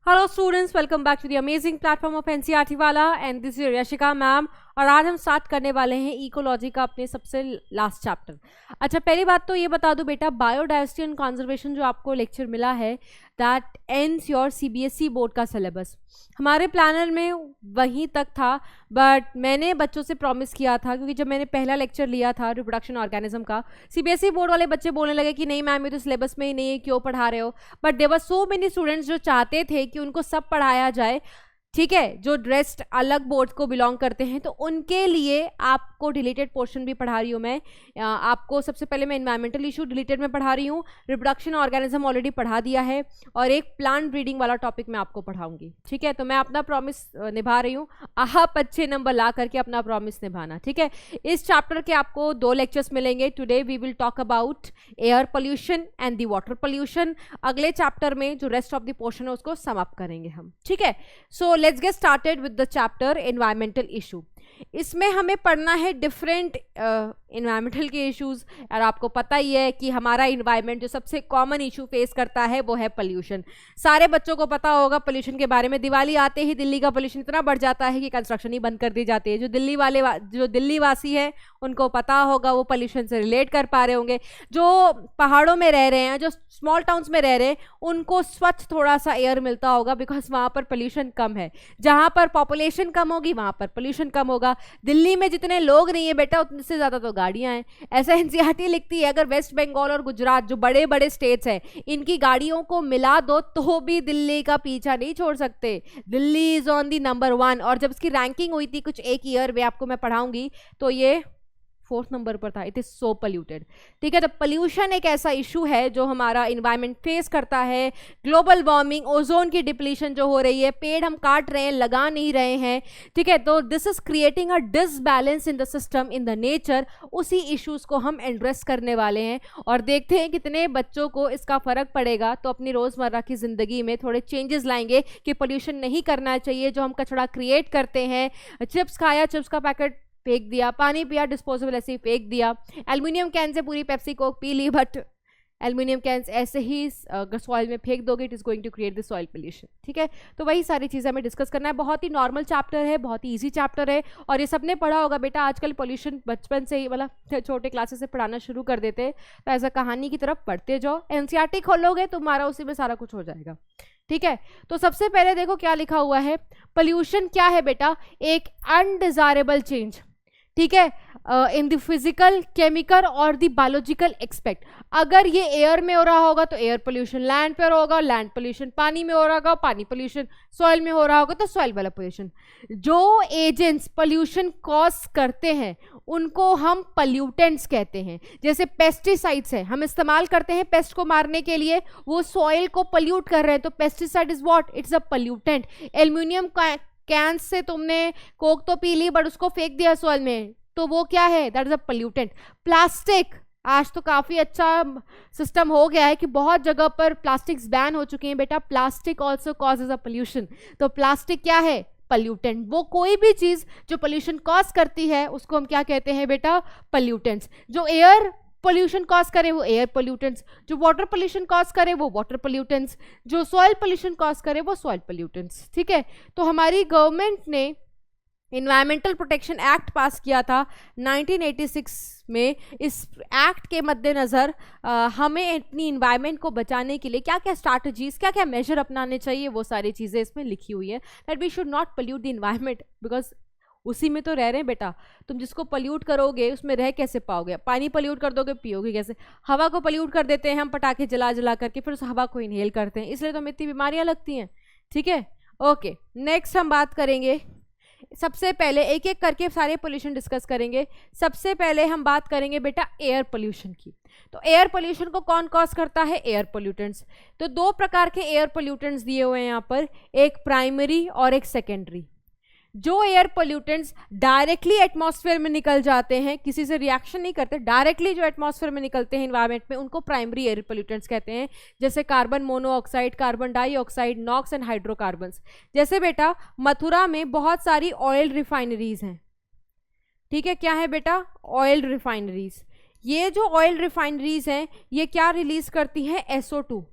Hello students, welcome back to the amazing platform of NCERT वाला and this is Yashika ma'am. और आज हम start करने वाले हैं इकोलॉजी का अपने सबसे लास्ट चैप्टर। अच्छा, पहली बात तो ये बता दूं बेटा, बायोडाइवर्सिटी एंड कंजर्वेशन जो आपको लेक्चर मिला है that ends your CBSE board का सिलेबस। हमारे प्लानर में वहीं तक था, बट मैंने बच्चों से प्रॉमिस किया था, क्योंकि जब मैंने पहला लेक्चर लिया था रिप्रोडक्शन ऑर्गेनिज्म का, सीबीएसई बोर्ड वाले बच्चे बोलने लगे कि नहीं मैम ये तो सिलेबस में ही नहीं है, क्यों पढ़ा रहे हो। But there were so many students जो चाहते थे कि उनको सब पढ़ाया जाए, ठीक है, जो रेस्ट अलग बोर्ड को बिलोंग करते हैं, तो उनके लिए आपको डिलीटेड पोर्शन भी पढ़ा रही हूँ मैं। आपको सबसे पहले मैं एनवायरमेंटल इशू डिलीटेड में पढ़ा रही हूँ, रिप्रोडक्शन ऑर्गेनिज्म ऑलरेडी पढ़ा दिया है, और एक प्लांट ब्रीडिंग वाला टॉपिक मैं आपको पढ़ाऊंगी। ठीक है, तो मैं अपना प्रॉमिस निभा रही हूँ। आप अच्छे नंबर ला करके अपना प्रॉमिस निभाना, ठीक है। इस चैप्टर के आपको 2 लेक्चर्स मिलेंगे। Today we will talk about air pollution and the water pollution. अगले चैप्टर में जो रेस्ट ऑफ द पोर्शन है उसको सम अप करेंगे हम, ठीक है। So let's get started with the chapter environmental issue. इसमें हमें पढ़ना है डिफरेंट इन्वायरमेंटल के इश्यूज। और आपको पता ही है कि हमारा इन्वायरमेंट जो सबसे कॉमन इशू फेस करता है वो है पोल्यूशन। सारे बच्चों को पता होगा पोल्यूशन के बारे में। दिवाली आते ही दिल्ली का पोल्यूशन इतना बढ़ जाता है कि कंस्ट्रक्शन ही बंद कर दी जाती है। जो दिल्ली वासी है उनको पता होगा, वो पोल्यूशन से रिलेट कर पा रहे होंगे। जो पहाड़ों में रह रहे हैं, जो स्मॉल टाउन्स में रह रहे हैं, उनको स्वच्छ थोड़ा सा एयर मिलता होगा, बिकॉज वहाँ पर पोल्यूशन कम है। जहाँ पर पॉपुलेशन कम होगी वहाँ पर पोल्यूशन कम होगा। दिल्ली में जितने लोग नहीं है बेटा, उतने से ज़्यादा तो गाड़ियाँ हैं। ऐसा एनसीईआरटी लिखती है, अगर वेस्ट बंगाल और गुजरात जो बड़े बड़े स्टेट्स हैं, इनकी गाड़ियों को मिला दो तो भी दिल्ली का पीछा नहीं छोड़ सकते। Delhi is on the number 1। और जब इसकी रैंकिंग हुई थी कुछ एक ईयर में, आपको मैं पढ़ाऊंगी, तो ये 4th नंबर पर था। इट इज सो पोल्यूटेड, ठीक है। तो पोल्यूशन एक ऐसा इशू है जो हमारा इन्वायरमेंट फेस करता है। ग्लोबल वार्मिंग, ओजोन की डिप्लीशन जो हो रही है, पेड़ हम काट रहे हैं, लगा नहीं रहे हैं, ठीक है। तो this is creating a disbalance in the system, in the nature. उसी इश्यूज को हम एड्रेस करने वाले हैं और देखते हैं कितने बच्चों को इसका फर्क पड़ेगा। तो अपनी रोजमर्रा की जिंदगी में थोड़े चेंजेस लाएंगे कि पोल्यूशन नहीं करना चाहिए। जो हम कचरा क्रिएट करते हैं, चिप्स खाया, चिप्स का पैकेट फेंक दिया, पानी पिया, डिस्पोजेबल ऐसे ही फेंक दिया, एल्युमिनियम कैन से पूरी पेप्सी कोक पी ली, बट एल्युमिनियम कैंस ऐसे ही अगर सॉइल में फेंक दोगे, it is going to create the soil pollution, ठीक है। तो वही सारी चीज़ें हमें डिस्कस करना है। बहुत ही नॉर्मल चैप्टर है, बहुत ही इजी चैप्टर है, और ये सबने पढ़ा होगा बेटा। आजकल पोल्यूशन बचपन से ही, मतलब छोटे क्लासेस से पढ़ाना शुरू कर देते हैं। तो ऐसा कहानी की तरफ पढ़ते जाओ, एनसीईआरटी खोलोगे तुम्हारा उसी में सारा कुछ हो जाएगा, ठीक है। तो सबसे पहले देखो क्या लिखा हुआ है। पोल्यूशन क्या है बेटा? एक अनडिजायरेबल चेंज, ठीक है, इन द फिजिकल, केमिकल और द बायोलॉजिकल एक्सपेक्ट। अगर ये एयर में हो रहा होगा तो एयर पोल्यूशन, लैंड पर होगा लैंड पोल्यूशन, पानी में हो रहा होगा पानी पोल्यूशन, सॉइल में हो रहा होगा तो सॉइल वाला पोल्यूशन। जो एजेंट्स पोल्यूशन कॉज करते हैं उनको हम पोल्यूटेंट्स कहते हैं। जैसे पेस्टिसाइड्स हैं, हम इस्तेमाल करते हैं पेस्ट को मारने के लिए, वो सॉइल को पोल्यूट कर रहे हैं, तो pesticide is what? It's a pollutant. Aluminium can से तुमने कोक तो पी ली, बट उसको फेंक दिया सॉइल में, तो वो क्या है? That is a pollutant. Plastic, आज तो काफी अच्छा सिस्टम हो गया है कि बहुत जगह पर प्लास्टिक्स बैन हो चुके हैं बेटा। Plastic also causes a pollution. तो प्लास्टिक क्या है? पोल्यूटेंट। वो कोई भी चीज जो पोल्यूशन कॉज करती है उसको हम क्या कहते हैं बेटा? पोल्यूटेंट्स। जो एयर पोल्यूशन कॉज करे वो एयर पोल्यूटेंट्स, जो वाटर पोल्यूशन कॉज करे वो वाटर पोल्यूटेंट्स, जो सॉइल पोल्यूशन कॉज करे वो सॉइल पोल्यूटेंट्स, ठीक है। तो हमारी गवर्नमेंट ने इन्वायरमेंटल प्रोटेक्शन एक्ट पास किया था 1986 में। इस एक्ट के मद्देनज़र हमें अपनी इन्वायरमेंट को बचाने के लिए क्या क्या स्ट्रैटेजीज, क्या क्या मेजर अपनाने चाहिए, वो सारी चीज़ें इसमें लिखी हुई है। That we should not pollute the environment, because उसी में तो रह रहे हैं बेटा। तुम जिसको पोल्यूट करोगे उसमें रह कैसे पाओगे? पानी पोल्यूट कर दोगे, पियोगे कैसे? हवा को पोल्यूट कर देते हैं हम पटाखे जला जला करके, फिर उस हवा को इनहेल करते हैं, इसलिए तो हमें इतनी बीमारियां लगती हैं, ठीक है। ओके, नेक्स्ट हम बात करेंगे। सबसे पहले एक एक करके सारे पोल्यूशन डिस्कस करेंगे। सबसे पहले हम बात करेंगे बेटा एयर पोल्यूशन की। तो एयर पोल्यूशन को कौन कॉज करता है? Air pollutants. तो 2 प्रकार के एयर पोल्यूटेंट्स दिए हुए हैं यहाँ पर, एक प्राइमरी और एक सेकेंडरी। जो एयर पोल्यूटेंट्स डायरेक्टली एटमॉस्फेयर में निकल जाते हैं, किसी से रिएक्शन नहीं करते, डायरेक्टली जो एटमॉस्फेयर में निकलते हैं इन्वायरमेंट में, उनको प्राइमरी एयर पोल्यूटेंट्स कहते हैं। जैसे carbon monoxide, carbon dioxide, NOx and hydrocarbons. जैसे बेटा मथुरा में बहुत सारी ऑयल रिफाइनरीज हैं, ठीक है। क्या है बेटा? Oil refineries. ये जो ऑयल रिफाइनरीज हैं ये क्या रिलीज करती है? SO2,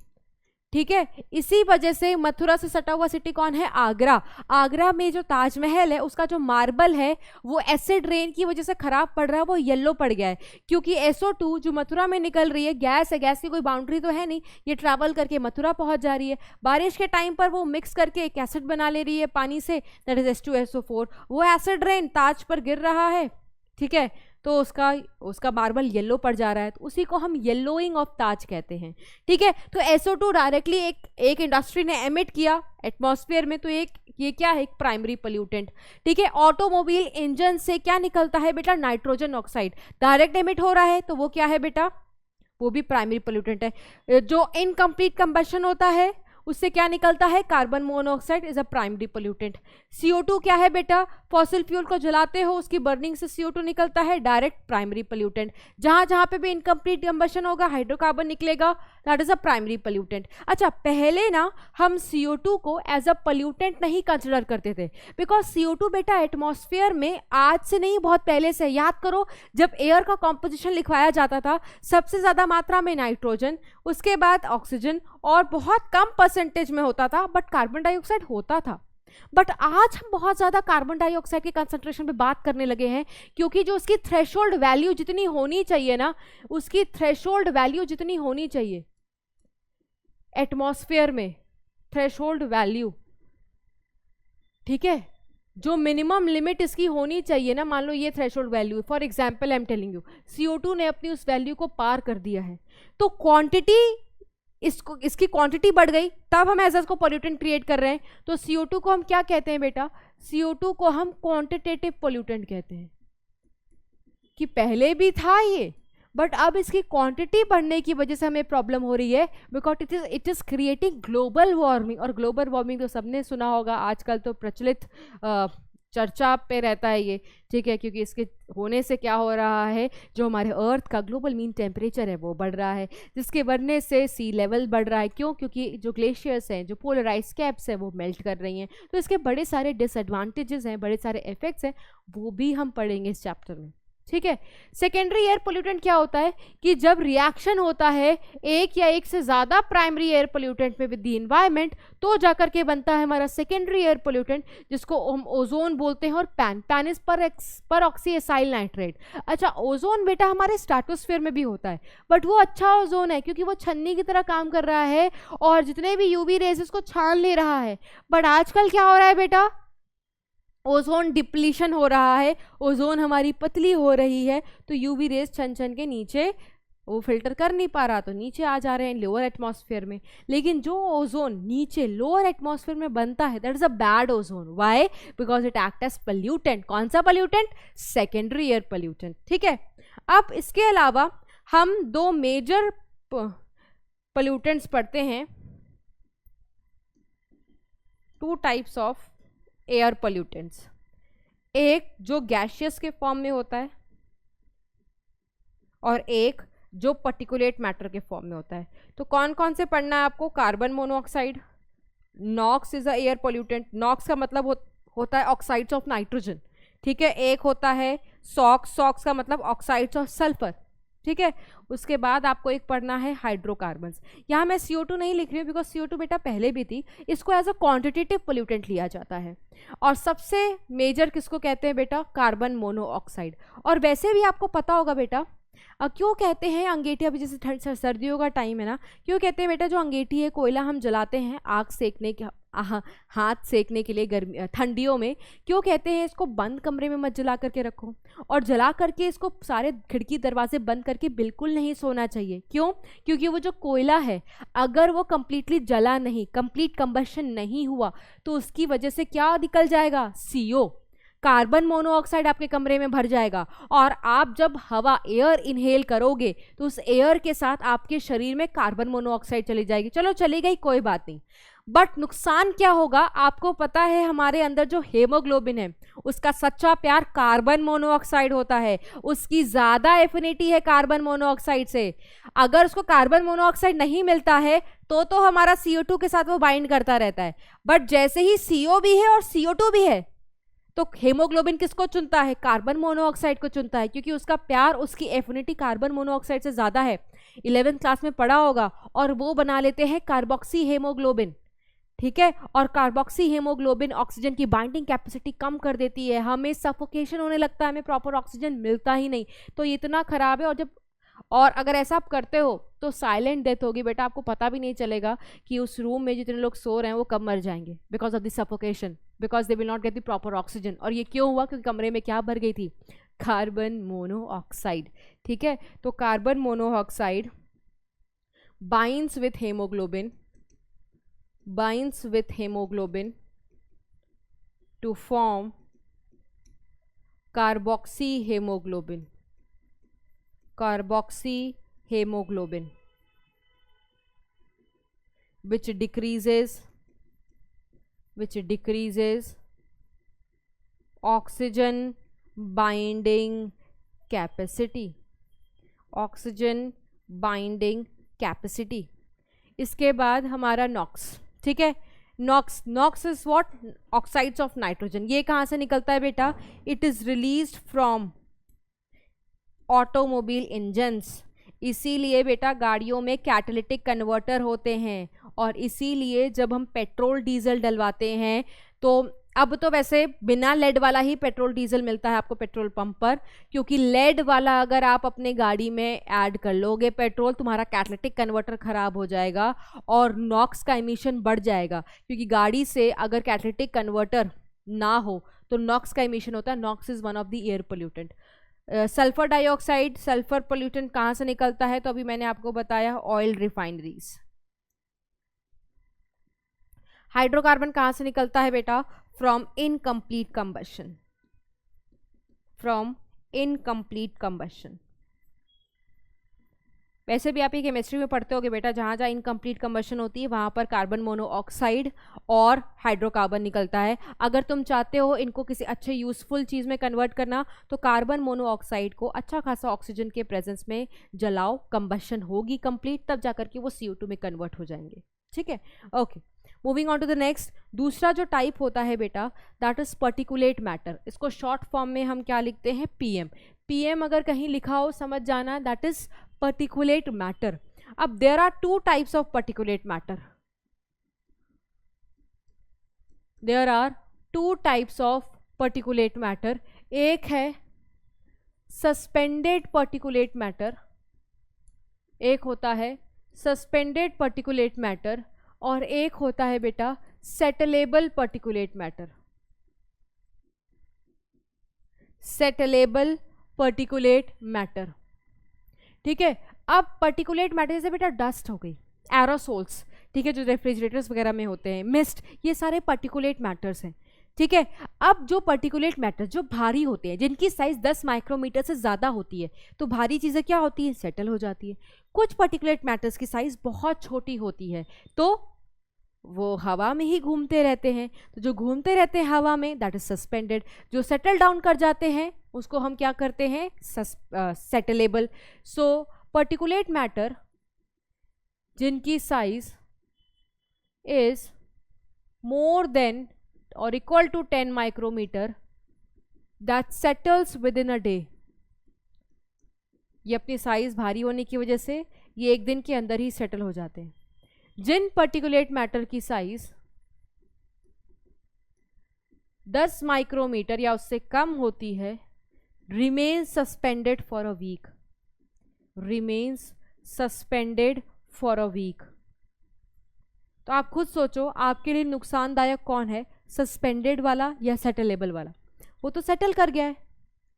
ठीक है। इसी वजह से मथुरा से सटा हुआ सिटी कौन है? आगरा। आगरा में जो ताजमहल है उसका जो मार्बल है वो एसिड रेन की वजह से खराब पड़ रहा है, वो येलो पड़ गया है, क्योंकि SO2 जो मथुरा में निकल रही है, गैस है, गैस की कोई बाउंड्री तो है नहीं, ये ट्रैवल करके मथुरा पहुंच जा रही है, बारिश के टाइम पर वो मिक्स करके एक एसिड बना ले रही है पानी से, दैट इज H2SO4, वो एसिड रेन ताज पर गिर रहा है, ठीक है, तो उसका मार्बल येलो पड़ जा रहा है, तो उसी को हम येलोइंग ऑफ ताज कहते हैं, ठीक है। तो SO2 डायरेक्टली एक इंडस्ट्री ने एमिट किया एटमॉस्फेयर में, तो ये क्या है? एक प्राइमरी पोल्यूटेंट, ठीक है। ऑटोमोबाइल इंजन से क्या निकलता है बेटा? नाइट्रोजन ऑक्साइड डायरेक्ट एमिट हो रहा है, तो वो क्या है बेटा? वो भी प्राइमरी पोल्यूटेंट है। जो इनकम्प्लीट कंबशन होता है उससे क्या निकलता है? Carbon monoxide is a primary pollutant. CO2 क्या है बेटा? फॉसिल फ्यूल को जलाते हो उसकी बर्निंग से CO2 निकलता है, डायरेक्ट प्राइमरी पोल्यूटेंट। जहां जहां पे भी इनकम्प्लीट कंबशन होगा हाइड्रोकार्बन निकलेगा, that is a primary pollutant. अच्छा, पहले ना हम CO2 को एज अ पोल्यूटेंट नहीं कंसिडर करते थे, बिकॉज CO2 बेटा एटमॉस्फेयर में आज से नहीं, बहुत पहले से। याद करो जब एयर का कॉम्पोजिशन लिखवाया जाता था, सबसे ज्यादा मात्रा में नाइट्रोजन, उसके बाद ऑक्सीजन, और बहुत कम परसेंटेज में होता था बट कार्बन डाइऑक्साइड होता था। बट आज हम बहुत ज्यादा कार्बन डाइऑक्साइड के कंसंट्रेशन पे बात करने लगे हैं, क्योंकि जो उसकी थ्रेशोल्ड वैल्यू जितनी होनी चाहिए ना, उसकी थ्रेशोल्ड वैल्यू जितनी होनी चाहिए एटमॉस्फेयर में, थ्रेशोल्ड वैल्यू, ठीक है, जो मिनिमम लिमिट इसकी होनी चाहिए ना, मान लो ये threshold value, for example I am telling you, CO2 ने अपनी उस वैल्यू को पार कर दिया है, तो क्वांटिटी इसकी क्वांटिटी बढ़ गई, तब हम एज को पोल्यूटेंट क्रिएट कर रहे हैं। तो CO2 को हम क्या कहते हैं बेटा? CO2 को हम क्वांटिटेटिव पोल्यूटेंट कहते हैं, कि पहले भी था ये, बट अब इसकी क्वांटिटी बढ़ने की वजह से हमें प्रॉब्लम हो रही है, because it is creating global warming. और ग्लोबल वार्मिंग तो सबने सुना होगा, आजकल तो प्रचलित चर्चा पे रहता है ये, ठीक है, क्योंकि इसके होने से क्या हो रहा है, जो हमारे अर्थ का ग्लोबल मीन टेम्परेचर है वो बढ़ रहा है, जिसके बढ़ने से सी लेवल बढ़ रहा है। क्यों? क्योंकि जो ग्लेशियर्स हैं, जो पोलराइज कैप्स हैं, वो मेल्ट कर रही हैं, तो इसके बड़े सारे डिसएडवांटेजेस हैं, बड़े सारे इफेक्ट्स हैं, वो भी हम पढ़ेंगे इस चैप्टर में, ठीक है। सेकेंडरी एयर पोल्यूटेंट क्या होता है कि जब रिएक्शन होता है एक या एक से ज्यादा प्राइमरी एयर पोल्यूटेंट में विद द एनवायरनमेंट, तो जाकर के बनता है हमारा सेकेंडरी एयर पोल्यूटेंट, जिसको हम ओजोन बोलते हैं, और पैन इज पर ऑक्सी एसाइल नाइट्रेट। अच्छा, ओजोन बेटा हमारे स्ट्रेटोस्फीयर में भी होता है, बट वो अच्छा ओजोन है, क्योंकि वो छन्नी की तरह काम कर रहा है और जितने भी यूवी रेज उसको छान ले रहा है। बट आजकल क्या हो रहा है बेटा? ओजोन डिप्लीशन हो रहा है, ओजोन हमारी पतली हो रही है, तो यूवी रेज छन छन के नीचे वो फिल्टर कर नहीं पा रहा, तो नीचे आ जा रहे हैं लोअर एटमॉस्फेयर में। लेकिन जो ओजोन नीचे लोअर एटमॉस्फेयर में बनता है, that is a bad ozone. Why? Because it act as pollutant. कौन सा पोल्यूटेंट? सेकेंडरी एयर पोल्यूटेंट, ठीक है। अब इसके अलावा हम दो मेजर पोल्यूटेंट्स पढ़ते हैं, to types of air pollutants. एक जो गैशियस के फॉर्म में होता है, और एक जो पर्टिकुलेट मैटर के फॉर्म में होता है। तो कौन कौन से पढ़ना है आपको? Carbon monoxide, NOx is a air pollutant. NOx का मतलब होता है ऑक्साइड्स ऑफ नाइट्रोजन, ठीक है। एक होता है सॉक्स, सॉक्स का मतलब ऑक्साइड्स ऑफ सल्फर, ठीक है। उसके बाद आपको एक पढ़ना है हाइड्रोकार्बन्स। यहाँ मैं CO2 नहीं लिख रही हूँ, बिकॉज CO2 बेटा पहले भी थी, इसको एज अ क्वांटिटेटिव पोल्यूटेंट लिया जाता है। और सबसे मेजर किसको कहते हैं बेटा? Carbon monoxide. और वैसे भी आपको पता होगा बेटा, क्यों कहते हैं अंगीठी, अभी जैसे सर्दियों का टाइम है ना, क्यों कहते हैं बेटा जो अंगीठी है, कोयला हम जलाते हैं आग सेकने के, हाथ सेकने के लिए गर्मी ठंडियों में, क्यों कहते हैं इसको बंद कमरे में मत जला करके रखो, और जला करके इसको सारे खिड़की दरवाजे बंद करके बिल्कुल नहीं सोना चाहिए। क्यों? क्योंकि वो जो कोयला है, अगर वो कंप्लीटली जला नहीं, कंप्लीट कंबशन नहीं हुआ, तो उसकी वजह से क्या निकल जाएगा? CO, कार्बन मोनोऑक्साइड आपके कमरे में भर जाएगा, और आप जब हवा एयर इनहेल करोगे तो उस एयर के साथ आपके शरीर में कार्बन मोनोऑक्साइड चली जाएगी। चलो चली गई, कोई बात नहीं, बट नुकसान क्या होगा? आपको पता है हमारे अंदर जो हेमोग्लोबिन है उसका सच्चा प्यार कार्बन मोनोऑक्साइड होता है, उसकी ज्यादा एफिनिटी है कार्बन मोनोऑक्साइड से। अगर उसको कार्बन मोनोऑक्साइड नहीं मिलता है तो हमारा CO2 के साथ वो बाइंड करता रहता है, बट जैसे ही CO भी है और CO2 भी है, तो हेमोग्लोबिन किसको चुनता है? कार्बन मोनोऑक्साइड को चुनता है, क्योंकि उसका प्यार, उसकी एफिनिटी कार्बन मोनोऑक्साइड से ज्यादा है। 11th क्लास में पढ़ा होगा, और वो बना लेते हैं कार्बोक्सी हेमोग्लोबिन, ठीक है। और कार्बोक्सी हेमोग्लोबिन ऑक्सीजन की बाइंडिंग कैपेसिटी कम कर देती है, हमें सफोकेशन होने लगता है, हमें प्रॉपर ऑक्सीजन मिलता ही नहीं, तो ये इतना खराब है। और अगर ऐसा आप करते हो तो साइलेंट डेथ होगी बेटा, आपको पता भी नहीं चलेगा कि उस रूम में जितने लोग सो रहे हैं वो कब मर जाएंगे, because of the suffocation, because they will not get the proper oxygen. और ये क्यों हुआ? क्योंकि कमरे में क्या भर गई थी? कार्बन मोनोऑक्साइड, ठीक है। तो carbon monoxide binds with haemoglobin to form carboxyhemoglobin, which decreases oxygen binding capacity, इसके बाद हमारा नॉक्स, ठीक है। NOx is what? Oxides of nitrogen. ये कहाँ से निकलता है बेटा? It is released from automobile engines. इसीलिए बेटा गाड़ियों में कैटालिटिक कन्वर्टर होते हैं, और इसीलिए जब हम पेट्रोल डीजल डलवाते हैं, तो अब तो वैसे बिना लेड वाला ही पेट्रोल डीजल मिलता है आपको पेट्रोल पंप पर, क्योंकि लेड वाला अगर आप अपने गाड़ी में ऐड कर लोगे पेट्रोल, तुम्हारा कैटालिटिक कन्वर्टर खराब हो जाएगा और नॉक्स का एमिशन बढ़ जाएगा, क्योंकि गाड़ी से अगर कैटालिटिक कन्वर्टर ना हो तो नॉक्स का एमिशन होता है। NOx is one of the air pollutant. Sulphur dioxide, sulphur pollutant कहाँ से निकलता है? तो अभी मैंने आपको बताया, ऑयल रिफाइनरीज। हाइड्रोकार्बन कहाँ से निकलता है बेटा? From incomplete combustion. वैसे भी आप ये केमिस्ट्री में पढ़ते होगे बेटा, जहाँ जहाँ इनकम्प्लीट कंबशन होती है वहाँ पर कार्बन मोनोऑक्साइड और हाइड्रोकार्बन निकलता है। अगर तुम चाहते हो इनको किसी अच्छे यूजफुल चीज़ में कन्वर्ट करना, तो कार्बन मोनोऑक्साइड को अच्छा खासा ऑक्सीजन के प्रेजेंस में जलाओ, कंबशन होगी कंप्लीट, तब जाकर के वो CO2 में कन्वर्ट हो जाएंगे, ठीक है। Okay, moving on to the next. दूसरा जो टाइप होता है बेटा, दैट इज पर्टिकुलेट मैटर। इसको शॉर्ट फॉर्म में हम क्या लिखते हैं? PM अगर कहीं लिखा हो समझ जाना, दैट इज पर्टिकुलेट मैटर। अब there are two types of particulate matter. There are two types of particulate matter. एक है सस्पेंडेड पर्टिकुलेट मैटर, एक होता है सस्पेंडेड पर्टिकुलेट मैटर, और एक होता है बेटा सेटलेबल पर्टिकुलेट मैटर। सेटलेबल पर्टिकुलेट मैटर, ठीक है। अब पर्टिकुलेट मैटर जैसे बेटा डस्ट हो गई, एरोसोल्स, ठीक है, जो रेफ्रिजरेटर्स वगैरह में होते हैं, मिस्ट, ये सारे पर्टिकुलेट मैटर्स हैं, ठीक है। अब जो पर्टिकुलेट मैटर जो भारी होते हैं, जिनकी साइज 10 माइक्रोमीटर से ज़्यादा होती है, तो भारी चीज़ें क्या होती है? सेटल हो जाती है। कुछ पर्टिकुलेट मैटर्स की साइज बहुत छोटी होती है, तो वो हवा में ही घूमते रहते हैं। तो जो घूमते रहते हैं हवा में, दैट इज सस्पेंडेड। जो सेटल डाउन कर जाते हैं उसको हम क्या करते हैं? सेटलेबल। सो पर्टिकुलेट मैटर जिनकी साइज इज मोर देन और equal to 10 micrometre, that settles within a day. ये अपनी साइज भारी होने की वजह से ये एक दिन के अंदर ही सेटल हो जाते हैं। जिन पर्टिकुलेट मैटर की साइज 10 माइक्रोमीटर या उससे कम होती है, remains suspended for a week, remains suspended for a week. तो आप खुद सोचो आपके लिए नुकसानदायक कौन है, सस्पेंडेड वाला या सेटलेबल वाला? वो तो सेटल कर गया है,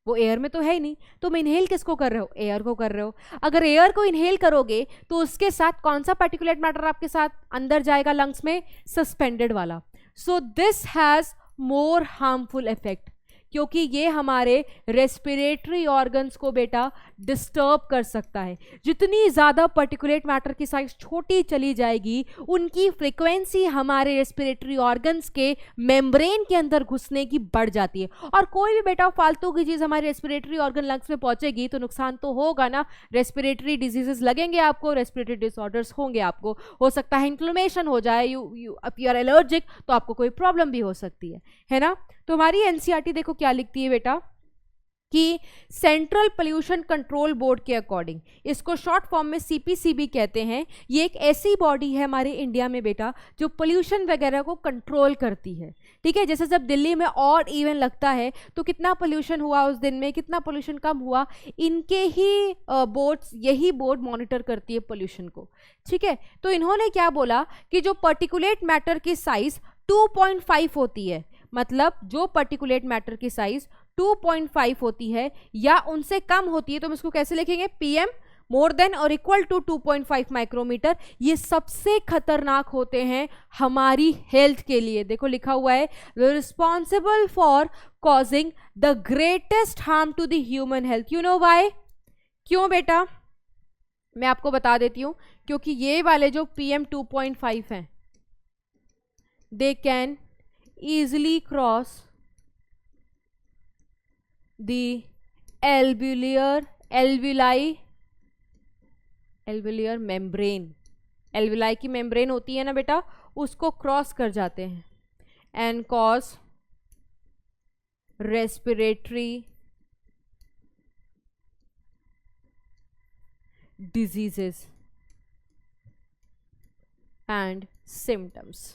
वो एयर में तो है ही नहीं। तुम इनहेल किसको कर रहे हो? एयर को कर रहे हो। अगर एयर को इनहेल करोगे तो उसके साथ कौन सा पार्टिकुलेट मैटर आपके साथ अंदर जाएगा लंग्स में? सस्पेंडेड वाला। So this has more harmful effect, क्योंकि ये हमारे रेस्पिरेटरी ऑर्गन्स को बेटा डिस्टर्ब कर सकता है। जितनी ज़्यादा पर्टिकुलेट मैटर की साइज छोटी चली जाएगी, उनकी फ्रीक्वेंसी हमारे रेस्पिरेटरी ऑर्गन्स के मेम्ब्रेन के अंदर घुसने की बढ़ जाती है। और कोई भी बेटा फालतू की चीज़ हमारे रेस्पिरेटरी ऑर्गन लंग्स में पहुंचेगी तो नुकसान तो होगा ना। रेस्पिरेटरी डिजीजेस लगेंगे आपको, रेस्पिरेटरी डिसऑर्डर्स होंगे आपको, हो सकता है इन्फ्लेमेशन हो जाए, यू आर एलर्जिक, तो आपको कोई प्रॉब्लम भी हो सकती है ना। तो हमारी एनसीईआरटी देखो क्या लिखती है बेटा, कि सेंट्रल पोल्यूशन कंट्रोल बोर्ड के अकॉर्डिंग, इसको शॉर्ट फॉर्म में सीपीसीबी कहते हैं, ये एक ऐसी बॉडी है हमारे इंडिया में बेटा जो पोल्यूशन वगैरह को कंट्रोल करती है। ठीक है, जैसे जब दिल्ली में ऑड इवन लगता है तो कितना पोल्यूशन हुआ उस दिन में, कितना पोल्यूशन कम हुआ, इनके ही बोर्ड्स, यही बोर्ड मॉनिटर करती है पोल्यूशन को। ठीक है, तो इन्होंने क्या बोला कि जो पर्टिकुलेट मैटर की साइज 2.5 होती है, मतलब जो पर्टिकुलेट मैटर की साइज 2.5 होती है या उनसे कम होती है, तो हम इसको कैसे लिखेंगे, पीएम मोर देन और इक्वल टू 2.5 माइक्रोमीटर, ये सबसे खतरनाक होते हैं हमारी हेल्थ के लिए। देखो लिखा हुआ है responsible for causing the greatest harm to the human health. You know why? क्यों बेटा? मैं आपको बता देती हूँ, क्योंकि ये वाले जो PM 2.5 हैं, they can easily cross the alveolar membrane, alveoli की मेम्ब्रेन होती है ना बेटा, उसको क्रॉस कर जाते हैं and cause respiratory diseases and symptoms।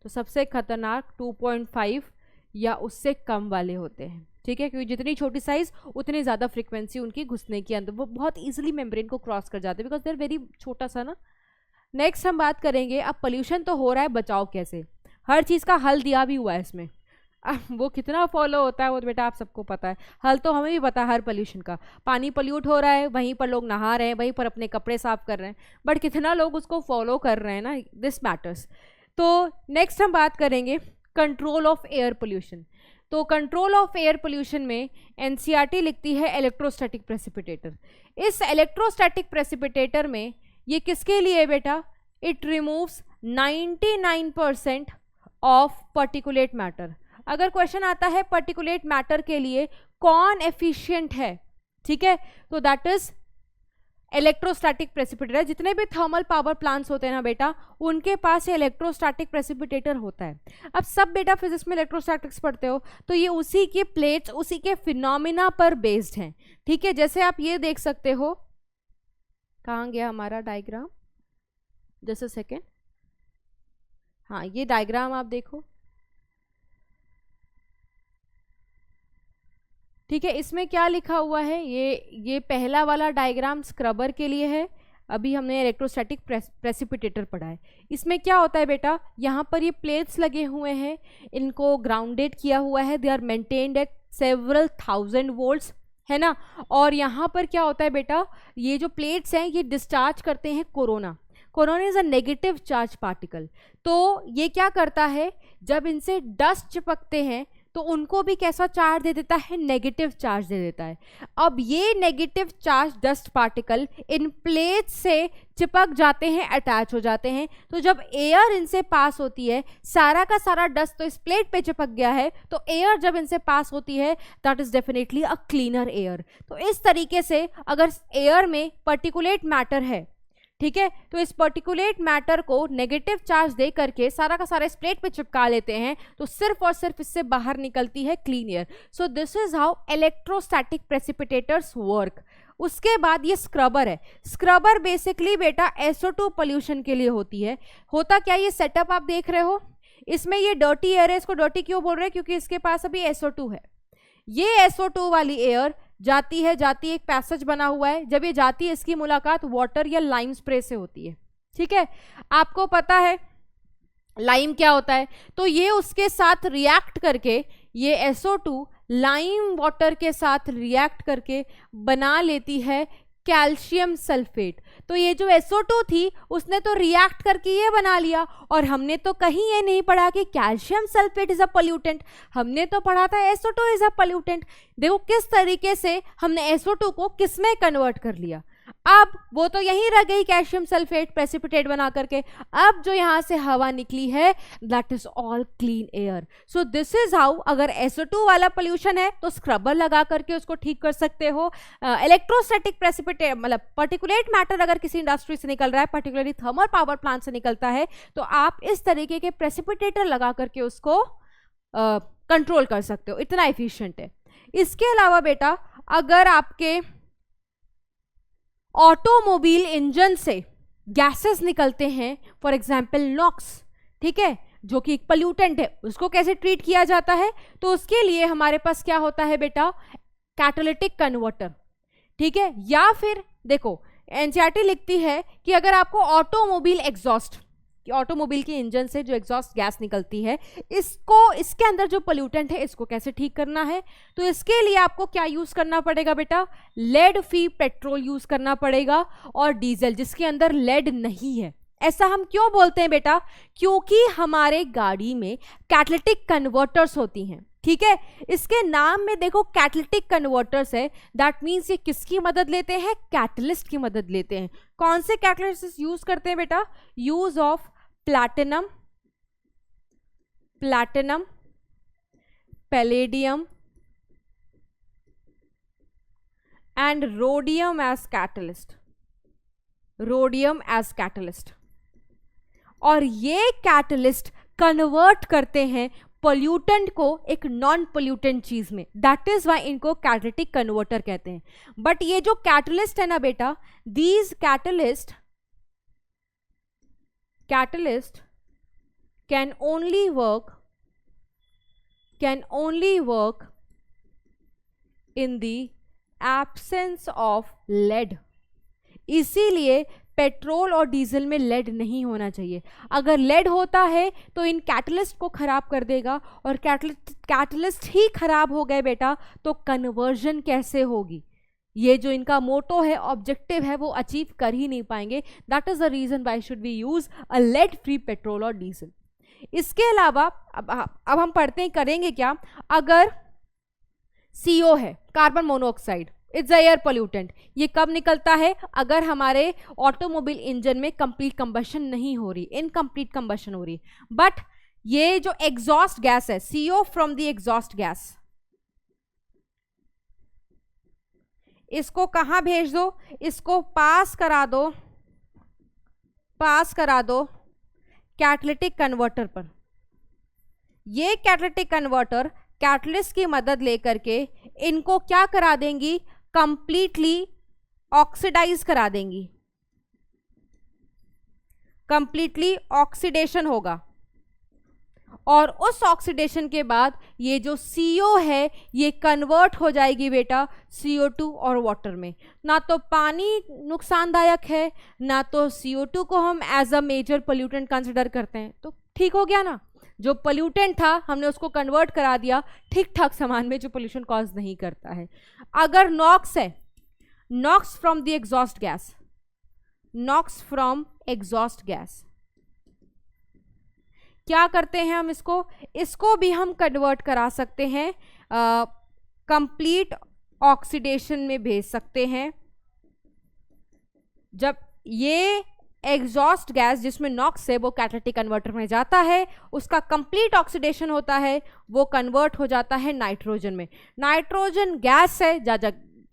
तो सबसे खतरनाक 2.5 या उससे कम वाले होते हैं। ठीक है, क्योंकि जितनी छोटी साइज उतनी ज़्यादा फ्रीक्वेंसी उनकी घुसने के अंदर, वो बहुत इजीली मेम्ब्रेन को क्रॉस कर जाते हैं बिकॉज देर वेरी छोटा सा ना। नेक्स्ट हम बात करेंगे, अब पोल्यूशन तो हो रहा है, बचाओ कैसे। हर चीज़ का हल दिया भी हुआ है इसमें, वो कितना फॉलो होता है वो तो बेटा आप सबको पता है। हल तो हमें भी पता है हर पोल्यूशन का। पानी पोल्यूट हो रहा है, वहीं पर लोग नहा रहे हैं, वहीं पर अपने कपड़े साफ कर रहे हैं, बट कितना लोग उसको फॉलो कर रहे हैं ना, दिस मैटर्स। तो नेक्स्ट हम बात करेंगे कंट्रोल ऑफ एयर पोल्यूशन। तो कंट्रोल ऑफ एयर पोल्यूशन में एनसीईआरटी लिखती है इलेक्ट्रोस्टैटिक प्रेसिपिटेटर। इस इलेक्ट्रोस्टैटिक प्रेसिपिटेटर में ये किसके लिए बेटा? It removes 99% of particulate matter. अगर क्वेश्चन आता है पर्टिकुलेट मैटर के लिए कौन एफिशिएंट है, ठीक है, तो दैट इज इलेक्ट्रोस्टैटिक प्रेसिपिटेटर। जितने भी थर्मल पावर प्लांट्स होते हैं ना बेटा, उनके पास ये इलेक्ट्रोस्टैटिक प्रेसिपिटेटर होता है। अब सब बेटा फिजिक्स में इलेक्ट्रोस्टैटिक्स पढ़ते हो, तो ये उसी के प्लेट्स, उसी के फिनोमिना पर बेस्ड हैं। ठीक है, जैसे आप ये देख सकते हो, कहाँ गया हमारा डायग्राम, जस्ट अ सेकेंड, हाँ ये डायग्राम आप देखो। ठीक है, इसमें क्या लिखा हुआ है, ये पहला वाला डायग्राम स्क्रबर के लिए है। अभी हमने इलेक्ट्रोस्टैटिक प्रेसिपिटेटर पढ़ा है। इसमें क्या होता है बेटा, यहाँ पर ये प्लेट्स लगे हुए हैं, इनको ग्राउंडेड किया हुआ है, they are maintained at several 1000 volts, है ना। और यहाँ पर क्या होता है बेटा, ये जो प्लेट्स हैं ये डिस्चार्ज करते हैं corona. Corona is a negative charge particle. तो ये क्या करता है, जब इनसे डस्ट चिपकते हैं तो उनको भी कैसा चार्ज दे देता है, नेगेटिव चार्ज दे देता है। अब ये negative charge dust particle in plate से चिपक जाते हैं, अटैच हो जाते हैं। तो जब एयर इनसे पास होती है, सारा का सारा डस्ट तो इस प्लेट पे चिपक गया है, तो एयर जब इनसे पास होती है that is definitely a cleaner air. तो इस तरीके से अगर एयर में पर्टिकुलेट मैटर है, ठीक है, तो इस पर्टिकुलेट मैटर को नेगेटिव चार्ज दे करके सारा का सारा इस प्लेट पे चिपका लेते हैं, तो सिर्फ और सिर्फ इससे बाहर निकलती है clean air. So this is how electrostatic precipitators work. उसके बाद ये स्क्रबर है। स्क्रबर बेसिकली बेटा SO2 पोल्यूशन के लिए होती है। होता क्या, ये सेटअप आप देख रहे हो, इसमें ये डर्टी एयर है। इसको डर्टी क्यों बोल रहे हैं, क्योंकि इसके पास अभी SO2 है। ये SO2 वाली एयर जाती है, एक पैसेज बना हुआ है। जब ये जाती है, इसकी मुलाकात वाटर या लाइम स्प्रे से होती है। ठीक है, आपको पता है लाइम क्या होता है, तो ये उसके साथ रिएक्ट करके, ये SO2 लाइम वाटर के साथ रिएक्ट करके बना लेती है कैल्शियम सल्फेट। तो ये जो SO2 थी उसने तो रिएक्ट करके ये बना लिया, और हमने तो कहीं ये नहीं पढ़ा कि calcium sulphate is a pollutant, हमने तो पढ़ा था SO2 इज अ पोल्यूटेंट। देखो किस तरीके से हमने SO2 को किस में कन्वर्ट कर लिया। अब वो तो यहीं रह गई कैल्शियम सल्फेट प्रेसिपिटेट बना करके। अब जो यहाँ से हवा निकली है that is all clean air. So this is how, अगर SO2 वाला पोल्यूशन है तो स्क्रबर लगा करके उसको ठीक कर सकते हो। इलेक्ट्रोस्टैटिक प्रेसिपिटेट मतलब पर्टिकुलेट मैटर अगर किसी इंडस्ट्री से निकल रहा है, पर्टिकुलरली थर्मल पावर प्लांट से निकलता है, तो आप इस तरीके के प्रेसिपिटेटर लगा करके उसको कंट्रोल कर सकते हो। इतना एफिशिएंट है। इसके अलावा बेटा अगर आपके ऑटोमोबाइल इंजन से गैसेस निकलते हैं, फॉर एग्जाम्पल नॉक्स, ठीक है, जो कि एक पोल्यूटेंट है, उसको कैसे ट्रीट किया जाता है? तो उसके लिए हमारे पास क्या होता है बेटा, कैटालिटिक कन्वर्टर, ठीक है। या फिर देखो एनसीईआरटी लिखती है कि अगर आपको ऑटोमोबाइल एग्जॉस्ट, ऑटोमोबाइल के इंजन से जो एग्जॉस्ट गैस निकलती है, इसके अंदर जो पोल्यूटेंट है इसको कैसे ठीक करना है, तो इसके लिए आपको क्या यूज करना पड़ेगा बेटा, लेड फ्री पेट्रोल यूज करना पड़ेगा और डीजल जिसके अंदर लेड नहीं है। ऐसा हम क्यों बोलते हैं बेटा, क्योंकि हमारे गाड़ी में कैटालिटिक कन्वर्टर्स होती हैं, ठीक है। इसके नाम में देखो कैटालिटिक कन्वर्टर्स है, दैट मीन्स ये किसकी मदद लेते हैं, कैटलिस्ट की मदद लेते हैं। कौन से कैटलिस्ट यूज करते हैं बेटा, use of platinum, palladium and rhodium as catalyst, और ये कैटलिस्ट कन्वर्ट करते हैं पोल्यूटेंट को एक नॉन पोल्यूटेंट चीज में, दैट इज वाई इनको कैटालिटिक कन्वर्टर कहते हैं। बट ये जो कैटलिस्ट है ना बेटा, these catalyst can only work in the absence of lead। इसीलिए पेट्रोल और डीजल में लेड नहीं होना चाहिए। अगर लेड होता है तो इन कैटलिस्ट को खराब कर देगा, और कैटलिस्ट ही खराब हो गए बेटा तो कन्वर्जन कैसे होगी? ये जो इनका मोटो है, ऑब्जेक्टिव है, वो अचीव कर ही नहीं पाएंगे। That is the reason why should we use a lead free petrol और डीजल। इसके अलावा अब हम पढ़ते करेंगे क्या, अगर CO है, carbon monoxide, it's a air pollutant, ये कब निकलता है, अगर हमारे ऑटोमोबाइल इंजन में कंप्लीट कंबशन नहीं हो रही, इनकम्प्लीट कंबशन हो रही। बट ये जो एग्जॉस्ट गैस है, CO from the exhaust gas, इसको कहां भेज दो, इसको पास करा दो कैटालिटिक कन्वर्टर पर। ये कैटालिटिक कन्वर्टर कैटलिस्ट की मदद लेकर के इनको क्या करा देंगी, कंप्लीटली ऑक्सीडाइज करा देंगी, कंप्लीटली ऑक्सीडेशन होगा, और उस ऑक्सीडेशन के बाद ये जो CO है ये कन्वर्ट हो जाएगी बेटा CO2 और वाटर में। ना तो पानी नुकसानदायक है, ना तो CO2 को हम as a major pollutant consider करते हैं। तो ठीक हो गया ना, जो पोल्यूटेंट था हमने उसको कन्वर्ट करा दिया ठीक ठाक सामान में जो पोल्यूशन कॉज नहीं करता है। अगर नॉक्स है, NOx from the exhaust gas, NOx from exhaust gas, क्या करते हैं हम इसको भी हम कन्वर्ट करा सकते हैं, कंप्लीट ऑक्सीडेशन में भेज सकते हैं। जब ये एग्जॉस्ट गैस जिसमें नॉक्स है वो कैटालिटिक कन्वर्टर में जाता है, उसका कंप्लीट ऑक्सीडेशन होता है, वो कन्वर्ट हो जाता है नाइट्रोजन में। नाइट्रोजन गैस है, जा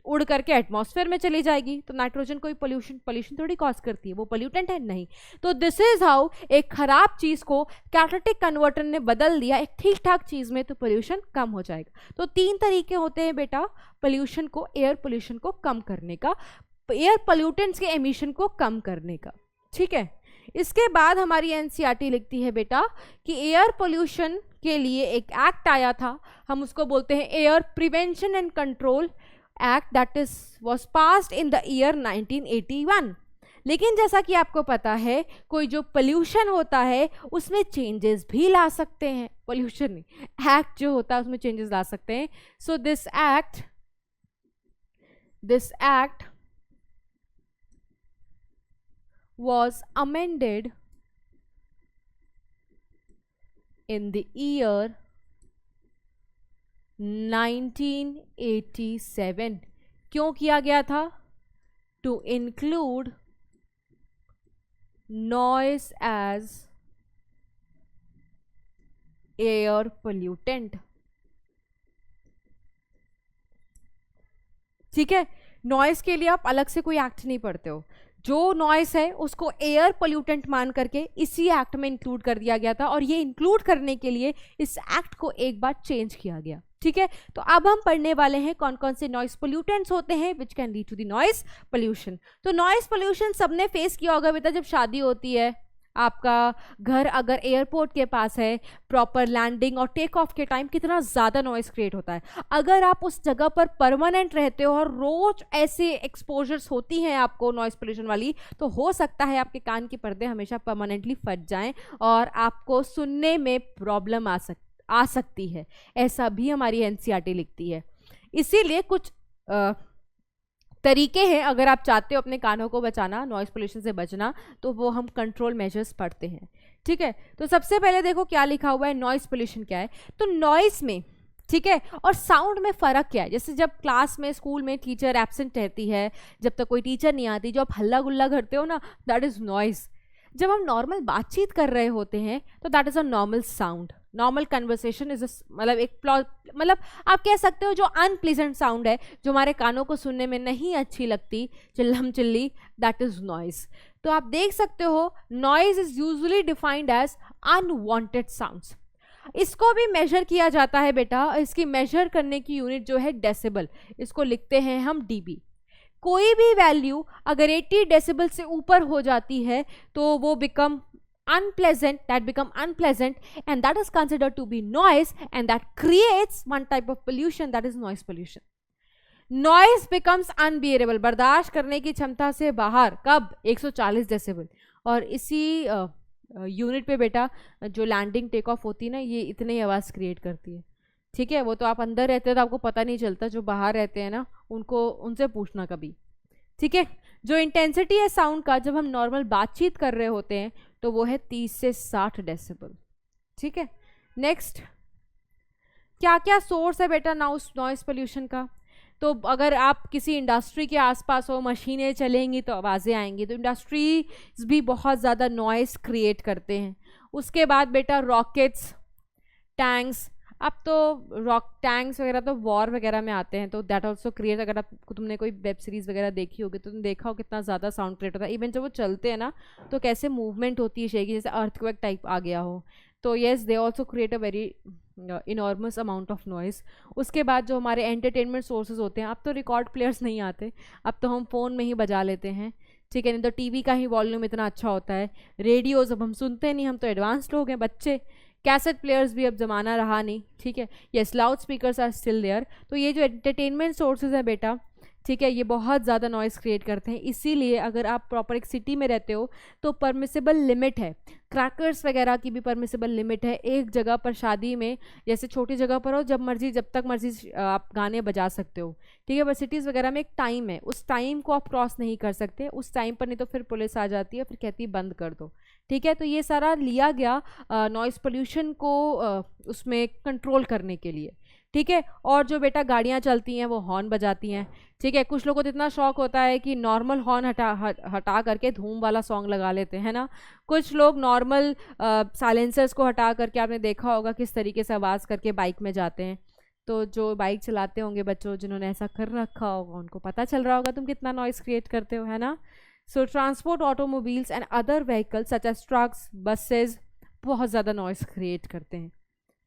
उड़ करके एटमॉस्फेयर में चली जाएगी, तो नाइट्रोजन कोई पोल्यूशन थोड़ी कॉज करती है, वो पोल्यूटेंट है नहीं। तो दिस इज हाउ एक खराब चीज को कैटालिटिक कन्वर्टर ने बदल दिया एक ठीक ठाक चीज में, तो पोल्यूशन कम हो जाएगा। तो 3 तरीके होते हैं बेटा पोल्यूशन को, एयर पोल्यूशन को कम करने का, एयर पोल्यूटेंट्स के एमिशन को कम करने का, ठीक है। इसके बाद हमारी एनसीईआरटी लिखती है बेटा कि एयर पोल्यूशन के लिए एक एक्ट आया था, हम उसको बोलते हैं air prevention and control act, that is was passed in the year 1981। लेकिन जैसा कि आपको पता है कोई जो पोल्यूशन होता है उसमें चेंजेस भी ला सकते हैं, पोल्यूशन नहीं, एक्ट जो होता है उसमें चेंजेस ला सकते हैं। So this act was amended in the year 1987। क्यों किया गया था? To include noise as air pollutant। ठीक है, नॉइस के लिए आप अलग से कोई एक्ट नहीं पढ़ते हो, जो नॉइस है उसको एयर पोल्यूटेंट मान करके इसी एक्ट में इंक्लूड कर दिया गया था, और ये इंक्लूड करने के लिए इस एक्ट को एक बार चेंज किया गया। ठीक है, तो अब हम पढ़ने वाले हैं कौन कौन से नॉइस पोल्यूटेंट्स होते हैं which can lead to the noise pollution. तो नॉइस पोल्यूशन सबने फेस किया होगा बेटा, जब शादी होती है, आपका घर अगर एयरपोर्ट के पास है, प्रॉपर लैंडिंग और टेक ऑफ के टाइम कितना ज़्यादा नॉइस क्रिएट होता है। अगर आप उस जगह पर परमानेंट रहते हो और रोज ऐसे एक्सपोजर्स होती हैं आपको नॉइस पोल्यूशन वाली, तो हो सकता है आपके कान के पर्दे हमेशा परमानेंटली फट जाएं और आपको सुनने में प्रॉब्लम आ सकती है। ऐसा भी हमारी एनसीईआरटी लिखती है। इसीलिए कुछ तरीके हैं, अगर आप चाहते हो अपने कानों को बचाना, नॉइस पोल्यूशन से बचना, तो वो हम कंट्रोल मेजर्स पढ़ते हैं। ठीक है, तो सबसे पहले देखो क्या लिखा हुआ है, नॉइस पोल्यूशन क्या है। तो नॉइस में, ठीक है, और साउंड में फ़र्क क्या है। जैसे जब क्लास में, स्कूल में टीचर एब्सेंट रहती है, जब तक कोई टीचर नहीं आती, जो आप हल्ला गुल्ला करते हो ना, दैट इज़ नॉइस। जब हम नॉर्मल बातचीत कर रहे होते हैं तो that is a normal sound. Normal conversation is मतलब मतलब आप कह सकते हो जो अनप्लीजेंट साउंड है, जो हमारे कानों को सुनने में नहीं अच्छी लगती, चिल्लम चिल्ली, दैट इज नॉइज। तो आप देख सकते हो noise is usually defined as unwanted sounds. इसको भी मेजर किया जाता है बेटा, इसकी मेजर करने की यूनिट जो है डेसिबल, इसको लिखते हैं हम डीबी। कोई भी वैल्यू अगर 80 डेसिबल से ऊपर हो जाती है तो वो become unpleasant, that become unpleasant, and that is considered to be noise, and that creates one type of pollution, that is noise pollution. Noise becomes unbearable, बर्दाश्त करने की क्षमता से बाहर, कब? 140 डेसिबल। और इसी यूनिट पे बेटा जो लैंडिंग टेक ऑफ होती है ना, ये इतनी आवाज़ क्रिएट करती है। ठीक है, वो तो आप अंदर रहते हो तो आपको पता नहीं चलता, जो बाहर रहते हैं ना उनको, उनसे पूछना कभी। ठीक है, जो इंटेंसिटी है साउंड का जब हम नॉर्मल बातचीत कर रहे होते हैं तो वो है 30 से 60 डेसिबल। ठीक है, नेक्स्ट क्या क्या सोर्स है बेटा नॉइस पोल्यूशन का। तो अगर आप किसी इंडस्ट्री के आसपास हो, मशीनें चलेंगी तो आवाज़ें आएंगी, तो इंडस्ट्रीज भी बहुत ज़्यादा नॉइस क्रिएट करते हैं। उसके बाद बेटा रॉकेट्स, टैंक्स, अब तो रॉक टैंक्स वगैरह तो वॉर वगैरह में आते हैं, तो दैट ऑल्सो क्रिएट, अगर तुमने कोई वेब सीरीज़ वगैरह देखी होगी तो तुमने देखा हो कितना ज़्यादा साउंड क्रिएट होता है। इवन जब वो चलते हैं ना तो कैसे मूवमेंट होती है शेकी, जैसे अर्थक्वेक टाइप आ गया हो। तो yes, they also create a very enormous amount of noise. उसके बाद जो हमारे एंटरटेनमेंट सोर्सेज होते हैं, अब तो रिकॉर्ड प्लेयर्स नहीं आते, अब तो हम फ़ोन में ही बजा लेते हैं। ठीक है, नहीं तो टीवी का ही वॉल्यूम इतना अच्छा होता है। रेडियोज़ अब हम सुनते नहीं, हम तो एडवांस लोग हैं, बच्चे। कैसेट प्लेयर्स भी अब ज़माना रहा नहीं। ठीक है, yes, loud speakers are still there. तो ये जो एंटरटेनमेंट सोर्सेज है बेटा, ठीक है, ये बहुत ज़्यादा नॉइस क्रिएट करते हैं। इसीलिए अगर आप प्रॉपर एक सिटी में रहते हो तो परमिसिबल लिमिट है, क्रैकर्स वगैरह की भी परमिसिबल लिमिट है। एक जगह पर शादी में, जैसे छोटी जगह पर हो, जब मर्जी, जब तक मर्जी आप गाने बजा सकते हो। ठीक है, पर सिटीज़ वगैरह में एक टाइम है, उस टाइम को आप क्रॉस नहीं कर सकते उस टाइम पर, नहीं तो फिर पुलिस आ जाती है, फिर कहती है बंद कर दो। ठीक है, तो ये सारा लिया गया नॉइस पोल्यूशन को उसमें कंट्रोल करने के लिए। ठीक है, और जो बेटा गाड़ियाँ चलती हैं वो हॉर्न बजाती हैं। ठीक है, कुछ लोगों को तो इतना शौक होता है कि नॉर्मल हॉर्न हटा करके धूम वाला सॉन्ग लगा लेते हैं ना। कुछ लोग नॉर्मल साइलेंसर्स को हटा करके, आपने देखा होगा किस तरीके से आवाज़ करके बाइक में जाते हैं। तो जो बाइक चलाते होंगे बच्चों, जिन्होंने ऐसा कर रखा होगा, उनको पता चल रहा होगा तुम कितना नॉइस क्रिएट करते हो, है ना। So transport automobiles and other vehicles such as trucks, buses बहुत ज़्यादा नॉइस क्रिएट करते हैं।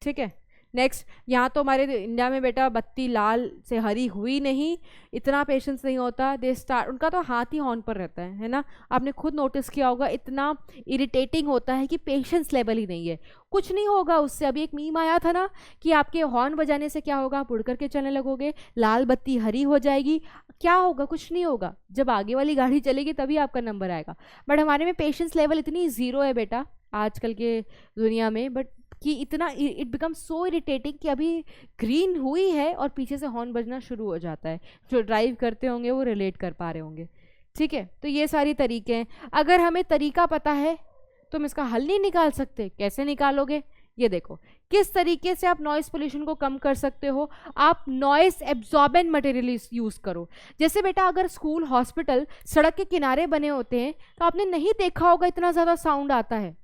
ठीक है, नेक्स्ट, यहाँ तो हमारे इंडिया में बेटा बत्ती लाल से हरी हुई नहीं, इतना पेशेंस नहीं होता। दे स्टार्ट, उनका तो हाथ ही हॉर्न पर रहता है ना। आपने खुद नोटिस किया होगा, इतना इरिटेटिंग होता है कि पेशेंस लेवल ही नहीं है। कुछ नहीं होगा उससे। अभी एक मीम आया था ना कि आपके हॉर्न बजाने से क्या होगा, आप उड़ करके चलने लगोगे, लाल बत्ती हरी हो जाएगी, क्या होगा? कुछ नहीं होगा। जब आगे वाली गाड़ी चलेगी तभी आपका नंबर आएगा। बट हमारे में पेशेंस लेवल इतनी ज़ीरो है बेटा आजकल के दुनिया में, बट कि इतना इट बिकम सो इरिटेटिंग कि अभी ग्रीन हुई है और पीछे से हॉर्न बजना शुरू हो जाता है। जो ड्राइव करते होंगे वो रिलेट कर पा रहे होंगे। ठीक है, तो ये सारी तरीके हैं। अगर हमें तरीका पता है तो हम इसका हल नहीं निकाल सकते। कैसे निकालोगे? ये देखो किस तरीके से आप नॉइस पोल्यूशन को कम कर सकते हो। आप नॉइस एब्जॉर्बेंट मटेरियल यूज़ करो। जैसे बेटा अगर स्कूल, हॉस्पिटल सड़क के किनारे बने होते हैं तो आपने नहीं देखा होगा इतना ज़्यादा साउंड आता है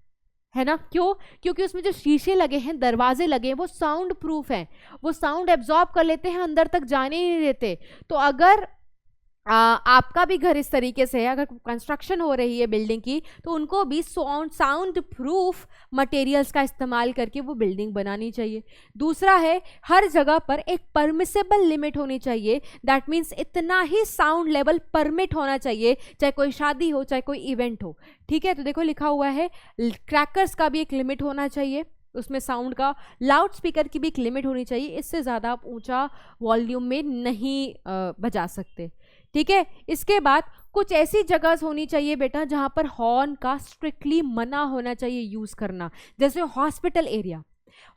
ना। क्यों? क्योंकि उसमें जो शीशे लगे हैं, दरवाजे लगे हैं, वो साउंड प्रूफ हैं, वो साउंड एब्जॉर्ब कर लेते हैं, अंदर तक जाने ही नहीं देते। तो अगर आपका भी घर इस तरीके से है, अगर कंस्ट्रक्शन हो रही है बिल्डिंग की, तो उनको भी साउंड प्रूफ मटेरियल्स का इस्तेमाल करके वो बिल्डिंग बनानी चाहिए। दूसरा है, हर जगह पर एक परमिसेबल लिमिट होनी चाहिए, दैट मीन्स इतना ही साउंड लेवल परमिट होना चाहिए, चाहे कोई शादी हो चाहे कोई इवेंट हो। ठीक है, तो देखो लिखा हुआ है क्रैकर्स का भी एक लिमिट होना चाहिए, उसमें साउंड का, लाउड स्पीकर की भी एक लिमिट होनी चाहिए, इससे ज़्यादा आप ऊंचा वॉल्यूम में नहीं बजा सकते। ठीक है, इसके बाद कुछ ऐसी जगह होनी चाहिए बेटा जहाँ पर हॉर्न का स्ट्रिक्टली मना होना चाहिए यूज़ करना, जैसे हॉस्पिटल एरिया।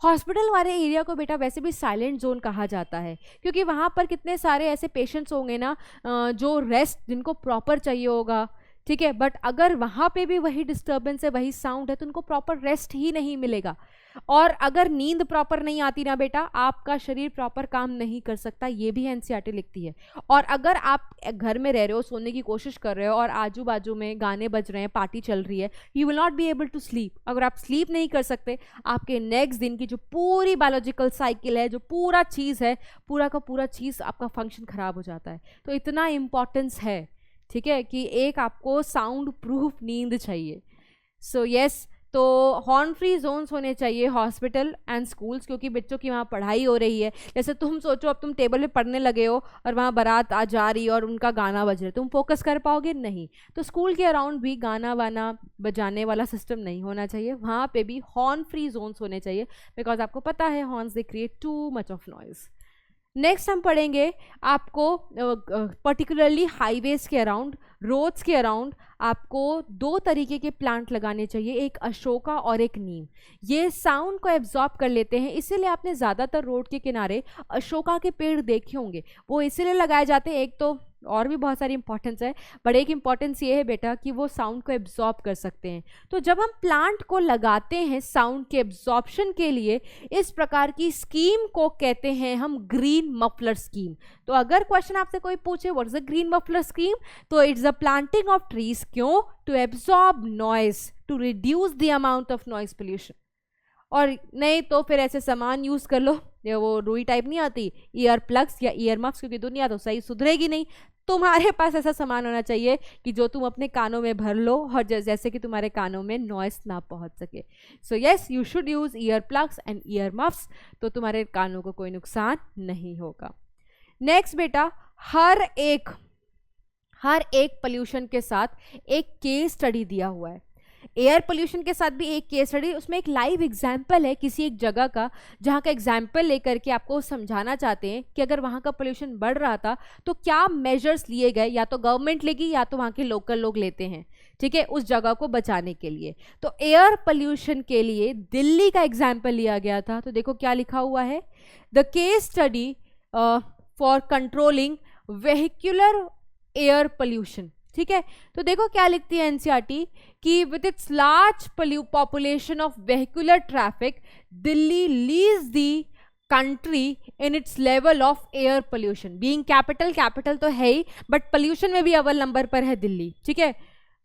हॉस्पिटल वाले एरिया को बेटा वैसे भी साइलेंट जोन कहा जाता है, क्योंकि वहाँ पर कितने सारे ऐसे पेशेंट्स होंगे ना जो रेस्ट, जिनको प्रॉपर चाहिए होगा। ठीक है, बट अगर वहाँ पे भी वही डिस्टर्बेंस है, वही साउंड है, तो उनको प्रॉपर रेस्ट ही नहीं मिलेगा। और अगर नींद प्रॉपर नहीं आती ना बेटा, आपका शरीर प्रॉपर काम नहीं कर सकता, ये भी एनसीईआरटी लिखती है। और अगर आप घर में रह रहे हो, सोने की कोशिश कर रहे हो और आजू बाजू में गाने बज रहे हैं, पार्टी चल रही है, you will not be able to sleep. अगर आप स्लीप नहीं कर सकते, आपके नेक्स्ट दिन की जो पूरी बायोलॉजिकल साइकिल है, जो पूरा चीज़ है, पूरा का पूरा चीज़ आपका फंक्शन खराब हो जाता है। तो इतना इम्पॉर्टेंस है, ठीक है, कि एक आपको साउंड प्रूफ नींद चाहिए। सो यस, तो हॉर्न फ्री जोन्स होने चाहिए हॉस्पिटल एंड स्कूल्स, क्योंकि बच्चों की वहाँ पढ़ाई हो रही है। जैसे तुम सोचो, अब तुम टेबल पे पढ़ने लगे हो और वहाँ बारात आ जा रही है और उनका गाना बज रहा है, तुम फोकस कर पाओगे? नहीं। तो स्कूल के अराउंड भी गाना वाना बजाने वाला सिस्टम नहीं होना चाहिए, वहाँ पे भी हॉर्न फ्री जोन्स होने चाहिए, बिकॉज आपको पता है horns they create too much of noise. Next हम पढ़ेंगे आपको पर्टिकुलरली हाईवेज के अराउंड, रोड्स के अराउंड आपको दो तरीके के प्लांट लगाने चाहिए, एक अशोका और एक नीम। ये साउंड को एब्जॉर्ब कर लेते हैं, इसीलिए आपने ज़्यादातर रोड के किनारे अशोका के पेड़ देखे होंगे। वो इसीलिए लगाए जाते हैं, एक तो और भी बहुत सारी इंपॉर्टेंस है, बट एक इंपॉर्टेंस ये है बेटा कि वो साउंड को एब्जॉर्ब कर सकते हैं। तो जब हम प्लांट को लगाते हैं साउंड के एब्जॉर्प्शन के लिए, इस प्रकार की स्कीम को कहते हैं हम ग्रीन मफलर स्कीम। तो अगर क्वेश्चन आपसे कोई पूछे what is a green muffler scheme, तो it's the planting of trees, क्यों? To absorb noise, to reduce the amount of noise pollution. और नहीं तो फिर ऐसे सामान यूज कर लो, ये वो रुई टाइप नहीं आती, ईयर प्लग्स या ईयर मफ्स, क्योंकि दुनिया तो सही सुधरेगी नहीं। तुम्हारे पास ऐसा सामान होना चाहिए कि जो तुम अपने कानों में भर लो और जैसे कि तुम्हारे कानों में नॉइस ना पहुंच सके। So yes, you should use ear plugs and year muffs, तो तुम्हारे कानों को कोई नुकसान नहीं होगा। नेक्स्ट बेटा, हर एक पोल्यूशन के साथ एक केस स्टडी दिया हुआ है। एयर पोल्यूशन के साथ भी एक केस स्टडी, उसमें एक लाइव एग्जाम्पल है किसी एक जगह का, जहाँ का एग्जाम्पल लेकर के आपको समझाना चाहते हैं कि अगर वहाँ का पोल्यूशन बढ़ रहा था तो क्या मेजर्स लिए गए, या तो गवर्नमेंट लेगी या तो वहाँ के लोकल लोग लेते हैं, ठीक है, उस जगह को बचाने के लिए। तो एयर पोल्यूशन के लिए दिल्ली का एग्जाम्पल लिया गया था। तो देखो क्या लिखा हुआ है, the case study for controlling vehicular air pollution. ठीक है, तो देखो क्या लिखती है एनसीईआरटी कि with its large population of vehicular traffic, Delhi leads the country in its level of air pollution. Being capital तो है ही, बट पोल्यूशन में भी अव्वल नंबर पर है दिल्ली। ठीक है,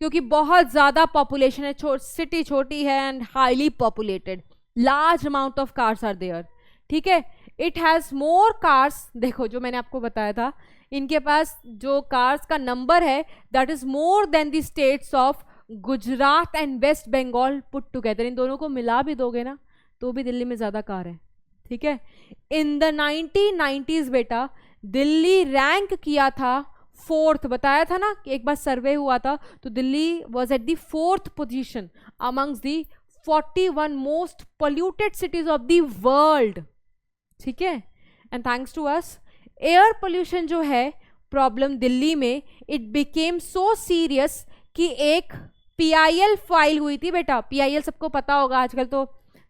क्योंकि बहुत ज्यादा पॉपुलेशन है, सिटी छोटी है and highly populated, large amount of cars are there. ठीक है, इट हैज मोर कार्स, देखो जो मैंने आपको बताया था, इनके पास जो कार्स का नंबर है that is more than the states of Gujarat and West Bengal put together. इन दोनों को मिला भी दोगे ना तो भी दिल्ली में ज्यादा कार है। ठीक है, इन द 1990s बेटा दिल्ली रैंक किया था 4th, बताया था ना कि एक बार सर्वे हुआ था, तो Delhi was at the 4th position amongst the 41 most polluted cities of the world. ठीक है, and thanks to us air pollution जो है प्रॉब्लम दिल्ली में, इट बिकेम सो सीरियस कि एक PIL फाइल हुई थी बेटा। PIL सबको पता होगा, आजकल तो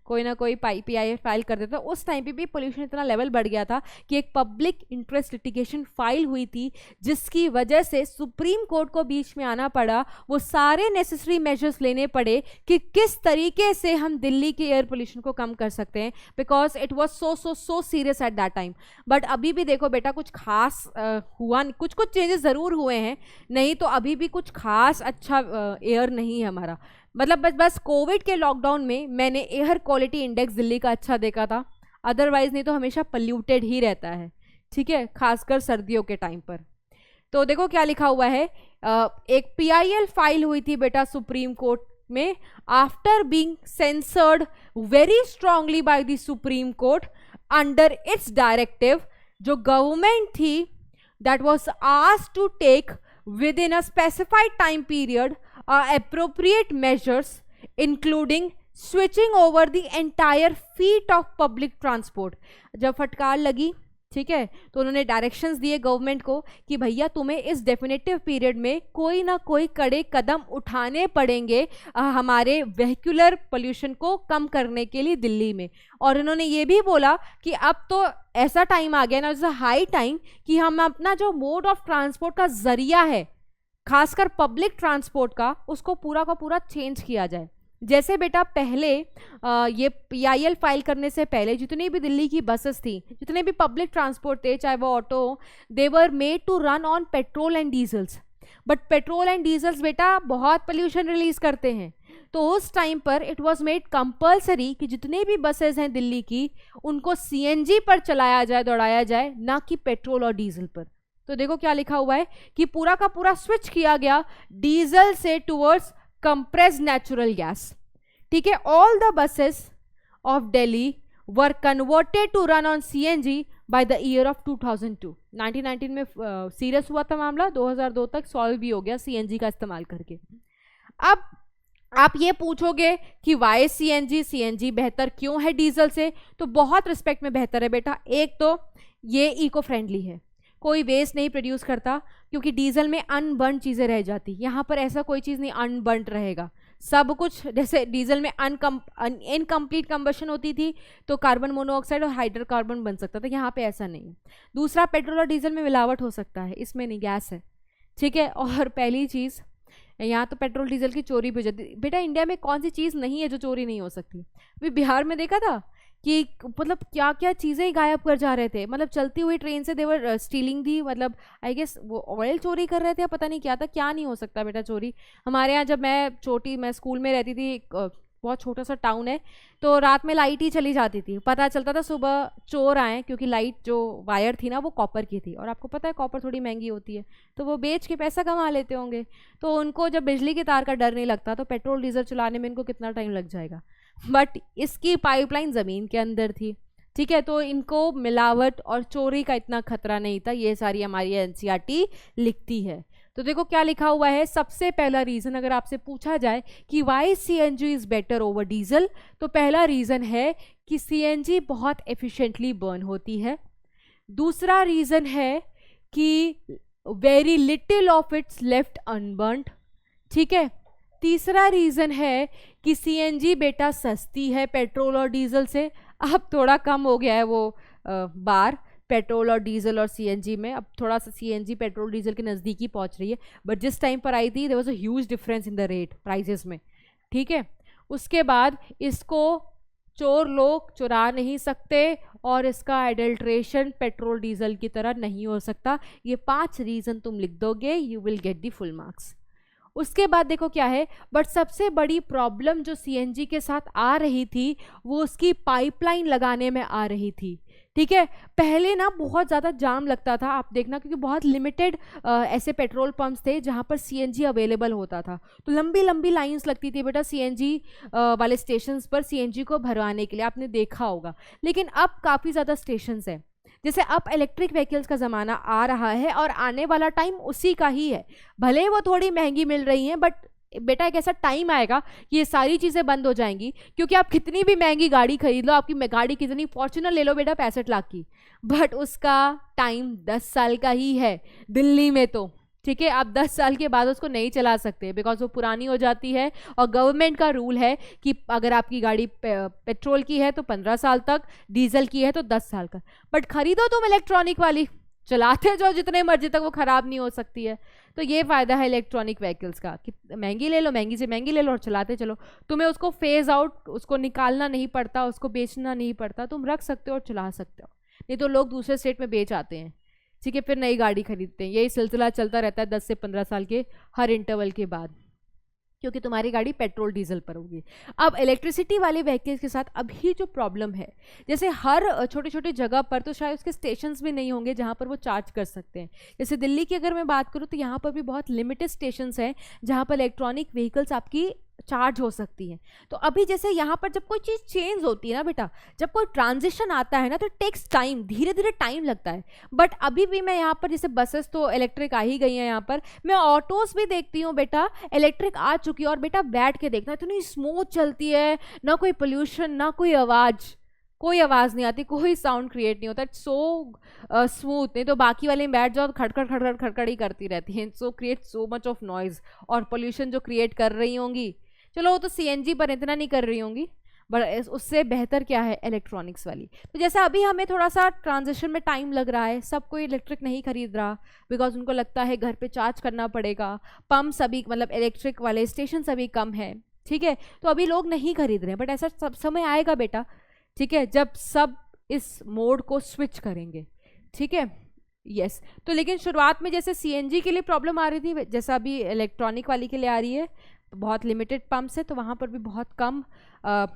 कोई ना कोई PIL फाइल कर देता। उस टाइम पे भी पोल्यूशन इतना लेवल बढ़ गया था कि एक पब्लिक इंटरेस्ट लिटिगेशन फाइल हुई थी, जिसकी वजह से सुप्रीम कोर्ट को बीच में आना पड़ा, वो सारे नेसेसरी मेजर्स लेने पड़े कि किस तरीके से हम दिल्ली के एयर पोल्यूशन को कम कर सकते हैं, because it was so serious at that time. But अभी भी देखो बेटा कुछ खास हुआ नहीं, कुछ चेंजेस ज़रूर हुए हैं, नहीं तो अभी भी कुछ खास अच्छा एयर नहीं है हमारा। मतलब बस कोविड के लॉकडाउन में मैंने एयर क्वालिटी इंडेक्स दिल्ली का अच्छा देखा था, अदरवाइज नहीं तो हमेशा पोल्यूटेड ही रहता है। ठीक है, खासकर सर्दियों के टाइम पर। तो देखो क्या लिखा हुआ है, एक PIL फाइल हुई थी बेटा सुप्रीम कोर्ट में, after being censured very strongly by the Supreme Court under its directive, जो गवर्नमेंट थी that was asked to take within a specified time period appropriate measures including switching over the entire fleet of public transport. जब फटकार लगी, ठीक है, तो उन्होंने directions दिए गवर्नमेंट को कि भैया तुम्हें इस डेफिनेटिव पीरियड में कोई ना कोई कड़े कदम उठाने पड़ेंगे हमारे वेहिकुलर पोल्यूशन को कम करने के लिए दिल्ली में। और इन्होंने ये भी बोला कि अब तो ऐसा टाइम आ गया ना, इट्स अ हाई टाइम कि हम अपना जो मोड ऑफ ट्रांसपोर्ट का जरिया है, खासकर पब्लिक ट्रांसपोर्ट का, उसको पूरा का पूरा चेंज किया जाए। जैसे बेटा पहले ये PIL फाइल करने से पहले जितनी भी दिल्ली की बसेस थी, जितने भी पब्लिक ट्रांसपोर्ट थे, चाहे वो auto, they were made to run on petrol and diesels. But petrol and diesels बेटा बहुत पोल्यूशन रिलीज करते हैं, तो उस टाइम पर इट वाज मेड कंपलसरी कि जितने भी बसेस हैं दिल्ली की, उनको CNG पर चलाया जाए, दौड़ाया जाए, ना कि पेट्रोल और डीजल पर। तो देखो क्या लिखा हुआ है कि पूरा का पूरा स्विच किया गया डीजल से टुवर्ड्स compressed natural gas, ठीक है। all the buses of Delhi were converted to run on CNG by the year of 2002। 1919 में सीरियस हुआ था मामला, 2002 तक सॉल्व भी हो गया CNG का इस्तेमाल करके। अब आप ये पूछोगे कि वाई CNG बेहतर क्यों है डीजल से, तो बहुत रिस्पेक्ट में बेहतर है बेटा। एक तो ये इको फ्रेंडली है, कोई वेस्ट नहीं प्रोड्यूस करता, क्योंकि डीजल में अनबर्न चीज़ें रह जाती, यहाँ पर ऐसा कोई चीज़ नहीं अनबर्न रहेगा, सब कुछ। जैसे डीजल में इनकम्प्लीट कंबशन होती थी तो कार्बन मोनोऑक्साइड और हाइड्रोकार्बन बन सकता था, यहाँ पे ऐसा नहीं है। दूसरा, पेट्रोल और डीजल में मिलावट हो सकता है, इसमें नहीं, गैस है, ठीक है। और पहली चीज़, यहाँ तो पेट्रोल डीजल की चोरी भी हो जाती बेटा। इंडिया में कौन सी चीज़ नहीं है जो चोरी नहीं हो सकती? अभी बिहार में देखा था कि मतलब क्या क्या चीज़ें गायब कर जा रहे थे, मतलब चलती हुई ट्रेन से देवर स्टीलिंग दी, मतलब आई गेस वो ऑयल चोरी कर रहे थे या पता नहीं क्या था। क्या नहीं हो सकता बेटा चोरी? हमारे यहाँ जब मैं स्कूल में रहती थी, बहुत छोटा सा टाउन है, तो रात में लाइट ही चली जाती थी, पता चलता था सुबह चोर आए, क्योंकि लाइट जो वायर थी ना वो कॉपर की थी, और आपको पता है कॉपर थोड़ी महंगी होती है, तो वो बेच के पैसा कमा लेते होंगे। तो उनको जब बिजली के तार का डर नहीं लगता, तो पेट्रोल डीजल चलाने में इनको कितना टाइम लग जाएगा। बट इसकी पाइपलाइन ज़मीन के अंदर थी, ठीक है, तो इनको मिलावट और चोरी का इतना खतरा नहीं था। ये सारी हमारी NCERT लिखती है। तो देखो क्या लिखा हुआ है, सबसे पहला रीज़न अगर आपसे पूछा जाए कि why CNG is better over diesel, तो पहला रीज़न है कि CNG बहुत एफिशिएंटली बर्न होती है। दूसरा रीज़न है कि very little of its left unburned, ठीक है। तीसरा रीज़न है कि CNG बेटा सस्ती है पेट्रोल और डीजल से। अब थोड़ा कम हो गया है वो बार पेट्रोल और डीजल और CNG में, अब थोड़ा सा CNG पेट्रोल डीजल के नज़दीक पहुंच रही है, बट जिस टाइम पर आई थी there was a huge difference in the rate prices में, ठीक है। उसके बाद इसको चोर लोग चुरा नहीं सकते, और इसका एडल्ट्रेशन पेट्रोल डीजल की तरह नहीं हो सकता। ये 5 रीज़न तुम लिख दोगे, you will get the full marks. उसके बाद देखो क्या है, बट सबसे बड़ी प्रॉब्लम जो CNG के साथ आ रही थी वो उसकी पाइपलाइन लगाने में आ रही थी, ठीक है। पहले ना बहुत ज़्यादा जाम लगता था, आप देखना, क्योंकि बहुत लिमिटेड ऐसे पेट्रोल पंप्स थे जहाँ पर CNG अवेलेबल होता था, तो लंबी लंबी लाइंस लगती थी बेटा CNG वाले स्टेशंस पर CNG को भरवाने के लिए, आपने देखा होगा। लेकिन अब काफ़ी ज़्यादा स्टेशंस हैं, जैसे अब इलेक्ट्रिक व्हीकल्स का ज़माना आ रहा है, और आने वाला टाइम उसी का ही है। भले वो थोड़ी महंगी मिल रही हैं, बट बेटा एक ऐसा टाइम आएगा कि ये सारी चीज़ें बंद हो जाएंगी, क्योंकि आप कितनी भी महंगी गाड़ी खरीद लो, आपकी गाड़ी कितनी फॉर्च्यूनर ले लो बेटा 65 लाख की, बट उसका टाइम 10 साल का ही है दिल्ली में, तो ठीक है। आप 10 साल के बाद उसको नहीं चला सकते, बिकॉज वो पुरानी हो जाती है, और गवर्नमेंट का रूल है कि अगर आपकी गाड़ी पेट्रोल की है तो 15 साल तक, डीजल की है तो 10 साल का। बट खरीदो तुम इलेक्ट्रॉनिक वाली, चलाते जाओ जितने मर्जी तक, वो ख़राब नहीं हो सकती है। तो ये फ़ायदा है इलेक्ट्रॉनिक व्हीकल्स का कि महंगी ले लो, महंगी से महंगी ले लो और चलाते चलो, तुम्हें उसको फेज आउट, उसको निकालना नहीं पड़ता, उसको बेचना नहीं पड़ता, तुम रख सकते हो और चला सकते हो। नहीं तो लोग दूसरे स्टेट में बेच आते हैं, ठीक है, फिर नई गाड़ी खरीदते हैं। यही सिलसिला चलता रहता है 10 से 15 साल के हर इंटरवल के बाद। क्योंकि तुम्हारी गाड़ी पेट्रोल डीजल पर होगी। अब इलेक्ट्रिसिटी वाले व्हीकल्स के साथ अभी जो प्रॉब्लम है, जैसे हर छोटे छोटे जगह पर तो शायद उसके स्टेशंस भी नहीं होंगे जहाँ पर वो चार्ज कर सकते हैं। जैसे दिल्ली की अगर मैं बात करूँ तो यहाँ पर भी बहुत लिमिटेड स्टेशंस हैं जहाँ पर इलेक्ट्रॉनिक व्हीकल्स आपकी चार्ज हो सकती हैं। तो अभी जैसे यहाँ पर जब कोई चीज़ चेंज होती है ना बेटा, जब कोई ट्रांजिशन आता है ना, तो टेक्स टाइम, धीरे धीरे टाइम लगता है। बट अभी भी मैं यहाँ पर जैसे बसेस तो इलेक्ट्रिक आ ही गई हैं, यहाँ पर मैं ऑटोज भी देखती हूँ बेटा इलेक्ट्रिक आ चुकी है। और बेटा बैठ के देखना, इतनी स्मूथ चलती है, ना कोई पोल्यूशन, ना कोई आवाज़, कोई आवाज़ नहीं आती, कोई साउंड क्रिएट नहीं होता। It's so smooth. नहीं तो बाकी वाले में बैठ जाओ तो खड़खड़ खड़खड़ खड़खड़ ही करती रहती हैं। सो create so much of noise और पोल्यूशन जो क्रिएट कर रही होंगी। चलो वो तो सीएनजी पर इतना नहीं कर रही होंगी, बट उससे बेहतर क्या है इलेक्ट्रॉनिक्स वाली। तो जैसे अभी हमें थोड़ा सा ट्रांजिशन में टाइम लग रहा है, सब कोई इलेक्ट्रिक नहीं खरीद रहा बिकॉज उनको लगता है घर पे चार्ज करना पड़ेगा। पंप सभी मतलब इलेक्ट्रिक वाले स्टेशन सभी कम है, ठीक है, तो अभी लोग नहीं खरीद रहे हैं। बट ऐसा सब समय आएगा बेटा, ठीक है, जब सब इस मोड को स्विच करेंगे, ठीक है। यस तो लेकिन शुरुआत में जैसे सीएनजी के लिए प्रॉब्लम आ रही थी, जैसा अभी इलेक्ट्रॉनिक वाली के लिए आ रही है, बहुत लिमिटेड पंप्स है तो वहाँ पर भी बहुत कम।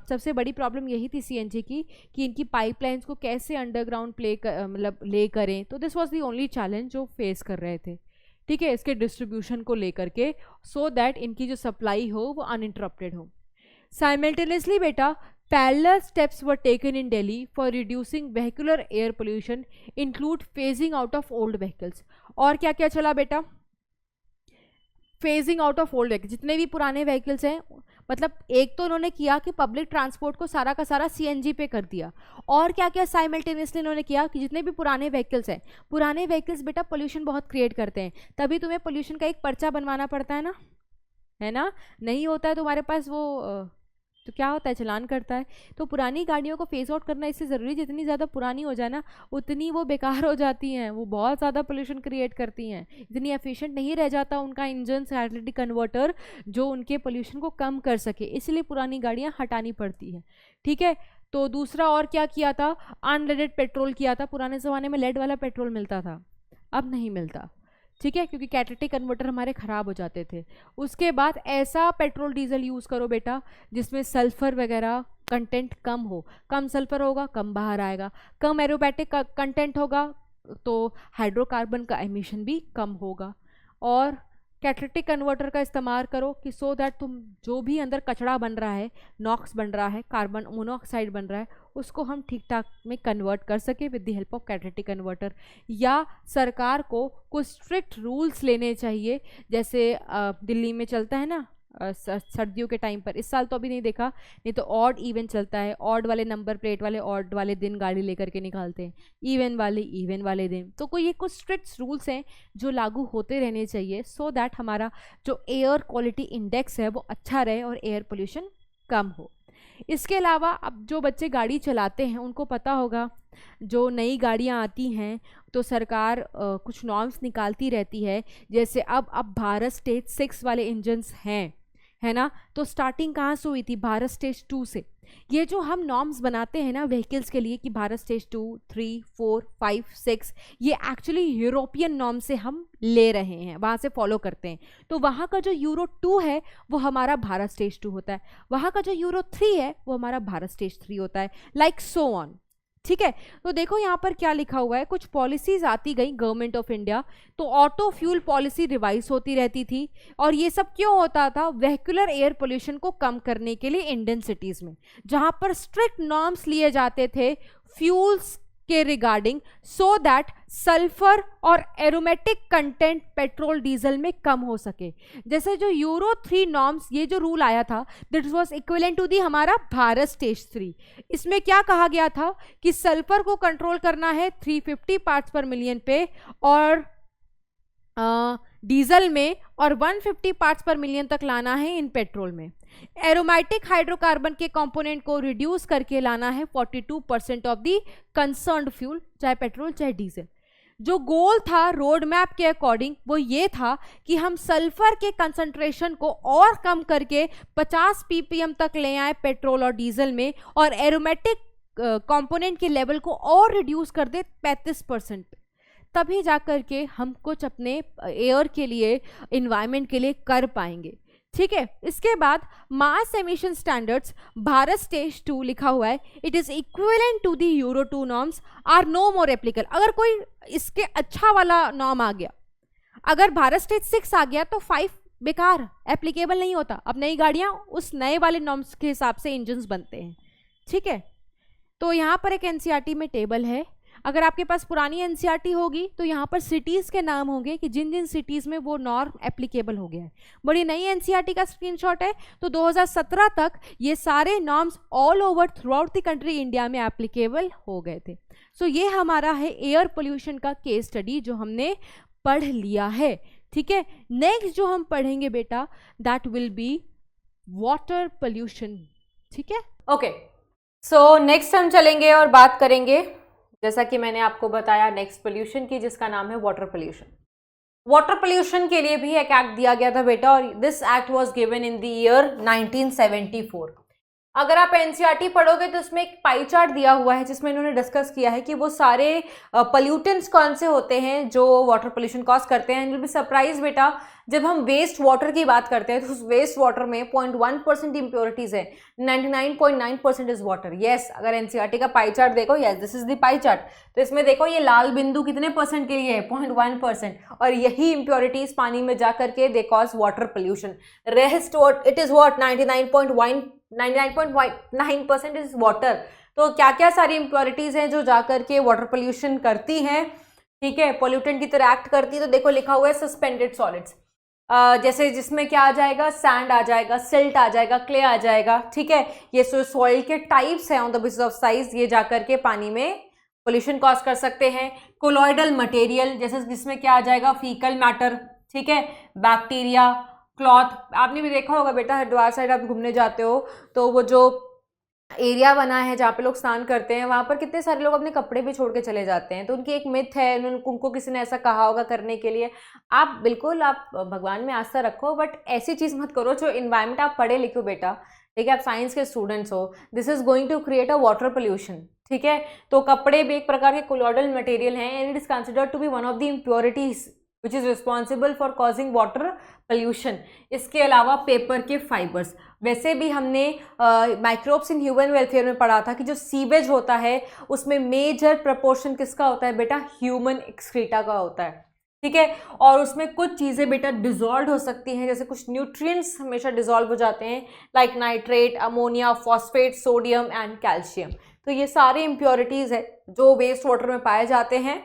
सबसे बड़ी प्रॉब्लम यही थी सीएनजी की कि इनकी पाइपलाइंस को कैसे अंडरग्राउंड मतलब ले करें। तो this was the only challenge जो फेस कर रहे थे, ठीक है, इसके डिस्ट्रीब्यूशन को लेकर के, सो दैट इनकी जो सप्लाई हो वो अनइंटरप्टेड हो। साइमल्टेनियसली बेटा parallel steps were taken in Delhi for reducing vehicular air pollution, include phasing out of old vehicles। और क्या क्या चला बेटा, phasing out of old vehicle, जितने भी पुराने व्हीकल्स हैं, मतलब एक तो उन्होंने किया कि पब्लिक ट्रांसपोर्ट को सारा का सारा सीएनजी पे कर दिया। और क्या क्या साइमल्टेनियसली इन्होंने किया कि जितने भी पुराने व्हीकल्स हैं, पुराने व्हीकल्स बेटा पोल्यूशन बहुत क्रिएट करते हैं, तभी तुम्हें पोल्यूशन का एक पर्चा बनवाना पड़ता है ना, नहीं होता है तुम्हारे पास वो तो क्या होता है, चलान करता है। तो पुरानी गाड़ियों को फेस आउट करना इससे ज़रूरी, जितनी ज़्यादा पुरानी हो जाए ना उतनी वो बेकार हो जाती हैं, वो बहुत ज़्यादा पोल्यूशन क्रिएट करती हैं, इतनी एफिशिएंट नहीं रह जाता उनका इंजन कैटालिटिक कन्वर्टर जो उनके पोल्यूशन को कम कर सके, इसलिए पुरानी गाड़ियाँ हटानी पड़ती हैं, ठीक है। तो दूसरा और क्या किया था, अनलेडेड पेट्रोल किया था। पुराने ज़माने में लेड वाला पेट्रोल मिलता था, अब नहीं मिलता, ठीक है, क्योंकि कैटालिटिक कन्वर्टर हमारे ख़राब हो जाते थे। उसके बाद ऐसा पेट्रोल डीजल यूज़ करो बेटा जिसमें सल्फ़र वगैरह कंटेंट कम हो, कम सल्फ़र होगा कम बाहर आएगा, कम एरोबैटिक कंटेंट होगा तो हाइड्रोकार्बन का एमिशन भी कम होगा। और कैटालिटिक कन्वर्टर का इस्तेमाल करो कि सो दैट तुम जो भी अंदर कचरा बन रहा है, नॉक्स बन रहा है, कार्बन मोनोऑक्साइड बन रहा है, उसको हम ठीक ठाक में कन्वर्ट कर सके with the help of catalytic converter. या सरकार को कुछ स्ट्रिक्ट रूल्स लेने चाहिए, जैसे दिल्ली में चलता है ना सर्दियों के टाइम पर, इस साल तो अभी नहीं देखा, नहीं तो ऑड इवन चलता है, ऑड वाले नंबर प्लेट वाले ऑड वाले दिन गाड़ी लेकर के निकालते हैं, इवन वाले दिन। तो कोई ये कुछ स्ट्रिक्ट रूल्स हैं जो लागू होते रहने चाहिए, सो दैट हमारा जो एयर क्वालिटी इंडेक्स है वो अच्छा रहे और एयर पोल्यूशन कम हो। इसके अलावा अब जो बच्चे गाड़ी चलाते हैं उनको पता होगा, जो नई गाड़ियाँ आती हैं तो सरकार कुछ नॉर्म्स निकालती रहती है। जैसे अब भारत स्टेज 6 वाले इंजन्स हैं, है ना, तो स्टार्टिंग कहाँ से हुई थी, भारत स्टेज 2 से। ये जो हम नॉर्म्स बनाते हैं ना व्हीकल्स के लिए कि भारत स्टेज 2, 3, 4, 5, 6, ये एक्चुअली यूरोपियन नॉर्म से हम ले रहे हैं, वहाँ से फॉलो करते हैं। तो वहाँ का जो यूरो 2 है वो हमारा भारत स्टेज 2 होता है, वहाँ का जो यूरो 3 है वो हमारा भारत स्टेज 3 होता है, लाइक सो ऑन, ठीक है। तो देखो यहाँ पर क्या लिखा हुआ है, कुछ पॉलिसीज आती गई गवर्नमेंट ऑफ इंडिया, तो ऑटो फ्यूल पॉलिसी रिवाइज होती रहती थी। और ये सब क्यों होता था, वेहिकुलर एयर पोल्यूशन को कम करने के लिए इंडियन सिटीज में, जहाँ पर स्ट्रिक्ट नॉर्म्स लिए जाते थे फ्यूल्स के रिगार्डिंग, सो दैट सल्फर और एरोमेटिक कंटेंट पेट्रोल डीजल में कम हो सके। जैसे जो यूरो 3 नॉर्म्स, ये जो रूल आया था that was equivalent to the हमारा भारत स्टेज 3। इसमें क्या कहा गया था कि सल्फर को कंट्रोल करना है 350 पार्ट्स पर मिलियन पे, और डीजल में, और 150 पार्ट्स पर मिलियन तक लाना है इन पेट्रोल में। एरोमेटिक हाइड्रोकार्बन के कंपोनेंट को रिड्यूस करके लाना है 42% ऑफ दी कंसर्न्ड फ्यूल, चाहे पेट्रोल चाहे डीजल। जो गोल था रोड मैप के अकॉर्डिंग वो ये था कि हम सल्फर के कंसंट्रेशन को और कम करके 50 ppm तक ले आए पेट्रोल और डीजल में, और एरोमेटिक कंपोनेंट के लेवल को और रिड्यूस कर दे 35%, तभी जाकर के हम कुछ अपने एयर के लिए, इन्वायरमेंट के लिए कर पाएंगे। ठीक है। इसके बाद mass emission standards Bharat stage 2 लिखा हुआ है, it is equivalent to the Euro 2 norms are no more applicable. अगर कोई इसके अच्छा वाला नॉर्म आ गया, अगर भारत स्टेज 6 आ गया तो 5 बेकार, एप्लीकेबल नहीं होता। अब नई गाड़ियां उस नए वाले नॉर्म्स के हिसाब से इंजन्स बनते हैं, ठीक है। तो यहाँ पर एक एनसीईआरटी में टेबल है। अगर आपके पास पुरानी एनसीईआरटी होगी तो यहाँ पर सिटीज के नाम होंगे कि जिन जिन सिटीज में वो नॉर्म एप्लीकेबल हो गया है। बड़ी नई एनसीईआरटी का स्क्रीनशॉट है, तो 2017 तक ये सारे norms all over through out the country India में एप्लीकेबल हो गए थे। सो ये हमारा है एयर पोल्यूशन का केस स्टडी जो हमने पढ़ लिया है, ठीक है। नेक्स्ट जो हम पढ़ेंगे बेटा, that will be water pollution, ठीक है। ओके, सो नेक्स्ट हम चलेंगे और बात करेंगे, जैसा कि मैंने आपको बताया, नेक्स्ट पोल्यूशन की, जिसका नाम है वाटर पोल्यूशन। वाटर पोल्यूशन के लिए भी एक एक्ट दिया गया था बेटा, और this act was given in the year 1974। अगर आप एनसीईआरटी पढ़ोगे तो उसमें एक पाई चार्ट दिया हुआ है जिसमें इन्होंने डिस्कस किया है कि वो सारे पोल्यूटेंट्स कौन से होते हैं जो वाटर पोल्यूशन कॉज करते हैं। एंड विल बी सरप्राइज बेटा, जब हम वेस्ट वाटर की बात करते हैं तो उस वेस्ट वाटर में 0.1% इम्प्योरिटीज है, 99.9% इज वाटर। यस, अगर एनसीईआरटी का पाई चार्ट देखो, yes this is the pie chart, तो इसमें देखो ये लाल बिंदु कितने परसेंट के लिए है, 0.1%, और यही इम्प्योरिटीज पानी में जा करके they cause water pollution. Rest it is what 99.9% is water. तो क्या क्या सारी इम्प्योरिटीज हैं जो जाकर के वाटर पोल्यूशन करती हैं, ठीक है, पोल्यूटेंट की तरह एक्ट करती है। तो देखो लिखा हुआ है सस्पेंडेड सॉलिड्स, जैसे जिसमें क्या आ जाएगा, सैंड आ जाएगा, सिल्ट आ जाएगा, क्ले आ जाएगा, ठीक है। ये सॉइल के टाइप्स हैं on the basis of size, ये जाकर के पानी में पोल्यूशन कॉज कर सकते हैं। कोलॉइडल मटेरियल, जैसे जिसमें क्या आ जाएगा, फीकल मैटर, ठीक है, बैक्टीरिया, क्लॉथ। आपने भी देखा होगा बेटा, हरिद्वार साइड आप घूमने जाते हो तो वो जो एरिया बना है जहाँ पे लोग स्नान करते हैं, वहाँ पर कितने सारे लोग अपने कपड़े भी छोड़ के चले जाते हैं। तो उनकी एक मिथ है, उनको किसी ने ऐसा कहा होगा करने के लिए। आप बिल्कुल, आप भगवान में आस्था रखो, बट ऐसी चीज़ मत करो जो इन्वायरमेंट, आप पढ़े लिखो बेटा, ठीक है, आप साइंस के स्टूडेंट्स हो, this is going to create a water pollution, ठीक है। तो कपड़े भी एक प्रकार के कोलॉइडल मटेरियल हैं, and it is considered to be one of the impurities which is responsible for causing water pollution. इसके अलावा पेपर के फाइबर्स, वैसे भी हमने माइक्रोब्स इन ह्यूमन वेलफेयर में पढ़ा था कि जो सीवेज होता है उसमें मेजर प्रपोर्शन किसका होता है बेटा, ह्यूमन एक्सक्रीटा का होता है, ठीक है। और उसमें कुछ चीज़ें बेटा डिजॉल्व हो सकती हैं, जैसे कुछ न्यूट्रिएंट्स हमेशा डिजॉल्व हो जाते हैं, like nitrate, ammonia, phosphate, sodium and calcium. तो ये सारे इम्प्योरिटीज़ है जो वेस्ट वाटर में पाए जाते हैं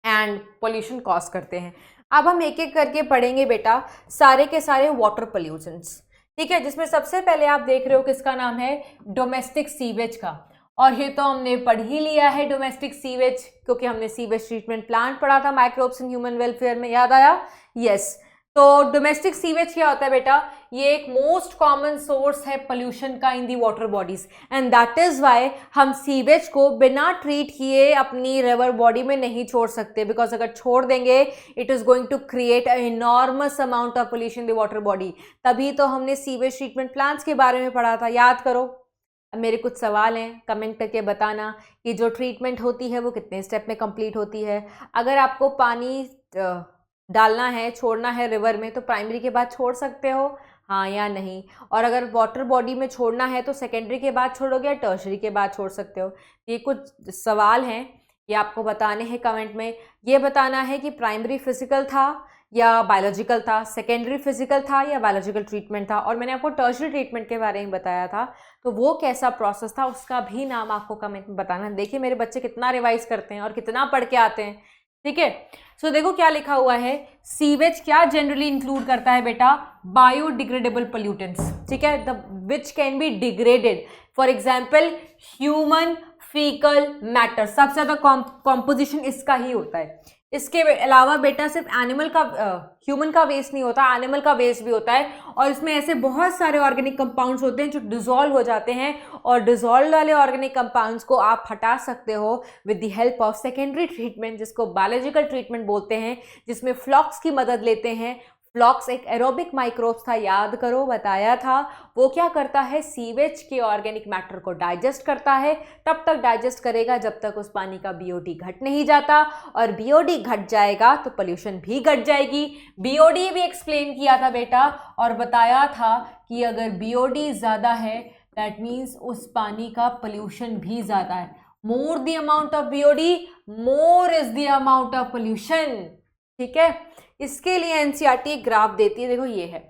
एंड पोल्यूशन कॉज करते हैं। अब हम एक एक करके पढ़ेंगे बेटा सारे के सारे वाटर पोल्यूशंस, ठीक है, जिसमें सबसे पहले आप देख रहे हो किसका नाम है, डोमेस्टिक सीवेज का। और ये तो हमने पढ़ ही लिया है डोमेस्टिक सीवेज, क्योंकि हमने सीवेज ट्रीटमेंट प्लांट पढ़ा था माइक्रोब्स इन ह्यूमन वेलफेयर में, याद आया, यस। तो डोमेस्टिक सीवेज क्या होता है बेटा, ये एक मोस्ट कॉमन सोर्स है पोल्यूशन का in the water bodies, and that is why हम सीवेज को बिना ट्रीट किए अपनी रिवर बॉडी में नहीं छोड़ सकते, बिकॉज अगर छोड़ देंगे it is going to create a enormous amount of pollution in the water body. तभी तो हमने सीवेज ट्रीटमेंट प्लांट्स के बारे में पढ़ा था, याद करो। अब मेरे कुछ सवाल हैं, कमेंट करके बताना कि जो ट्रीटमेंट होती है वो कितने स्टेप में कंप्लीट होती है। अगर आपको पानी डालना है, छोड़ना है रिवर में, तो प्राइमरी के बाद छोड़ सकते हो, हाँ या नहीं। और अगर वाटर बॉडी में छोड़ना है तो सेकेंडरी के बाद छोड़ोगे या टर्शरी के बाद छोड़ सकते हो। ये कुछ सवाल हैं, ये आपको बताने हैं कमेंट में। ये बताना है कि प्राइमरी फिजिकल था या बायोलॉजिकल था, सेकेंडरी फिजिकल था या बायोलॉजिकल ट्रीटमेंट था, और मैंने आपको टर्शरी ट्रीटमेंट के बारे में बताया था, तो वो कैसा प्रोसेस था उसका भी नाम आपको कमेंट में बताना। देखिए मेरे बच्चे कितना रिवाइज करते हैं और कितना पढ़ के आते हैं, ठीक है। सो देखो क्या लिखा हुआ है, सीवेज क्या जनरली इंक्लूड करता है बेटा, बायोडिग्रेडेबल पोल्यूटेंट्स, ठीक है, the which can be degraded, for example human faecal matter, सबसे ज़्यादा कॉम्पोजिशन इसका ही होता है। इसके अलावा बेटा सिर्फ एनिमल का, ह्यूमन का वेस्ट नहीं होता, एनिमल का वेस्ट भी होता है, और इसमें ऐसे बहुत सारे ऑर्गेनिक कंपाउंड्स होते हैं जो डिसॉल्व हो जाते हैं, और डिसॉल्व वाले ऑर्गेनिक कंपाउंड्स को आप हटा सकते हो with the help of secondary treatment, जिसको बायोलॉजिकल ट्रीटमेंट बोलते हैं, जिसमें फ्लॉक्स की मदद लेते हैं, फ्लॉक्स एक एरोबिक माइक्रोब्स था, याद करो बताया था। वो क्या करता है, सीवेज के ऑर्गेनिक मैटर को डाइजेस्ट करता है। तब तक डाइजेस्ट करेगा जब तक उस पानी का बीओडी घट नहीं जाता, और बीओडी घट जाएगा तो पोल्यूशन भी घट जाएगी। बीओडी भी एक्सप्लेन किया था बेटा, और बताया था कि अगर बीओडी ज़्यादा है दैट मीन्स उस पानी का पोल्यूशन भी ज़्यादा है। More the amount of BOD more is the amount of pollution. ठीक है, इसके लिए एनसीईआरटी एक ग्राफ देती है, देखो ये है,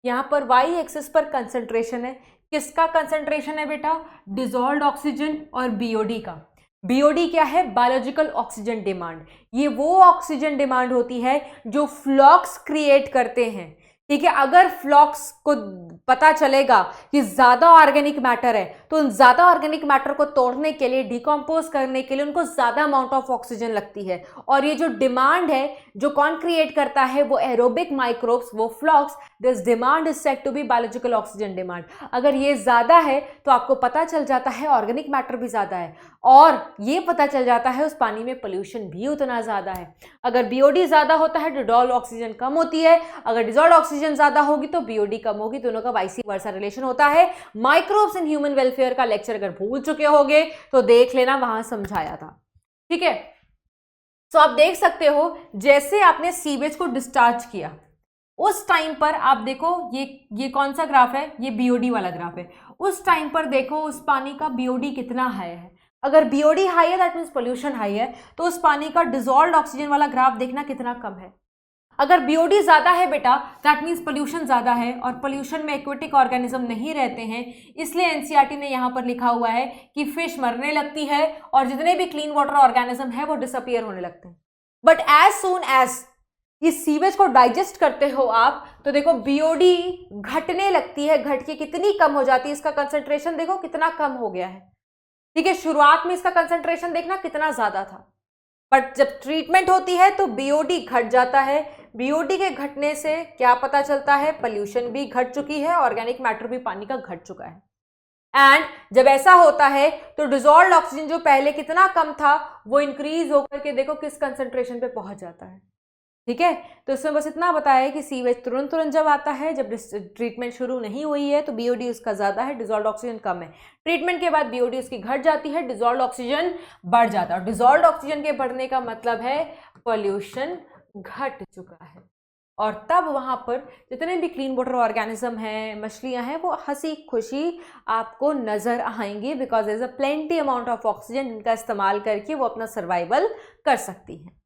यहाँ पर वाई एक्सिस पर कंसंट्रेशन है। किसका कंसंट्रेशन है बेटा, डिजॉल्व्ड ऑक्सीजन और बीओडी का। बीओडी क्या है, बायोलॉजिकल ऑक्सीजन डिमांड। ये वो ऑक्सीजन डिमांड होती है जो फ्लॉक्स क्रिएट करते हैं। ठीक है, अगर फ्लॉक्स को पता चलेगा कि ज्यादा ऑर्गेनिक मैटर है तो उन ज्यादा ऑर्गेनिक मैटर को तोड़ने के लिए, डिकम्पोज करने के लिए उनको ज्यादा अमाउंट ऑफ ऑक्सीजन लगती है। और ये जो डिमांड है जो कौन क्रिएट करता है, वो एरोबिक माइक्रोब्स, वो flocs. This demand is said to be biological oxygen demand. अगर ये ज्यादा है तो आपको पता चल जाता है ऑर्गेनिक मैटर भी ज्यादा है, और ये पता चल जाता है उस पानी में पोल्यूशन भी उतना ज्यादा है। अगर बीओडी ज्यादा होता है डिसॉल्व्ड ऑक्सीजन कम होती है, अगर डिसॉल्व्ड ऑक्सीजन ज्यादा होगी तो बीओडी कम होगी। दोनों का वाइस वर्सा रिलेशन होता है। माइक्रोब्स इन ह्यूमन वेलफेयर का लेक्चर अगर भूल चुके होगे तो देख लेना, वहां समझाया था। ठीक है, तो आप देख सकते हो जैसे आपने सीवेज को डिस्चार्ज किया उस टाइम पर आप देखो, ये कौन सा ग्राफ है, ये बीओडी वाला ग्राफ है। उस टाइम पर देखो उस पानी का बीओडी कितना हाई है। अगर बीओडी हाई है दैट मीन्स पोल्यूशन हाई है, तो उस पानी का डिसॉल्व्ड ऑक्सीजन वाला ग्राफ देखना कितना कम है। अगर बीओडी ज्यादा है बेटा दैट मीन्स पोल्यूशन ज्यादा है, और पोल्यूशन में एक्वेटिक ऑर्गेनिज्म नहीं रहते हैं। इसलिए एनसीईआरटी ने यहाँ पर लिखा हुआ है कि फिश मरने लगती है और जितने भी क्लीन वाटर ऑर्गेनिज्म है वो डिसअपियर होने लगते हैं। बट एज सून एज इस सीवेज को डाइजेस्ट करते हो आप, तो देखो बीओडी घटने लगती है। घट के कितनी कम हो जाती है, इसका कंसंट्रेशन देखो कितना कम हो गया है। ठीक है, शुरुआत में इसका कंसंट्रेशन देखना कितना ज्यादा था, बट जब ट्रीटमेंट होती है तो बीओडी घट जाता है। बीओडी के घटने से क्या पता चलता है, पोल्यूशन भी घट चुकी है, ऑर्गेनिक मैटर भी पानी का घट चुका है। एंड जब ऐसा होता है तो डिसॉल्व्ड ऑक्सीजन जो पहले कितना कम था वो इंक्रीज होकर के देखो किस कंसंट्रेशन पे पहुंच जाता है। ठीक है, तो इसमें बस इतना बताया कि सीवेज तुरंत जब आता है, जब ट्रीटमेंट शुरू नहीं हुई है तो बीओडी उसका ज़्यादा है, डिसॉल्व्ड ऑक्सीजन कम है। ट्रीटमेंट के बाद बीओडी उसकी घट जाती है, डिसॉल्व्ड ऑक्सीजन बढ़ जाता है। डिसॉल्व्ड ऑक्सीजन के बढ़ने का मतलब है पोल्यूशन घट चुका है, और तब वहाँ पर जितने भी क्लीन वाटर ऑर्गेनिज्म हैं, मछलियाँ हैं, वो हंसी खुशी आपको नज़र आएंगी, because there is a plenty amount of oxygen जिनका इस्तेमाल करके वो अपना सर्वाइवल कर सकती हैं।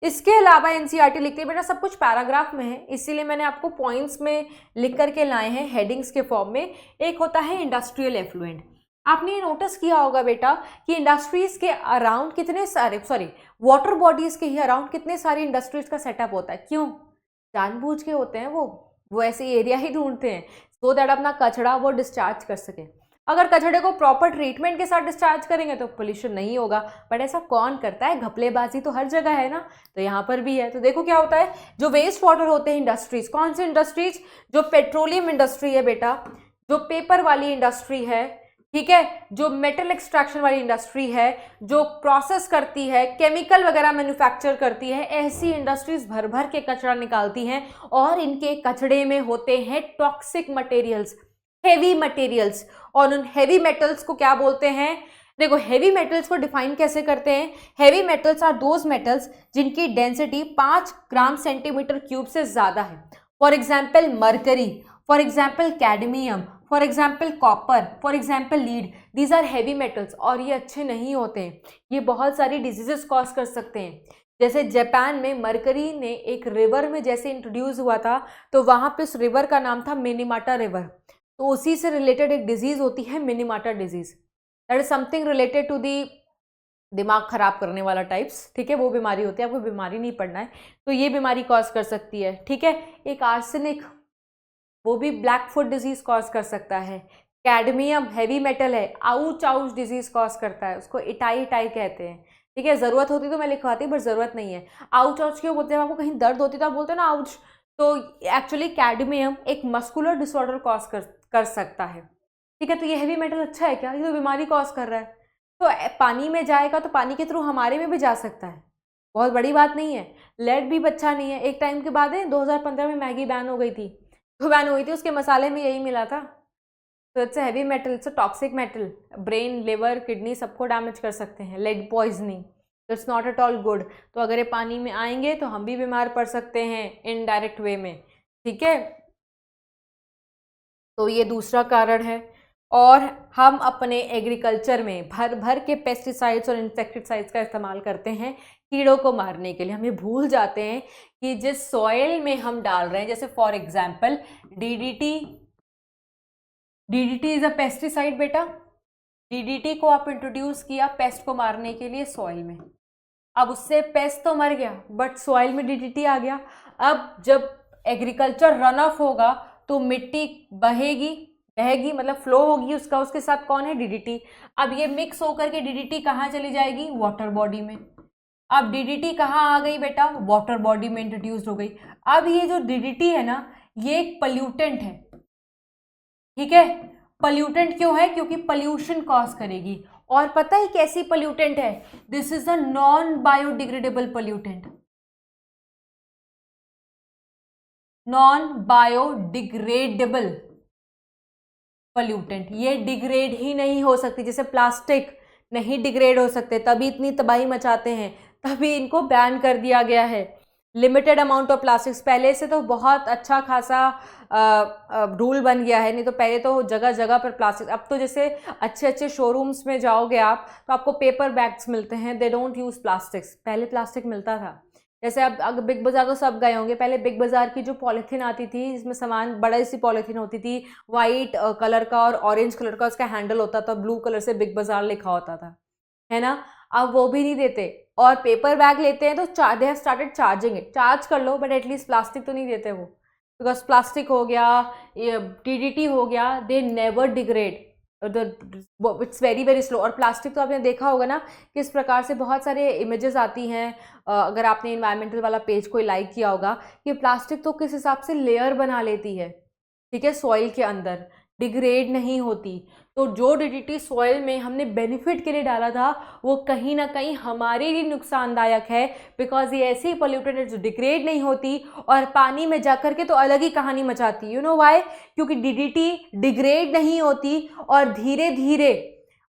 इसके अलावा एनसीईआरटी लिखती है बेटा सब कुछ पैराग्राफ में है, इसीलिए मैंने आपको पॉइंट्स में लिख करके लाए हैं हेडिंग्स के फॉर्म में। एक होता है इंडस्ट्रियल एफ्लुएंट। आपने ये नोटिस किया होगा बेटा कि इंडस्ट्रीज के अराउंड कितने सारे वाटर बॉडीज के ही अराउंड कितने सारी इंडस्ट्रीज का सेटअप होता है। क्यों, जानबूझ के होते हैं, वो ऐसे एरिया ही ढूंढते हैं सो दैट अपना कचरा वो डिस्चार्ज कर सके। अगर कचड़े को प्रॉपर ट्रीटमेंट के साथ डिस्चार्ज करेंगे तो पोल्यूशन नहीं होगा, बट ऐसा कौन करता है, घपलेबाजी तो हर जगह है ना, तो यहाँ पर भी है। तो देखो क्या होता है, जो वेस्ट वाटर होते हैं इंडस्ट्रीज, कौन सी इंडस्ट्रीज, जो पेट्रोलियम इंडस्ट्री है बेटा, जो पेपर वाली इंडस्ट्री है, ठीक है, जो मेटल एक्सट्रैक्शन वाली इंडस्ट्री है, जो प्रोसेस करती है, केमिकल वगैरह मैन्युफैक्चर करती है, ऐसी इंडस्ट्रीज भर भर के कचरा निकालती हैं, और इनके कचड़े में होते हैं टॉक्सिक मटेरियल्स, हेवी मटेरियल्स। और उन हेवी मेटल्स को क्या बोलते हैं, देखो हेवी मेटल्स को डिफाइन कैसे करते हैं, heavy metals are those metals जिनकी डेंसिटी 5 ग्राम सेंटीमीटर क्यूब से ज्यादा है। For example mercury, for example cadmium, for example copper, for example lead, these are heavy metals, और ये अच्छे नहीं होते हैं, ये बहुत सारी डिजीजेस कॉज कर सकते हैं। जैसे जापान में मरकरी ने एक रिवर में जैसे इंट्रोड्यूस हुआ था, तो वहाँ पे उस रिवर का नाम था मिनीमाटा रिवर, तो उसी से रिलेटेड एक डिजीज होती है Minamata disease, that is something related to the दिमाग खराब करने वाला टाइप्स। ठीक है, वो बीमारी होती है, आपको बीमारी नहीं पड़ना है, तो ये बीमारी कॉज कर सकती है। ठीक है, एक आर्सेनिक, वो भी ब्लैक फुट डिजीज कॉज कर सकता है। कैडमियम हैवी मेटल है, आउच आउच डिजीज कॉज करता है, उसको इटाई इटाई कहते हैं। ठीक है, जरूरत होती तो मैं लिखवाती, बट जरूरत नहीं है। आउच आउच क्यों बोलते हैं, आपको कहीं दर्द होती तो आप बोलते हैं ना आउच, तो एक्चुअली कैडमियम एक मस्कुलर डिसऑर्डर कॉज कर सकता है। ठीक है, तो ये हैवी मेटल अच्छा है क्या, ये तो बीमारी कॉज कर रहा है, तो पानी में जाएगा तो पानी के थ्रू हमारे में भी जा सकता है, बहुत बड़ी बात नहीं है। लेड भी अच्छा नहीं है। एक टाइम के बाद 2015 में मैगी बैन हो गई थी, तो बैन हुई थी, उसके मसाले में यही मिला था। तो it's heavy metal, it's a toxic metal, brain, liver, kidney सबको डैमेज कर सकते हैं, lead poisoning, it's not at all good. तो अगर ये पानी में आएंगे तो हम भी बीमार पड़ सकते हैं इनडायरेक्ट वे में, ठीक है। तो ये दूसरा कारण है। और हम अपने एग्रीकल्चर में भर भर के पेस्टिसाइड्स और इंसेक्टिसाइड्स का इस्तेमाल करते हैं कीड़ों को मारने के लिए। हम ये भूल जाते हैं कि जिस सॉइल में हम डाल रहे हैं, जैसे for example DDT, DDT is a pesticide बेटा। डीडीटी को आप इंट्रोड्यूस किया पेस्ट को मारने के लिए सॉइल में, अब उससे पेस्ट तो मर गया बट सॉइल में डीडीटी आ गया। अब जब एग्रीकल्चर रन ऑफ होगा तो मिट्टी बहेगी, बहेगी मतलब फ्लो होगी उसका, उसके साथ कौन है, डीडीटी। अब ये मिक्स होकर के डीडीटी कहाँ चली जाएगी, वाटर बॉडी में। अब डीडीटी कहाँ आ गई बेटा, वाटर बॉडी में इंट्रोड्यूस हो गई। अब ये जो डीडीटी है ना, ये एक पल्यूटेंट है, ठीक है। पल्यूटेंट क्यों है, क्योंकि पल्यूशन कॉज करेगी। और पता है कैसी पल्यूटेंट है, this is a non biodegradable pollutant, non biodegradable pollutant. ये डिग्रेड ही नहीं हो सकती, जैसे प्लास्टिक नहीं डिग्रेड हो सकते, तभी इतनी तबाही मचाते हैं, तभी इनको बैन कर दिया गया है। लिमिटेड अमाउंट ऑफ प्लास्टिक्स, पहले से तो बहुत अच्छा खासा रूल बन गया है, नहीं तो पहले तो जगह जगह पर प्लास्टिक। अब तो जैसे अच्छे अच्छे शोरूम्स में जाओगे आप तो आपको पेपर बैग्स मिलते हैं, दे डोंट यूज़ प्लास्टिक्स। पहले प्लास्टिक मिलता था। जैसे अब अगर बिग बाजार तो सब गए होंगे, पहले बिग बाजार की जो पॉलीथीन आती थी जिसमें सामान, बड़ा सी पॉलीथीन होती थी, वाइट कलर का और ऑरेंज कलर का उसका हैंडल होता था, ब्लू कलर से बिग बाजार लिखा होता था, है ना। अब वो भी नहीं देते और पेपर बैग लेते हैं तो they have started charging it. Charge कर लो बट एटलीस्ट प्लास्टिक तो नहीं देते वो, बिकॉज प्लास्टिक हो गया, टीडीटी हो गया, they never degrade, it's very very slow. और प्लास्टिक तो आपने देखा होगा ना किस प्रकार से बहुत सारे इमेजेस आती हैं, अगर आपने इन्वायरमेंटल वाला पेज कोई लाइक किया होगा, कि प्लास्टिक तो किस हिसाब से लेयर बना लेती है, ठीक है, सॉइल के अंदर, डिग्रेड नहीं होती। तो जो डीडीटी सॉइल में हमने बेनिफिट के लिए डाला था वो कहीं ना कहीं हमारे लिए नुकसानदायक है, बिकॉज ये ऐसी पॉल्यूटेंट है जो डिग्रेड नहीं होती और पानी में जाकर के तो अलग ही कहानी मचाती। यू नो व्हाई, क्योंकि डीडीटी डिग्रेड नहीं होती और धीरे धीरे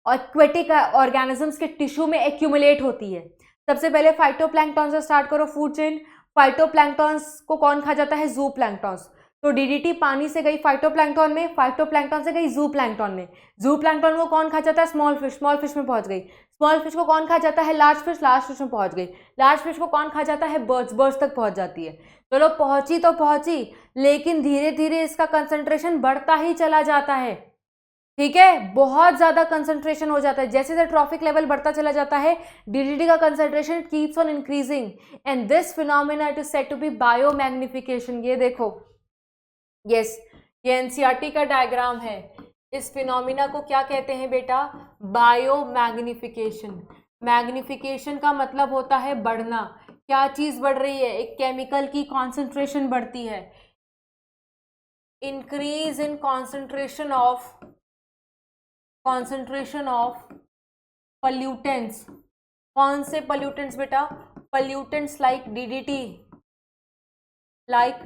एक्वेटिक ऑर्गेनिजम्स के टिश्यू में एक्यूमुलेट होती है। सबसे पहले फाइटोप्लैंक्टन से स्टार्ट करो फूड चेन। फाइटोप्लैंक्टन्स को कौन खा जाता है, जूप्लैंक्टन्स। तो डीडीटी पानी से गई फाइटोप्लैंक्टन में, फाइटोप्लैंक्टन से गई जूप्लैंक्टन में। जूप्लैंक्टन को कौन खा जाता है, स्मॉल फिश, स्मॉल फिश में पहुंच गई। स्मॉल फिश को कौन खा जाता है, लार्ज फिश, लार्ज फिश में पहुंच गई। लार्ज फिश को कौन खा जाता है, बर्ड्स, बर्ड्स तक पहुंच जाती है। चलो पहुंची तो पहुंची, लेकिन धीरे धीरे इसका कंसंट्रेशन बढ़ता ही चला जाता है, ठीक है, बहुत ज्यादा कंसंट्रेशन हो जाता है। जैसे जैसे ट्रॉफिक लेवल बढ़ता चला जाता है, डीडीटी का concentration keeps on increasing and this phenomena it is said to be biomagnification. ये देखो, यस, ये एनसीईआरटी का डायग्राम है। इस फिनोमिना को क्या कहते हैं बेटा, बायोमैग्निफिकेशन। मैग्निफिकेशन का मतलब होता है बढ़ना। क्या चीज बढ़ रही है, एक केमिकल की कॉन्सेंट्रेशन बढ़ती है, increase in concentration of pollutants. कौन से पॉल्यूटेंट्स बेटा, pollutants like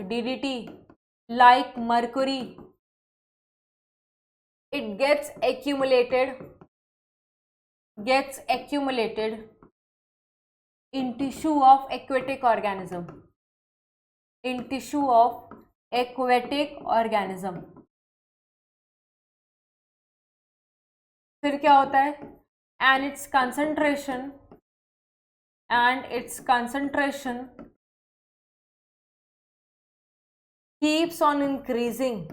DDT, like mercury, it gets accumulated in tissue of aquatic organism, फिर क्या होता है, and its concentration keeps on increasing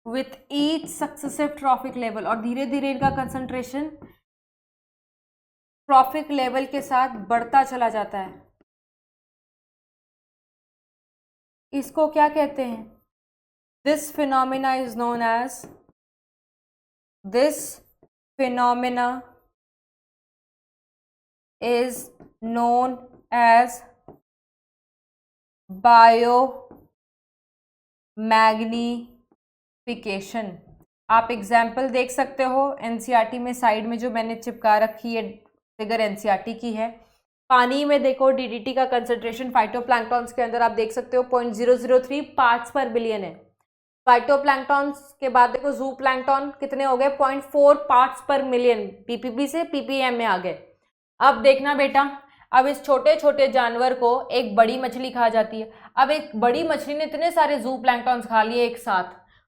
with each successive trophic level। और धीरे धीरे इनका कंसंट्रेशन ट्रॉफिक लेवल के साथ बढ़ता चला जाता है। इसको क्या कहते हैं, this phenomena is known as biomagnification. आप एग्जाम्पल देख सकते हो एनसीईआरटी में, साइड में जो मैंने चिपका रखी है फिगर एनसीईआरटी की है। पानी में देखो डीडीटी का कंसंट्रेशन फाइटोप्लैंक्टॉन्स के अंदर आप देख सकते हो 0.003 पार्ट्स पर बिलियन है। फाइटोप्लैंक्टॉन्स के बाद देखो जू प्लैंक्टॉन कितने हो गए, 0.4 पार्ट्स पर मिलियन, पीपीपी से पीपीएम में आ गए। अब देखना बेटा, अब इस छोटे छोटे जानवर को एक बड़ी मछली खा जाती है। अब एक बड़ी मछली ने इतने सारे जू प्लैंक्टॉन्स खा लिए एक साथ,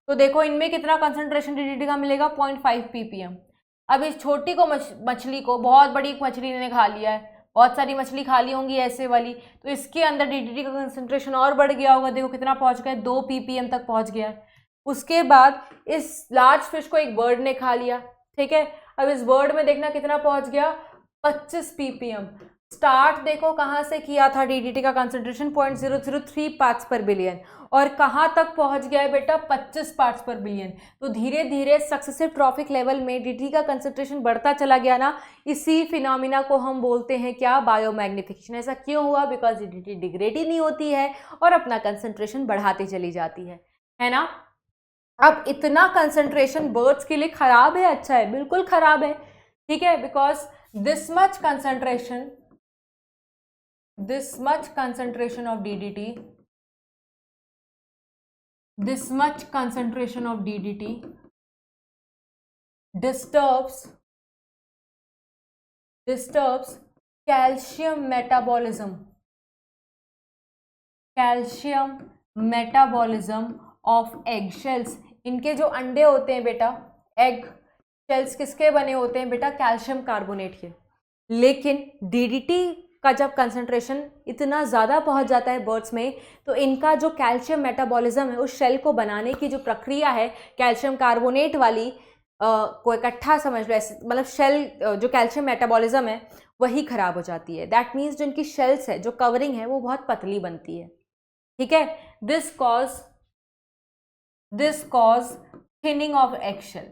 तो देखो इनमें कितना कंसंट्रेशन डीडीटी का मिलेगा, 0.5 पीपीएम। अब इस छोटी को मछली को बहुत बड़ी मछली ने खा लिया है, बहुत सारी मछली खा ली होंगी ऐसे वाली, तो इसके अंदर डीडीटी का कंसंट्रेशन और बढ़ गया होगा। देखो कितना पहुंच गया, 2 पीपीएम तक पहुंच गया है। उसके बाद इस लार्ज फिश को एक बर्ड ने खा लिया, ठीक है। अब इस बर्ड में देखना कितना पहुंच गया, 25 पीपीएम। स्टार्ट देखो कहाँ से किया था डीडीटी का कंसंट्रेशन 0.003 पार्ट्स पर बिलियन, और कहाँ तक पहुंच गया है बेटा, 25 पार्ट्स पर बिलियन। तो धीरे धीरे सक्सेसिव ट्रॉफिक लेवल में डीडीटी का कंसंट्रेशन बढ़ता चला गया ना, इसी फिनोमिना को हम बोलते हैं क्या, बायोमैग्निफिकेशन। ऐसा क्यों हुआ, बिकॉज डीडीटी डिग्रेड ही नहीं होती है और अपना कंसंट्रेशन बढ़ाती चली जाती है ना। अब इतना कंसंट्रेशन बर्ड्स के लिए खराब है, अच्छा है, बिल्कुल खराब है, ठीक है, because this much concentration of DDT disturbs calcium metabolism of egg shells। इनके जो अंडे होते हैं बेटा, एग शेल्स किसके बने होते हैं बेटा, कैल्शियम कार्बोनेट के। लेकिन डीडीटी का जब कंसंट्रेशन इतना ज़्यादा पहुंच जाता है बर्ड्स में, तो इनका जो कैल्शियम मेटाबॉलिज्म है, उस शेल को बनाने की जो प्रक्रिया है कैल्शियम कार्बोनेट वाली, को इकट्ठा समझ लो ऐसे, मतलब शेल जो कैल्शियम मेटाबॉलिज्म है वही खराब हो जाती है। दैट मीन्स जो इनकी शेल्स है, जो कवरिंग है, वो बहुत पतली बनती है, ठीक है। This cause thinning of eggshell,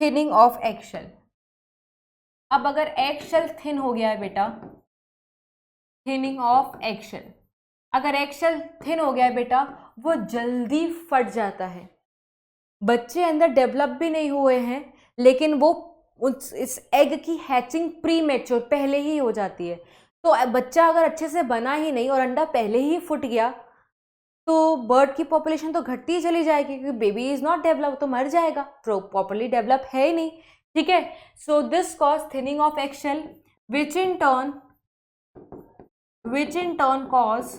thinning of eggshell. अब अगर एगशेल थिन हो गया है बेटा, थिनिंग ऑफ एगशेल, अगर एगशेल थिन हो गया है बेटा, वो जल्दी फट जाता है। बच्चे अंदर डेवलप भी नहीं हुए हैं, लेकिन वो इस एग की हैचिंग प्री मैच्योर पहले ही हो जाती है। तो बच्चा अगर अच्छे से बना ही नहीं और अंडा पहले ही फुट गया, तो बर्ड की पॉपुलेशन तो घटती ही चली जाएगी, क्योंकि बेबी इज नॉट डेवलप, तो मर जाएगा, प्रॉपर्ली डेवलप है ही नहीं, ठीक है। So this cause thinning of eggshell, which in turn cause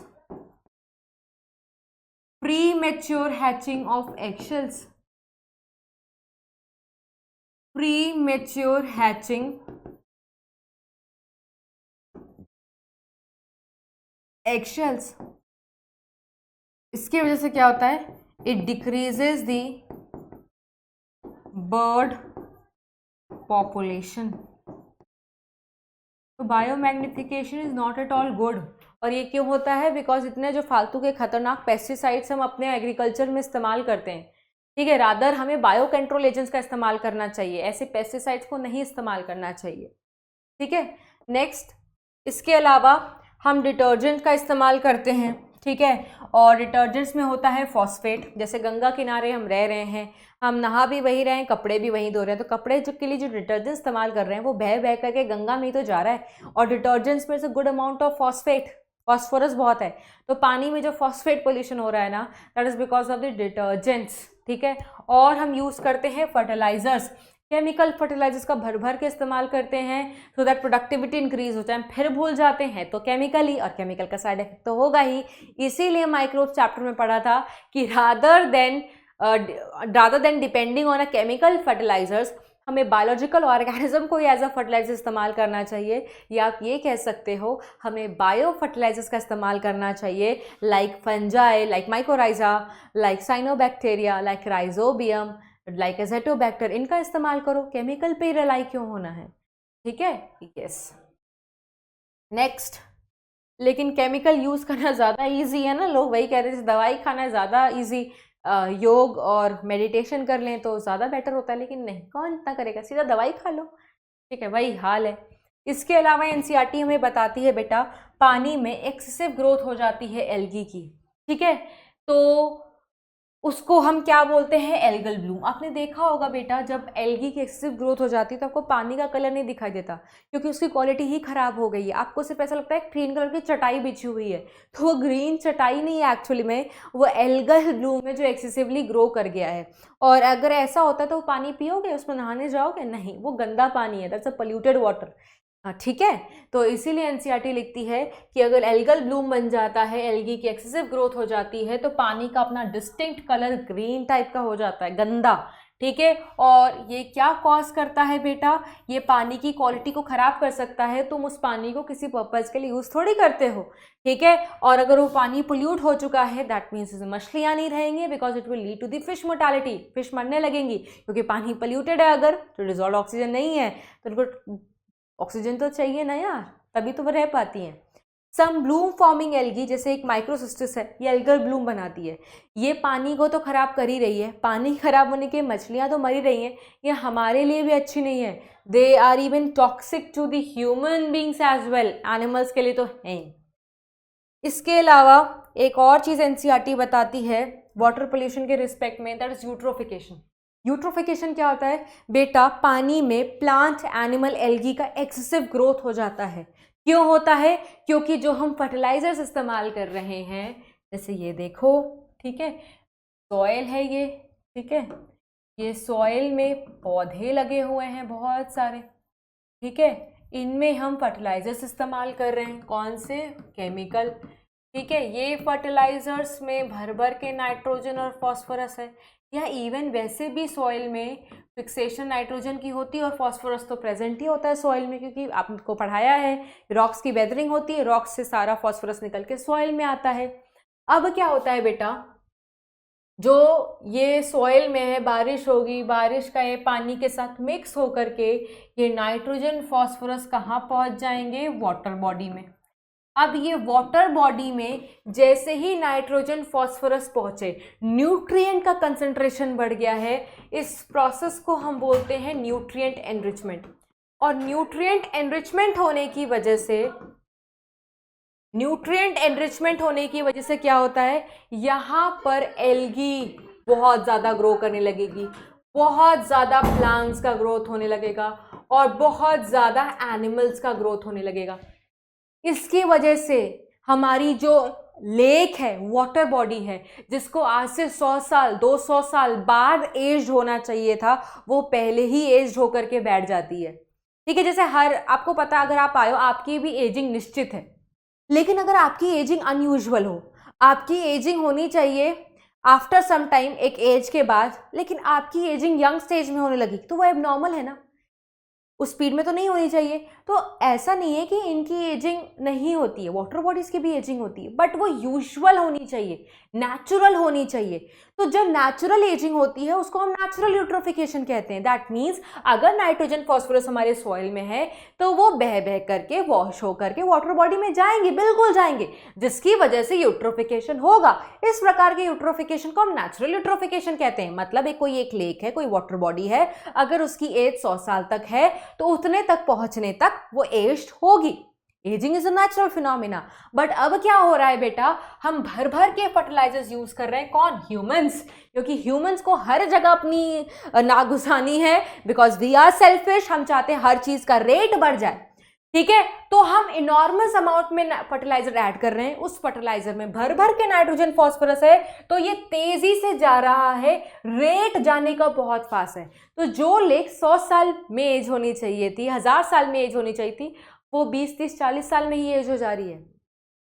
premature hatching of eggshells, premature hatching eggshells। इसकी वजह से क्या होता है, it decreases the bird population. तो biomagnification is not at all good. और ये क्यों होता है, बिकॉज इतने जो फालतू के खतरनाक पेस्टिसाइड्स हम अपने एग्रीकल्चर में इस्तेमाल करते हैं, ठीक है। रादर हमें बायो कंट्रोल एजेंट्स का इस्तेमाल करना चाहिए, ऐसे पेस्टिसाइड्स को नहीं इस्तेमाल करना चाहिए, ठीक है। नेक्स्ट, इसके अलावा हम डिटर्जेंट का इस्तेमाल करते हैं, ठीक है, और डिटर्जेंट्स में होता है फॉस्फेट। जैसे गंगा किनारे हम रह रहे हैं, हम नहा भी वही रहे हैं, कपड़े भी वही धो रहे हैं, तो कपड़े जो के लिए जो डिटर्जेंट इस्तेमाल कर रहे हैं वो बह बह करके गंगा में ही तो जा रहा है। और डिटर्जेंट्स में से गुड अमाउंट ऑफ फॉस्फोरस बहुत है, तो पानी में जो फॉस्फेट पोल्यूशन हो रहा है ना, that is because of the detergents, ठीक है। और हम यूज़ करते हैं फर्टिलाइजर्स, केमिकल फर्टिलाइजर्स का भर भर के इस्तेमाल करते हैं, सो दैट प्रोडक्टिविटी इंक्रीज होता है। फिर भूल जाते हैं तो केमिकल ही, और केमिकल का साइड इफेक्ट तो होगा ही। इसीलिए माइक्रोब चैप्टर में पढ़ा था कि rather than depending on a chemical fertilisers, हमें बायोलॉजिकल ऑर्गेनिज्म को एज अ फर्टिलाइजर इस्तेमाल करना चाहिए, या आप ये कह सकते हो हमें बायो फर्टिलाइजर्स का इस्तेमाल करना चाहिए, like fungi, like mycorrhiza, like cyanobacteria, like rhizobium, like Azotobacter. इनका इस्तेमाल करो, केमिकल पे रिलाई क्यों होना है, ठीक है। यस, नेक्स्ट, लेकिन केमिकल यूज़ करना ज़्यादा ईजी है ना, लोग वही कह रहे थे दवाई खाना ज़्यादा ईजी, योग और मेडिटेशन कर लें तो ज़्यादा बेटर होता है, लेकिन नहीं, कौन इतना करेगा, सीधा दवाई खा लो, ठीक है, वही हाल है। इसके अलावा एनसीईआरटी हमें बताती है बेटा, पानी में एक्सेसिव ग्रोथ हो जाती है एल्गी की, ठीक है। तो उसको हम क्या बोलते हैं, एल्गल ब्लूम। आपने देखा होगा बेटा, जब एल्गी की एक्सेसिव ग्रोथ हो जाती है तो आपको पानी का कलर नहीं दिखाई देता, क्योंकि उसकी क्वालिटी ही खराब हो गई है। आपको सिर्फ ऐसा लगता है ग्रीन कलर की चटाई बिछी हुई है, तो वो ग्रीन चटाई नहीं है एक्चुअली में, वो एल्गल ब्लूम है जो एक्सेसिवली ग्रो कर गया है। और अगर ऐसा होता है तो वो पानी पियोगे, उसमें नहाने जाओगे? नहीं, वो गंदा पानी है, दैट्स अ पोल्यूटेड वाटर। ठीक है, तो इसीलिए एनसीईआरटी लिखती है कि अगर एल्गल ब्लूम बन जाता है, एल्गी की एक्सेसिव ग्रोथ हो जाती है, तो पानी का अपना डिस्टिंक्ट कलर ग्रीन टाइप का हो जाता है, गंदा। ठीक है, और ये क्या कॉज करता है बेटा, ये पानी की क्वालिटी को खराब कर सकता है। तुम उस पानी को किसी पर्पज के लिए यूज थोड़ी करते हो। ठीक है, और अगर वो पानी पोल्यूट हो चुका है, दैट मीन्स उसमें मछलियां नहीं रहेंगी, because it will lead to the fish mortality, fish मरने लगेंगी, क्योंकि पानी पोल्यूटेड है। अगर तो डिजॉल्व ऑक्सीजन नहीं है तो उनको ऑक्सीजन तो चाहिए ना यार, तभी तो वो रह पाती हैं। सम ब्लूम फॉर्मिंग एल्गी, जैसे एक माइक्रोसिस्टिस है, ये एल्गल ब्लूम बनाती है। ये पानी को तो खराब कर ही रही है, पानी खराब होने के मछलियां तो मर ही रही हैं, ये हमारे लिए भी अच्छी नहीं है। They are even toxic to the human beings as well, animals के लिए तो हैं। इसके अलावा एक और चीज़ एनसीईआरटी बताती है वाटर पोल्यूशन के रिस्पेक्ट में, दैट इज यूट्रोफिकेशन। यूट्रोफिकेशन क्या होता है बेटा, पानी में प्लांट एनिमल एल्गी का एक्सेसिव ग्रोथ हो जाता है। क्यों होता है? क्योंकि जो हम फर्टिलाइजर्स इस्तेमाल कर रहे हैं, जैसे ये देखो, ठीक है, सॉइल है ये, ठीक है, ये सॉइल में पौधे लगे हुए हैं बहुत सारे, ठीक है, इनमें हम फर्टिलाइजर्स इस्तेमाल कर रहे हैं, कौन से? केमिकल। ठीक है, ये फर्टिलाइजर्स में भर भर के नाइट्रोजन और फॉस्फोरस है, या इवन वैसे भी सॉइल में फिक्सेशन नाइट्रोजन की होती है और फॉस्फोरस तो प्रेजेंट ही होता है सॉइल में, क्योंकि आपको पढ़ाया है रॉक्स की वेदरिंग होती है, रॉक्स से सारा फॉस्फोरस निकल के सॉइल में आता है। अब क्या होता है बेटा, जो ये सॉइल में है, बारिश होगी, बारिश का ये पानी के साथ मिक्स होकर के ये नाइट्रोजन फॉस्फोरस कहाँ पहुँच जाएंगे? वाटर बॉडी में। अब ये वाटर बॉडी में जैसे ही नाइट्रोजन फॉस्फोरस पहुंचे, न्यूट्रिएंट का कंसंट्रेशन बढ़ गया है। इस प्रोसेस को हम बोलते हैं न्यूट्रिएंट एनरिचमेंट। और न्यूट्रिएंट एनरिचमेंट होने की वजह से क्या होता है, यहाँ पर एल्गी बहुत ज़्यादा ग्रो करने लगेगी, बहुत ज़्यादा प्लांट्स का ग्रोथ होने लगेगा और बहुत ज़्यादा एनिमल्स का ग्रोथ होने लगेगा। इसकी वजह से हमारी जो लेक है, वाटर बॉडी है, जिसको आज से 100 साल 200 साल बाद एज्ड होना चाहिए था, वो पहले ही एज्ड होकर के बैठ जाती है। ठीक है, जैसे आपको पता, अगर आप आए हो, आपकी भी एजिंग निश्चित है, लेकिन अगर आपकी एजिंग अनयूजुअल हो, आपकी एजिंग होनी चाहिए आफ्टर सम टाइम, एक एज के बाद, लेकिन आपकी एजिंग यंग स्टेज में होने लगी, तो वो एबनॉर्मल है ना, उस स्पीड में तो नहीं होनी चाहिए। तो ऐसा नहीं है कि इनकी एजिंग नहीं होती है, वाटर बॉडीज की भी एजिंग होती है, बट वो यूजुअल होनी चाहिए, नेचुरल होनी चाहिए। तो जब नेचुरल एजिंग होती है उसको हम नेचुरल यूट्रोफिकेशन कहते हैं। दैट मीन्स अगर नाइट्रोजन फॉस्फोरस हमारे सॉइल में है तो वो बह बह करके वॉश होकर के वाटर बॉडी में जाएंगे, बिल्कुल जाएंगे, जिसकी वजह से यूट्रोफिकेशन होगा। इस प्रकार के यूट्रोफिकेशन को हम नेचुरल यूट्रोफिकेशन कहते हैं। मतलब कोई एक लेक है, कोई वाटर बॉडी है, अगर उसकी एज 100 साल तक है तो उतने तक पहुंचने तक वो एज्ड होगी। Ageing is a natural phenomena. But अब क्या हो रहा है बेटा, हम भर भर के फर्टिलाइजर्स यूज कर रहे हैं। कौन? ह्यूमंस। क्योंकि ह्यूमंस को हर जगह अपनी नाक घुसानी है, बिकॉज वी आर सेल्फिश। हम चाहते हैं हर चीज का रेट बढ़ जाए, ठीक है, तो हम इनॉर्मस अमाउंट में फर्टिलाइजर ऐड कर रहे हैं। उस फर्टिलाइजर में भर भर के नाइट्रोजन फॉस्फोरस है, तो ये तेजी से जा रहा है, रेट जाने का बहुत फास्ट है। तो जो लेक 100 साल में एज होनी चाहिए थी, 1000 साल में एज होनी चाहिए थी, वो 20, 30, 40 साल में ही एज हो जा रही है।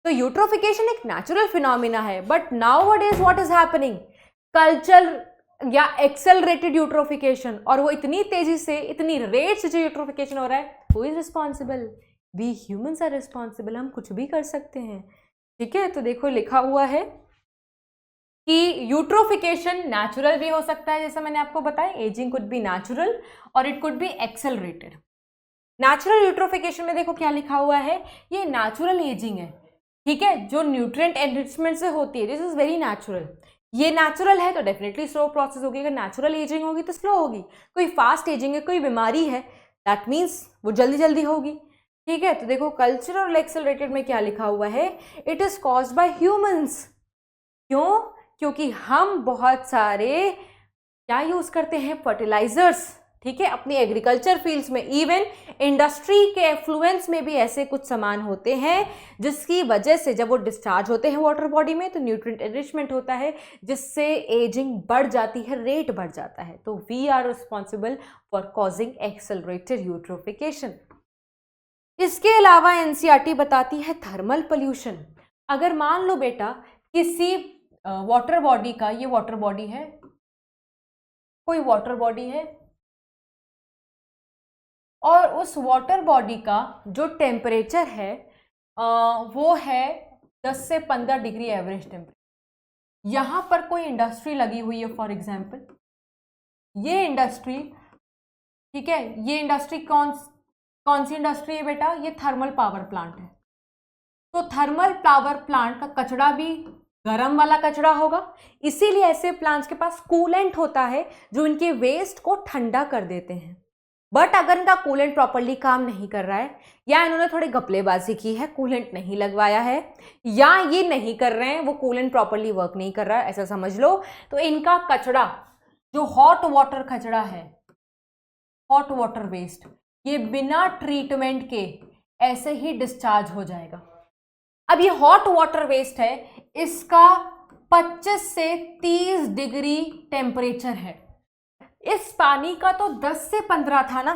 तो यूट्रोफिकेशन एक नेचुरल फिनोमिना है। But nowadays what is happening, culture या एक्सेलरेटेड यूट्रोफिकेशन, और वो इतनी तेजी से, इतनी रेट से जो यूट्रोफिकेशन हो रहा है, who is responsible? We humans are responsible. हम कुछ भी कर सकते हैं, ठीक है। तो देखो लिखा हुआ है कि यूट्रोफिकेशन नेचुरल भी हो सकता है, जैसा मैंने आपको बताया, एजिंग कुड बी नेचुरल और it could be accelerated. Natural eutrophication में देखो क्या लिखा हुआ है, ये नेचुरल एजिंग है, ठीक है, जो न्यूट्रिएंट एनरिचमेंट से होती है। This is very natural. ये नेचुरल है तो डेफिनेटली स्लो प्रोसेस होगी। अगर नेचुरल एजिंग होगी तो स्लो होगी। कोई फास्ट एजिंग है, कोई बीमारी है, दैट मीन्स वो जल्दी जल्दी होगी, ठीक है। तो देखो कल्चरल एक्सेलरेटेड में क्या लिखा हुआ है, it is caused by humans. क्यों? क्योंकि हम बहुत सारे क्या यूज करते हैं, फर्टिलाइजर्स, ठीक है, अपनी एग्रीकल्चर फील्ड्स में। इवन इंडस्ट्री के एफ्लुएंस में भी ऐसे कुछ सामान होते हैं जिसकी वजह से जब वो डिस्चार्ज होते हैं वाटर बॉडी में तो न्यूट्रिएंट एनरिचमेंट होता है, जिससे एजिंग बढ़ जाती है, रेट बढ़ जाता है। तो we are responsible for causing accelerated eutrophication. इसके अलावा एनसीईआरटी बताती है थर्मल पोल्यूशन। अगर मान लो बेटा किसी वाटर बॉडी का, ये वाटर बॉडी है, कोई वाटर बॉडी है और उस वाटर बॉडी का जो टेम्परेचर है वो है 10 से 15 डिग्री एवरेज टेम्परेचर। यहाँ पर कोई इंडस्ट्री लगी हुई है, फॉर एग्जांपल ये इंडस्ट्री, ठीक है, ये इंडस्ट्री कौन सी इंडस्ट्री है बेटा, ये थर्मल पावर प्लांट है। तो थर्मल पावर प्लांट का कचरा भी गर्म वाला कचरा होगा, इसीलिए ऐसे प्लांट्स के पास कूलेंट होता है जो इनके वेस्ट को ठंडा कर देते हैं। बट अगर इनका कूलेंट प्रॉपरली काम नहीं कर रहा है, या इन्होंने थोड़ी घपलेबाजी की है, कूलेंट नहीं लगवाया है, या ये नहीं कर रहे हैं, वो कूलेंट प्रॉपरली वर्क नहीं कर रहा है, ऐसा समझ लो, तो इनका कचरा जो हॉट वाटर कचरा है, हॉट वाटर वेस्ट, ये बिना ट्रीटमेंट के ऐसे ही डिस्चार्ज हो जाएगा। अब ये हॉट वाटर वेस्ट है, इसका 25 से 30 डिग्री टेम्परेचर है। इस पानी का तो 10 से 15 था ना,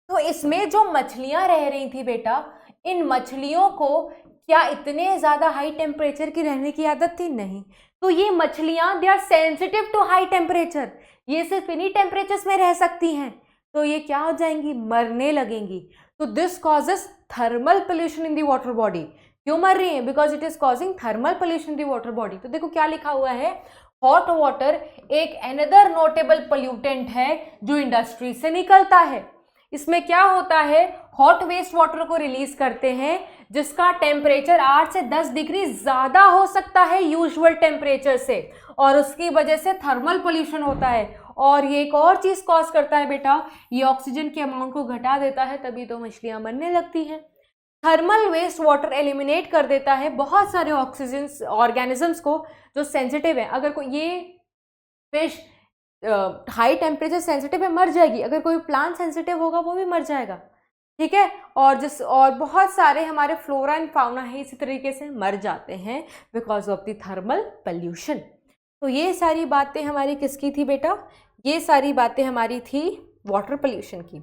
तो इसमें जो मछलियां रह रही थी बेटा, इन मछलियों को क्या इतने ज़्यादा हाई टेम्परेचर की रहने की आदत थी? नहीं। तो ये मछलियां they are sensitive to high temperature, ये सिर्फ इन्हीं टेम्परेचर्स में रह सकती हैं, तो ये क्या हो जाएंगी, मरने लगेंगी। तो this causes thermal pollution in the water body. क्यों मर रही है? Because it is causing thermal pollution in the water body. तो देखो क्या लिखा हुआ है, हॉट वाटर एक अनदर नोटेबल पोल्यूटेंट है जो इंडस्ट्री से निकलता है। इसमें क्या होता है, हॉट वेस्ट वाटर को रिलीज करते हैं जिसका टेम्परेचर 8 से 10 डिग्री ज्यादा हो सकता है यूजुअल टेम्परेचर से, और उसकी वजह से थर्मल पोल्यूशन होता है। और ये एक और चीज कॉज करता है बेटा, ये ऑक्सीजन के अमाउंट को घटा देता है, तभी तो मछलियां मरने लगती हैं। थर्मल वेस्ट वाटर एलिमिनेट कर देता है बहुत सारे ऑक्सीजन ऑर्गेनिजम्स को जो सेंसिटिव है। अगर कोई ये फिश हाई टेम्परेचर सेंसिटिव है, मर जाएगी। अगर कोई प्लांट सेंसिटिव होगा वो भी मर जाएगा, ठीक है। और बहुत सारे हमारे फ्लोरा एंड फाउना है इसी तरीके से मर जाते हैं because of the thermal pollution. तो ये सारी बातें हमारी किसकी थी बेटा, ये सारी बातें हमारी थी वाटर पोल्यूशन की।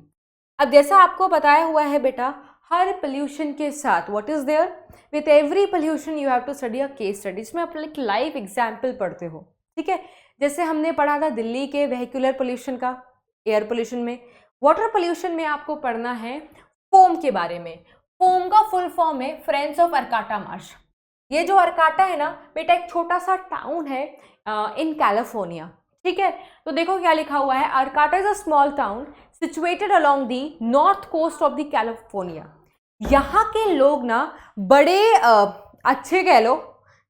अब जैसा आपको बताया हुआ है बेटा, हर पोल्यूशन के साथ what is there, with every pollution you have to study a case study. इसमें आप एक लाइव एग्जाम्पल पढ़ते हो, ठीक है। जैसे हमने पढ़ा था दिल्ली के वेहिकुलर पोल्यूशन का, एयर पोल्यूशन में। वाटर पोल्यूशन में आपको पढ़ना है फोम के बारे में। फोम का फुल फॉर्म है फ्रेंड्स ऑफ अर्काटा मार्श। ये जो अर्काटा है ना बेटा, एक छोटा सा टाउन है इन कैलिफोर्निया, ठीक है। तो देखो क्या लिखा हुआ है, Arcata is a small town situated along the north coast of the California. यहाँ के लोग ना बड़े अच्छे कह लो,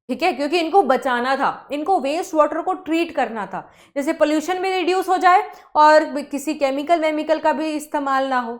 ठीक है, क्योंकि इनको बचाना था, इनको वेस्ट वाटर को ट्रीट करना था, जैसे पोल्यूशन भी रिड्यूस हो जाए और किसी केमिकल का भी इस्तेमाल ना हो,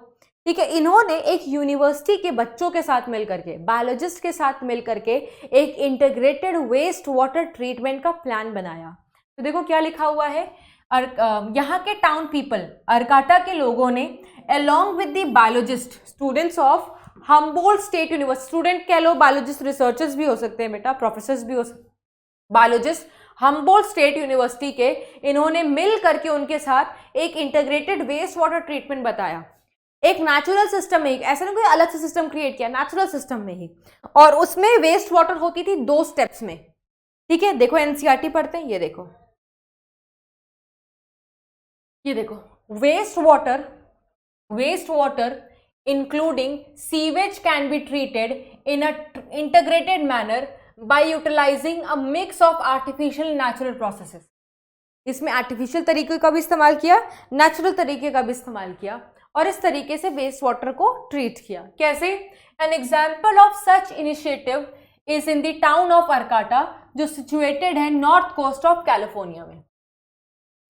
ठीक है। इन्होंने एक यूनिवर्सिटी के बच्चों के साथ मिलकर के, बायोलॉजिस्ट के साथ मिलकर के एक इंटीग्रेटेड वेस्ट वाटर ट्रीटमेंट का प्लान बनाया। तो देखो क्या लिखा हुआ है, यहाँ के टाउन पीपल, अर्काटा के लोगों ने along with the biologist students of Humboldt state university, student कह लो, बायोलॉजिस्ट रिसर्चर्स भी हो सकते हैं बेटा, प्रोफेसर्स भी हो सकते, बायोलॉजिस्ट हम्बोल्ट स्टेट यूनिवर्सिटी के, इन्होंने मिल करके उनके साथ एक इंटीग्रेटेड वेस्ट वाटर ट्रीटमेंट बताया। एक नेचुरल सिस्टम में ही, ऐसा नहीं कोई अलग से सिस्टम क्रिएट किया, नेचुरल सिस्टम में ही, और उसमें वेस्ट वाटर होती थी 2 स्टेप्स में, ठीक है। देखो एनसीईआरटी पढ़ते हैं, ये देखो waste water including sewage can be treated in a integrated manner by utilizing a mix of artificial and natural processes। इसमें आर्टिफिशियल तरीके का भी इस्तेमाल किया, नेचुरल तरीके का भी इस्तेमाल किया, और इस तरीके से वेस्ट वाटर को ट्रीट किया। कैसे? An example of such initiative is in the town of Arcata, जो सिचुएटेड है नॉर्थ कोस्ट ऑफ कैलिफोर्निया में।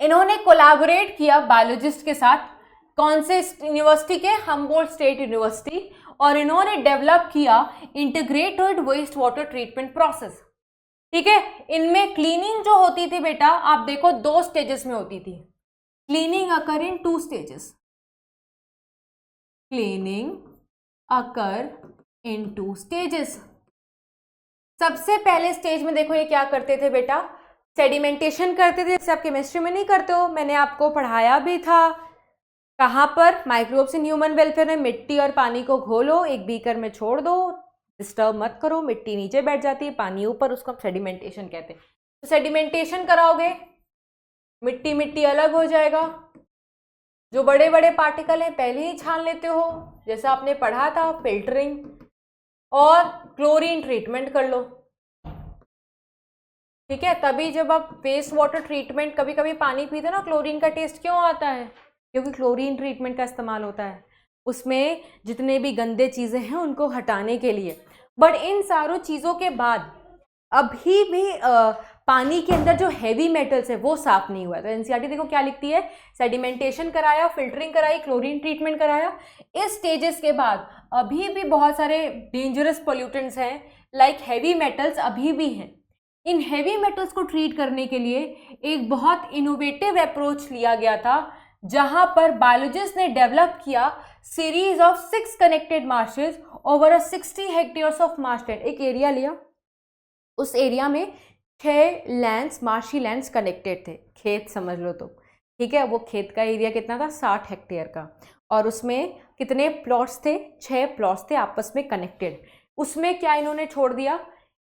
इन्होंने कोलैबोरेट किया बायोलॉजिस्ट के साथ, कौन से यूनिवर्सिटी के, हम्बोल्ट स्टेट यूनिवर्सिटी, और इन्होंने डेवलप किया integrated waste water treatment process, ठीक है। इनमें क्लीनिंग जो होती थी बेटा, आप देखो 2 स्टेजेस में होती थी। क्लीनिंग अकर इन 2 स्टेजेस, क्लीनिंग अकर इन 2 स्टेजेस। सबसे पहले स्टेज में देखो ये क्या करते थे बेटा, सेडिमेंटेशन करते थे, जैसे आप केमिस्ट्री में नहीं करते हो, मैंने आपको पढ़ाया भी था। कहाँ पर, माइक्रोब्स इन ह्यूमन वेलफेयर में मिट्टी और पानी को घोलो, एक बीकर में छोड़ दो, डिस्टर्ब मत करो, मिट्टी नीचे बैठ जाती है, पानी ऊपर, उसको हम सेडिमेंटेशन कहते हैं। तो सेडिमेंटेशन कराओगे, मिट्टी मिट्टी अलग हो जाएगा, जो बड़े बड़े पार्टिकल हैं पहले ही छान लेते हो, जैसा आपने पढ़ा था फिल्टरिंग, और क्लोरीन ट्रीटमेंट कर लो। ठीक है, तभी जब आप वेस्ट वाटर ट्रीटमेंट, कभी कभी पानी पीते ना, क्लोरीन का टेस्ट क्यों आता है, क्योंकि क्लोरीन ट्रीटमेंट का इस्तेमाल होता है उसमें, जितने भी गंदे चीज़ें हैं उनको हटाने के लिए। बट इन सारों चीज़ों के बाद अभी भी पानी के अंदर जो हैवी मेटल्स है वो साफ नहीं हुआ है। तो एनसीईआरटी देखो क्या लिखती है, सेडिमेंटेशन कराया, फिल्टरिंग कराई, क्लोरीन ट्रीटमेंट कराया, इस स्टेजेस के बाद अभी भी बहुत सारे डेंजरस पोल्यूटेंट्स हैं, लाइक हैवी मेटल्स अभी भी हैं। इन हैवी मेटल्स को ट्रीट करने के लिए एक बहुत इनोवेटिव अप्रोच लिया गया था, जहां पर बायोलॉजिस्ट ने डेवलप किया series of 6 connected marches over 60 hectares of marshland. एक एरिया लिया, उस एरिया में 6 लैंड्स, मार्शी लैंड्स कनेक्टेड थे, खेत समझ लो तो, ठीक है। वो खेत का एरिया कितना था, 60 हेक्टेयर का, और उसमें कितने प्लॉट्स थे, 6 प्लॉट्स थे आपस में कनेक्टेड। उसमें क्या इन्होंने छोड़ दिया,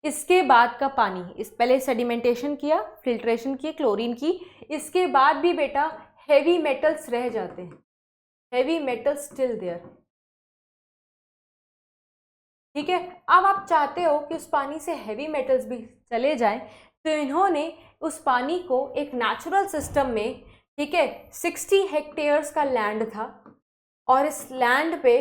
इसके बाद का पानी, इस पहले सेडिमेंटेशन किया, फिल्ट्रेशन की, क्लोरीन की, इसके बाद भी बेटा हेवी मेटल्स रह जाते हैं, हेवी मेटल्स स्टिल देयर। ठीक है, अब आप चाहते हो कि उस पानी से हेवी मेटल्स भी चले जाएं, तो इन्होंने उस पानी को एक नेचुरल सिस्टम में, ठीक है, 60 हेक्टेयर्स का लैंड था, और इस लैंड पे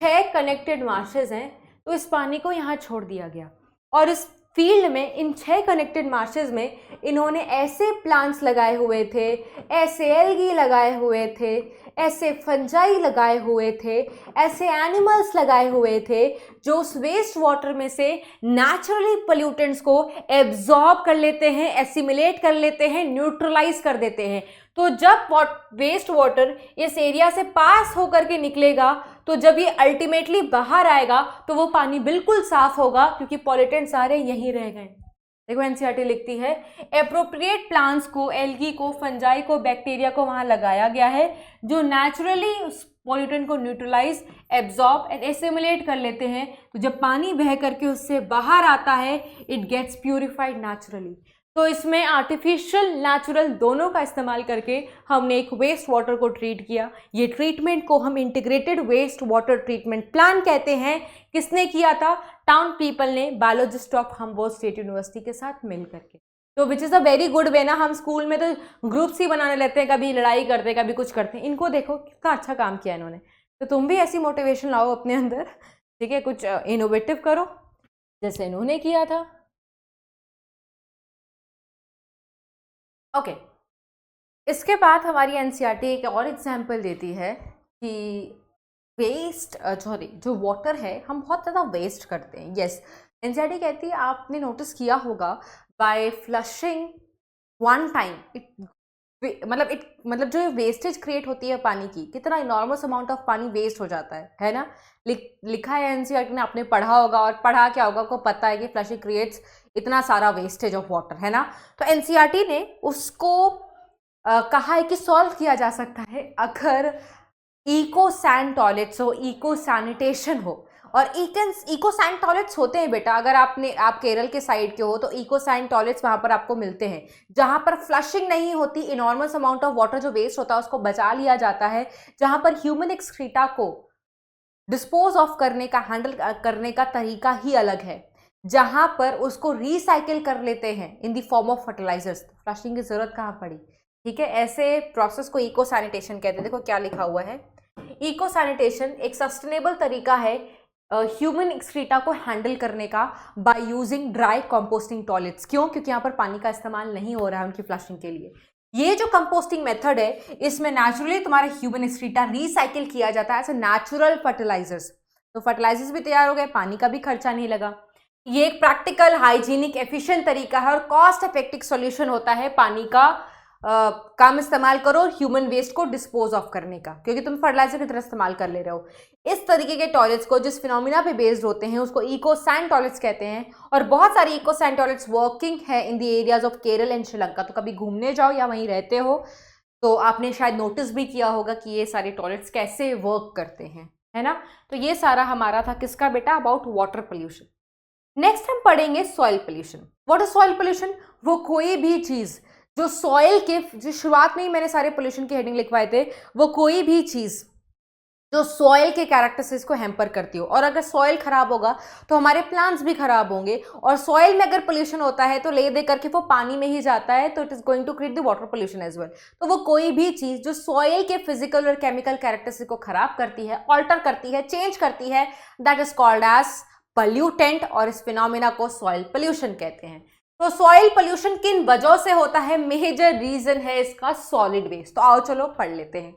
6 कनेक्टेड मार्शेस हैं, तो इस पानी को यहाँ छोड़ दिया गया। और इस फील्ड में, इन 6 कनेक्टेड मार्शेस में इन्होंने ऐसे प्लांट्स लगाए हुए थे, ऐसे एल्गी लगाए हुए थे, ऐसे फंजाई लगाए हुए थे, ऐसे एनिमल्स लगाए हुए थे, जो उस वेस्ट वाटर में से नेचुरली पोल्यूटेंट्स को एब्जॉर्ब कर लेते हैं, एसिमिलेट कर लेते हैं, न्यूट्रलाइज कर देते हैं। तो जब वेस्ट वाटर इस एरिया से पास होकर के निकलेगा, तो जब ये अल्टीमेटली बाहर आएगा तो वो पानी बिल्कुल साफ होगा, क्योंकि पॉल्यूटेंट सारे यहीं रह गए। देखो एनसीईआरटी लिखती है, एप्रोप्रिएट प्लांट्स को, एल्गी को, फंजाई को, बैक्टीरिया को वहां लगाया गया है, जो नेचुरली उस पॉल्यूटेंट को न्यूट्रलाइज, एब्जॉर्ब एंड एसिमुलेट कर लेते हैं। तो जब पानी बह करके उससे बाहर आता है, इट गेट्स प्यूरिफाइड नेचुरली। तो इसमें आर्टिफिशियल, नेचुरल दोनों का इस्तेमाल करके हमने एक वेस्ट वाटर को ट्रीट किया। ये ट्रीटमेंट को हम integrated waste water treatment plan कहते हैं। किसने किया था, टाउन पीपल ने, biologist of Humboldt state university के साथ मिल करके। तो which is a very good way ना, हम स्कूल में तो ग्रुप्स ही बनाने लेते हैं, कभी लड़ाई करते हैं, कभी कुछ करते हैं। इनको देखो कितना अच्छा काम किया इन्होंने। तो तुम भी ऐसी मोटिवेशन लाओ अपने अंदर, ठीक है, कुछ इनोवेटिव करो जैसे इन्होंने किया था। ओके, इसके बाद हमारी एनसीईआरटी एक और एग्जाम्पल देती है कि वेस्ट, सॉरी, जो वाटर है हम बहुत ज़्यादा वेस्ट करते हैं। यस, एनसीईआरटी कहती है, आपने नोटिस किया होगा, बाय फ्लशिंग वन टाइम मतलब जो वेस्टेज क्रिएट होती है पानी की, कितना इनॉर्मस अमाउंट ऑफ पानी वेस्ट हो जाता है ना। लिखा है एनसीईआरटी ने, आपने पढ़ा होगा, और पढ़ा क्या होगा, आपको पता है कि फ्लशिंग क्रिएट्स इतना सारा वेस्टेज ऑफ वाटर, है ना। तो एनसीईआरटी ने उसको कहा है कि सॉल्व किया जा सकता है अगर इको सैंड टॉयलेट्स हो, इको सैनिटेशन हो। और इको सैंड टॉयलेट्स होते हैं बेटा, अगर आप केरल के साइड के हो तो इको सैंड टॉयलेट्स वहाँ पर आपको मिलते हैं, जहाँ पर फ्लशिंग नहीं होती, इनॉर्मस अमाउंट ऑफ वाटर जो वेस्ट होता है उसको बचा लिया जाता है, जहाँ पर ह्यूमन एक्सक्रीटा को डिस्पोज ऑफ करने का, हैंडल करने का तरीका ही अलग है, जहाँ पर उसको रिसाइकिल कर लेते हैं in the form of fertilisers. Flushing की जरूरत कहाँ पड़ी, ठीक है। ऐसे प्रोसेस को इको सैनिटेशन कहते हैं। देखो क्या लिखा हुआ है, इको सैनिटेशन एक सस्टेनेबल तरीका है ह्यूमन एक्सक्रीटा को हैंडल करने का by using dry composting toilets. क्यों, क्योंकि यहाँ पर पानी का इस्तेमाल नहीं हो रहा है उनकी फ्लशिंग के लिए। ये जो कंपोस्टिंग मेथड है, इसमें नेचुरली तुम्हारा ह्यूमन एक्सक्रीटा रिसाइकिल किया जाता है एज ए नेचुरल फर्टिलाइजर्स। तो फर्टिलाइजर्स भी तैयार हो गए, पानी का भी खर्चा नहीं लगा। ये एक प्रैक्टिकल, हाइजीनिक, एफिशिएंट तरीका है और कॉस्ट इफेक्टिव सॉल्यूशन होता है पानी का कम इस्तेमाल करो और ह्यूमन वेस्ट को डिस्पोज ऑफ करने का, क्योंकि तुम फर्टिलाइजर की तरह इस्तेमाल कर ले रहे हो। इस तरीके के टॉयलेट्स को जिस फिनोमिना पे बेस्ड होते हैं उसको इको सैंड टॉयलेट्स कहते हैं, और बहुत सारी इको सैंड टॉयलेट्स वर्किंग है in the areas of Kerala and Sri Lanka. तो कभी घूमने जाओ या वहीं रहते हो तो आपने शायद नोटिस भी किया होगा कि ये सारे टॉयलेट्स कैसे वर्क करते हैं, है ना। तो ये सारा हमारा था किसका बेटा, अबाउट वाटर पोल्यूशन। नेक्स्ट हम पढ़ेंगे soil pollution. What is soil pollution? वो कोई भी चीज जो सॉइल के, जो शुरुआत में ही मैंने सारे पोल्यूशन के हेडिंग लिखवाए थे, वो कोई भी चीज जो सॉइल के कैरेक्टरिस्टिक्स को हैम्पर करती हो, और अगर सॉइल खराब होगा तो हमारे प्लांट्स भी खराब होंगे, और सॉइल में अगर पोल्यूशन होता है तो ले दे करके वो पानी में ही जाता है, तो it is going to create the water pollution as well. तो वो कोई भी चीज जो सॉइल के फिजिकल और केमिकल कैरेक्टरिस्टिक्स को खराब करती है, ऑल्टर करती है, चेंज करती है, that is called as pollutant, और इस फिनोमिना को सॉइल पोल्यूशन कहते हैं। तो सॉइल पोल्यूशन किन वजहों से होता है? मेजर रीजन है इसका सॉलिड वेस्ट। तो आओ चलो पढ़ लेते हैं।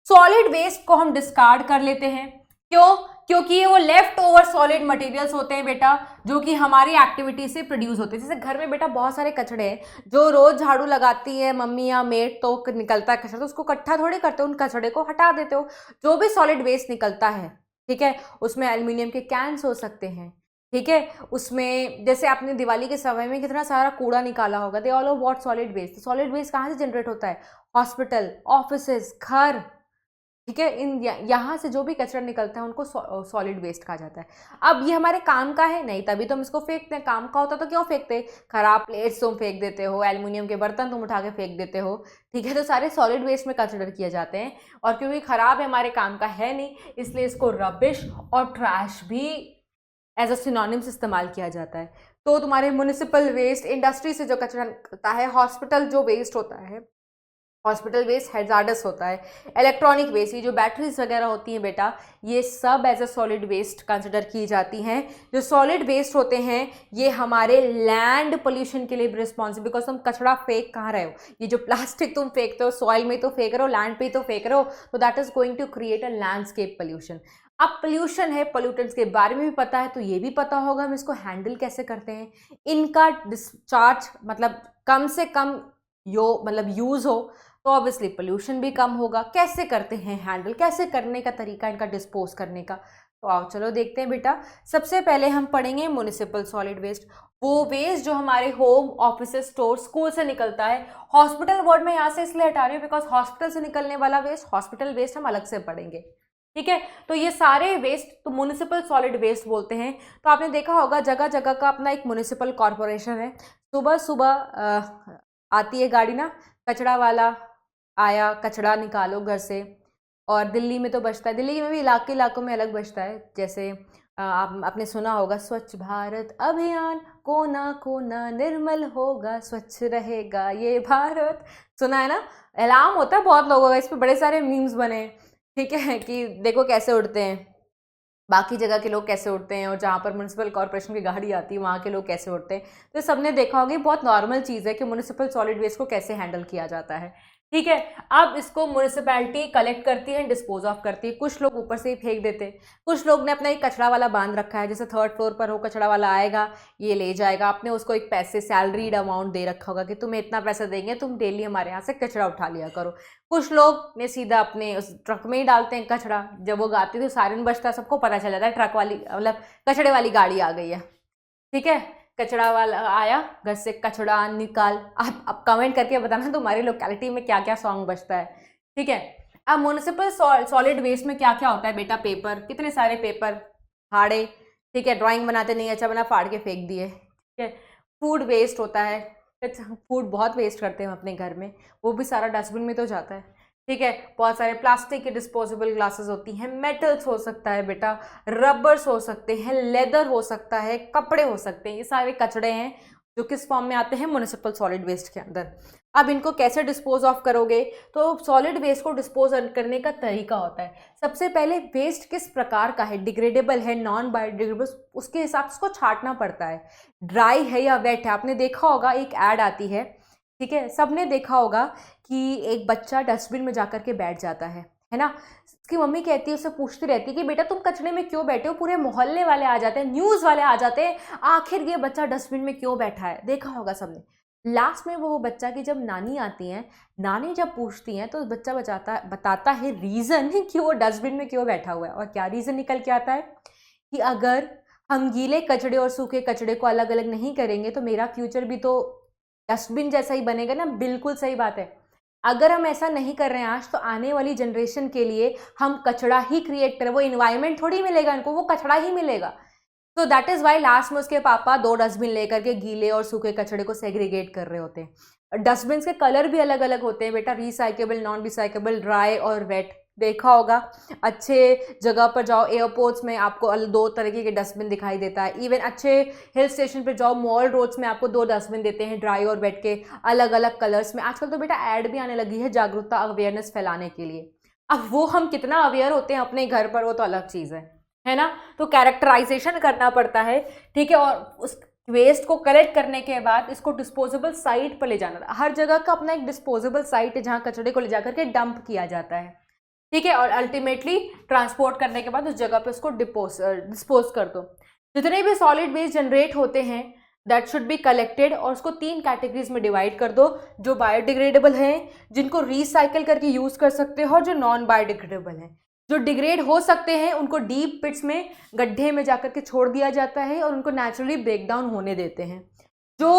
सॉलिड वेस्ट को हम डिस्कार्ड कर लेते हैं। क्यों? क्योंकि ये वो लेफ्ट ओवर सॉलिड मटेरियल्स होते हैं बेटा, जो कि हमारी एक्टिविटी से प्रोड्यूस होते हैं। जैसे घर में बेटा बहुत सारे कचड़े हैं, जो रोज झाड़ू लगाती है मम्मी या मेड, तो निकलता है कचरा, तो उसको इकट्ठा थोड़ी करते हो, उन कचड़े को हटा देते हो। जो भी सॉलिड वेस्ट निकलता है, ठीक है, उसमें एल्यूमिनियम के कैंस हो सकते हैं, ठीक है, उसमें जैसे आपने दिवाली के समय में कितना सारा कूड़ा निकाला होगा, they all of what solid waste. Solid waste कहाँ से जनरेट होता है? हॉस्पिटल, ऑफिसेज, घर, ठीक है, इन यहाँ से जो भी कचरा निकलता है उनको सॉलिड वेस्ट कहा जाता है। अब ये हमारे काम का है नहीं, तभी तो हम इसको फेंकते हैं। काम का होता तो क्यों फेंकते? खराब प्लेट्स तुम फेंक देते हो, एल्युमिनियम के बर्तन तुम उठा के फेंक देते हो, ठीक है, तो सारे सॉलिड वेस्ट में कंसिडर किए जाते हैं। और क्योंकि खराब है, हमारे काम का है नहीं, इसलिए इसको रबिश और ट्रैश भी एज अ सिनोनिम्स इस्तेमाल किया जाता है। तो तुम्हारे म्युनिसिपल वेस्ट, इंडस्ट्री से जो कचरा निकलता है, हॉस्पिटल जो वेस्ट होता है, हॉस्पिटल वेस्ट हैजार्डस होता है, इलेक्ट्रॉनिक वेस्ट, ये जो बैटरीज वगैरह होती हैं बेटा, ये सब as a solid waste consider की जाती हैं। जो सॉलिड वेस्ट होते हैं ये हमारे लैंड पोल्यूशन के लिए भी रिस्पॉन्सिबल, बिकॉज तुम कचरा फेंक कहाँ रहे हो? ये जो प्लास्टिक तुम फेंकते हो सॉइल में तो फेंक रहे हो, लैंड पे ही तो फेंक रहे हो, तो that is going to create a landscape pollution. अब पोल्यूशन है, पोल्यूटेंट्स के बारे में भी पता है, तो ये भी पता होगा हम इसको हैंडल कैसे करते हैं। इनका डिस्चार्ज मतलब कम से कम यूज हो तो ऑब्वियसली पोल्यूशन भी कम होगा। कैसे करते हैं हैंडल, कैसे करने का तरीका इनका डिस्पोज करने का, तो आओ चलो देखते हैं बेटा। सबसे पहले हम पढ़ेंगे म्युनिसिपल सॉलिड वेस्ट, वो वेस्ट जो हमारे होम, ऑफिस, स्टोर, स्कूल से निकलता है। हॉस्पिटल वर्ड में यहाँ से इसलिए हटा रही हूँ बिकॉज हॉस्पिटल से निकलने वाला वेस्ट, हॉस्पिटल वेस्ट हम अलग से पढ़ेंगे, ठीक है। तो ये सारे वेस्ट तो म्युनिसिपल सॉलिड वेस्ट बोलते हैं। तो आपने देखा होगा जगह जगह का अपना एक म्युनिसिपल कॉरपोरेशन है। सुबह सुबह आती है गाड़ी ना, कचरा वाला आया, कचरा निकालो घर से। और दिल्ली में तो बचता है, दिल्ली में भी इलाकों में अलग बचता है। जैसे आपने सुना होगा स्वच्छ भारत अभियान, कोना कोना निर्मल होगा, स्वच्छ रहेगा ये भारत, सुना है ना? अलार्म होता है बहुत लोगों का, इस पर बड़े सारे मीम्स बने, ठीक है, कि देखो कैसे उड़ते हैं, बाकी जगह के लोग कैसे उड़ते हैं, और जहाँ पर म्युनिसिपल कॉर्पोरेशन की गाड़ी आती है वहाँ के लोग कैसे उड़ते हैं। तो सबने देखा होगा, बहुत नॉर्मल चीज़ है कि म्युनिसिपल सॉलिड वेस्ट को कैसे हैंडल किया जाता है, ठीक है। अब इसको म्युनिसिपैलिटी कलेक्ट करती है, डिस्पोज ऑफ करती है। कुछ लोग ऊपर से ही फेंक देते हैं, कुछ लोग ने अपना एक कचरा वाला बांध रखा है, जैसे थर्ड फ्लोर पर हो, कचरा वाला आएगा, ये ले जाएगा। आपने उसको एक पैसे सैलरीड अमाउंट दे रखा होगा कि तुम्हें इतना पैसा देंगे, तुम डेली हमारे यहाँ से कचरा उठा लिया करो। कुछ लोग ने सीधा अपने उस ट्रक में ही डालते हैं कचरा, जब वो गाती तो सायरन बजता है, सबको पता चल जाता है ट्रक वाली कचड़े वाली गाड़ी आ गई है, ठीक है, कचरा वाला आया, घर से कचड़ा निकाल। आप कमेंट करके बताना तुम्हारी लोकेलिटी में क्या क्या सॉन्ग बजता है, ठीक है। अब म्युनिसिपल सॉलिड वेस्ट में क्या क्या होता है बेटा? पेपर, कितने सारे पेपर फाड़े, ठीक है, ड्राइंग बनाते नहीं अच्छा बना, फाड़ के फेंक दिए, ठीक है। फूड वेस्ट होता है, फूड बहुत वेस्ट करते हैं हम अपने घर में, वो भी सारा डस्टबिन में तो जाता है, ठीक है। बहुत सारे प्लास्टिक के डिस्पोजेबल ग्लासेस होती हैं, मेटल्स हो सकता है बेटा, रबर्स हो सकते हैं, लेदर हो सकता है, कपड़े हो सकते हैं, ये सारे कचड़े हैं जो किस फॉर्म में आते हैं? म्युनिसिपल सॉलिड वेस्ट के अंदर। अब इनको कैसे डिस्पोज ऑफ करोगे? तो सॉलिड वेस्ट को डिस्पोज करने का तरीका होता है, सबसे पहले वेस्ट किस प्रकार का है, डिग्रेडेबल है, नॉन बायोडिग्रेडेबल, उसके हिसाब से उसको छांटना पड़ता है, ड्राई है या वेट है। आपने देखा होगा एक ऐड आती है, ठीक है, सबने देखा होगा कि एक बच्चा डस्टबिन में जाकर के बैठ जाता है, है ना। उसकी मम्मी कहती है, उससे पूछती रहती है कि बेटा तुम कचरे में क्यों बैठे हो, पूरे मोहल्ले वाले आ जाते हैं, न्यूज़ वाले आ जाते हैं, आखिर ये बच्चा डस्टबिन में क्यों बैठा है। देखा होगा सबने। लास्ट में वो बच्चा की जब नानी आती हैं, नानी जब पूछती हैं तो बच्चा बताता है रीज़न कि वो डस्टबिन में क्यों बैठा हुआ है। और क्या रीज़न निकल के आता है कि अगर हम गीले कचड़े और सूखे कचड़े को अलग अलग नहीं करेंगे तो मेरा फ्यूचर भी तो डस्टबिन जैसा ही बनेगा ना। बिल्कुल सही बात है। अगर हम ऐसा नहीं कर रहे हैं आज, तो आने वाली जनरेशन के लिए हम कचड़ा ही क्रिएट करें। वो इन्वायरमेंट थोड़ी मिलेगा इनको, वो कचड़ा ही मिलेगा। तो दैट इज़ वाई लास्ट में उसके पापा 2 डस्टबिन लेकर के गीले और सूखे कचड़े को सेग्रीगेट कर रहे होते हैं। डस्टबिन के कलर भी अलग अलग होते हैं बेटा, रिसाइकेबल, नॉन रिसाइकेबल, ड्राई और वेट। देखा होगा, अच्छे जगह पर जाओ, एयरपोर्ट्स में आपको 2 तरीके के डस्टबिन दिखाई देता है। इवन अच्छे हिल स्टेशन पर जाओ, मॉल रोड्स में आपको 2 डस्टबिन देते हैं, ड्राई और वेट के, अलग अलग कलर्स में। आजकल तो बेटा ऐड भी आने लगी है जागरूकता, अवेयरनेस फैलाने के लिए। अब वो हम कितना अवेयर होते हैं अपने घर पर, वो तो अलग चीज़ है ना। तो कैरेक्टराइजेशन करना पड़ता है, ठीक है। और उस वेस्ट को कलेक्ट करने के बाद इसको डिस्पोजेबल साइट पर ले जाना। हर जगह का अपना एक डिस्पोजेबल साइट है जहाँ कचड़े को ले जाकर के डंप किया जाता है, ठीक है। और अल्टीमेटली ट्रांसपोर्ट करने के बाद उस जगह पे उसको डिस्पोज कर दो। जितने भी सॉलिड वेस्ट जनरेट होते हैं दैट शुड बी कलेक्टेड, और उसको 3 कैटेगरीज में डिवाइड कर दो। जो बायोडिग्रेडेबल हैं, जिनको रिसाइकिल करके यूज कर सकते हो, और जो नॉन बायोडिग्रेडेबल हैं। जो डिग्रेड हो सकते हैं उनको डीप पिट्स में, गड्ढे में जाकर के छोड़ दिया जाता है और उनको नेचुरली ब्रेक डाउन होने देते हैं। जो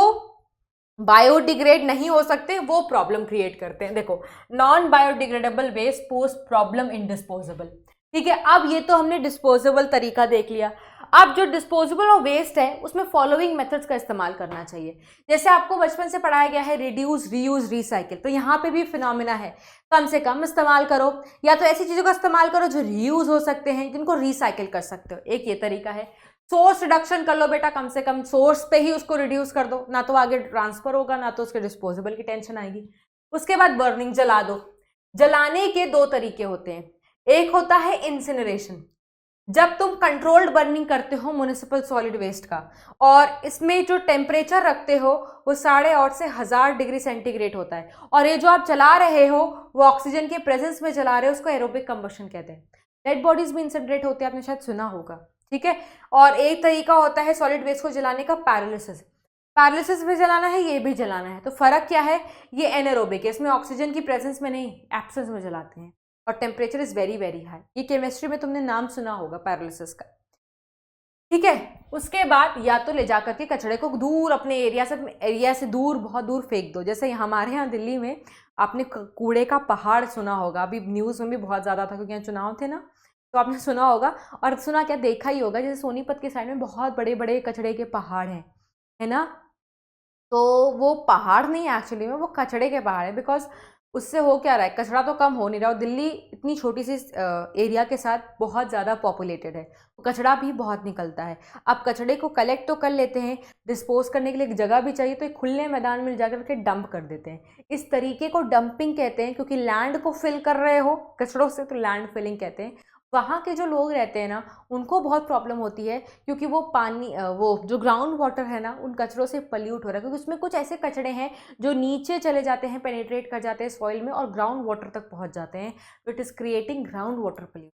बायोडिग्रेड नहीं हो सकते वो प्रॉब्लम क्रिएट करते हैं। देखो, non biodegradable waste pose problem in disposable, ठीक है। अब ये तो हमने डिस्पोजेबल तरीका देख लिया। अब जो डिस्पोजेबल और वेस्ट है उसमें फॉलोइंग मेथड्स का इस्तेमाल करना चाहिए। जैसे आपको बचपन से पढ़ाया गया है रिड्यूस, रीयूज, रिसाइकिल, तो यहाँ पे भी फिनोमिना है, कम से कम इस्तेमाल करो, या तो ऐसी चीज़ों का इस्तेमाल करो जो रीयूज हो सकते हैं, जिनको रिसाइकिल कर सकते हो। एक ये तरीका है। सोर्स रिडक्शन कर लो बेटा, कम से कम सोर्स पे ही उसको रिड्यूस कर दो, ना तो आगे ट्रांसफर होगा, ना तो उसके डिस्पोजेबल की टेंशन आएगी। उसके बाद बर्निंग, जला दो। जलाने के 2 तरीके होते हैं। एक होता है इंसिनरेशन, जब तुम कंट्रोल्ड बर्निंग करते हो म्युनिसिपल सॉलिड वेस्ट का, और इसमें जो टेम्परेचर रखते हो वो 850 से 1000 डिग्री सेंटीग्रेड होता है। और ये जो आप जला रहे हो वो ऑक्सीजन के प्रेजेंस में जला रहे हो, उसको एरोबिक कंबशन कहते हैं। डेड बॉडीज भी इंसिनरेट होते हैं, आपने शायद सुना होगा, ठीक है। और एक तरीका होता है सॉलिड वेस्ट को जलाने का, पैरालिसिस। पैरालिसिस भी जलाना है, ये भी जलाना है। तो फर्क क्या है, ये एनारोबिक है, इसमें ऑक्सीजन की प्रेजेंस में नहीं, एब्सेंस में जलाते हैं, और temperature is very very high. ये केमिस्ट्री में तुमने नाम सुना होगा पैरालिसिस का, ठीक है। उसके बाद या तो ले जाकर के कचड़े को दूर, अपने एरिया से दूर, बहुत दूर फेंक दो। जैसे हमारे यहाँ दिल्ली में आपने कूड़े का पहाड़ सुना होगा, अभी न्यूज़ में भी बहुत ज़्यादा था क्योंकि यहाँ चुनाव थे ना, तो आपने सुना होगा, और सुना क्या, देखा ही होगा। जैसे सोनीपत के साइड में बहुत बड़े बड़े कचड़े के पहाड़ हैं, है ना। तो वो पहाड़ नहीं है एक्चुअली में, वो कचड़े के पहाड़ है। बिकॉज उससे हो क्या रहा है, कचरा तो कम हो नहीं रहा, और दिल्ली इतनी छोटी सी एरिया के साथ बहुत ज़्यादा पॉपुलेटेड है, तो कचरा भी बहुत निकलता है। अब कचड़े को कलेक्ट तो कर लेते हैं, डिस्पोज करने के लिए एक जगह भी चाहिए, तो एक खुले मैदान में जाकर के डंप कर देते हैं। इस तरीके को डंपिंग कहते हैं, क्योंकि लैंड को फिल कर रहे हो कचड़ों से, तो लैंड फिलिंग कहते हैं। वहाँ के जो लोग रहते हैं ना, उनको बहुत प्रॉब्लम होती है, क्योंकि वो पानी, वो जो ग्राउंड वाटर है ना, उन कचरों से पल्यूट हो रहा है, क्योंकि उसमें कुछ ऐसे कचड़े हैं जो नीचे चले जाते हैं, पेनिट्रेट कर जाते हैं सॉइल में और ग्राउंड वाटर तक पहुँच जाते हैं। तो it is creating ground water pollute.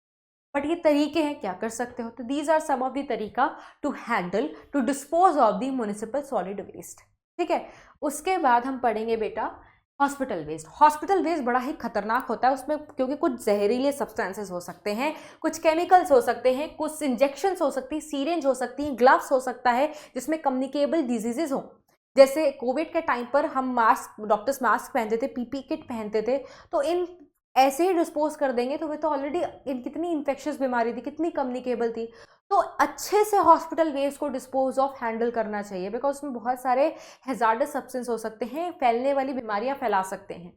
But ये तरीके हैं, क्या कर सकते हो। तो these are some of the तरीका to handle, to dispose of the municipal solid waste, ठीक है। उसके बाद हम पढ़ेंगे बेटा हॉस्पिटल वेस्ट। हॉस्पिटल वेस्ट बड़ा ही खतरनाक होता है उसमें, क्योंकि कुछ जहरीले सब्सटेंसेस हो सकते हैं, कुछ केमिकल्स हो सकते हैं, कुछ इंजेक्शंस हो सकती हैं, सीरेंज हो सकती हैं, ग्लव्स हो सकता है जिसमें कम्युनिकेबल डिजीजेज हो। जैसे कोविड के टाइम पर हम मास्क, डॉक्टर्स मास्क पहनते थे, पीपी किट पहनते थे, तो इन ऐसे ही डिस्पोज कर देंगे तो वे तो ऑलरेडी कितनी इन्फेक्शियस बीमारी थी, कितनी कम्युनिकेबल थी। तो अच्छे से हॉस्पिटल वेस्ट को डिस्पोज ऑफ हैंडल करना चाहिए, बिकॉज उसमें बहुत सारे हैजार्डस सब्सटेंस हो सकते हैं, फैलने वाली बीमारियां फैला सकते हैं,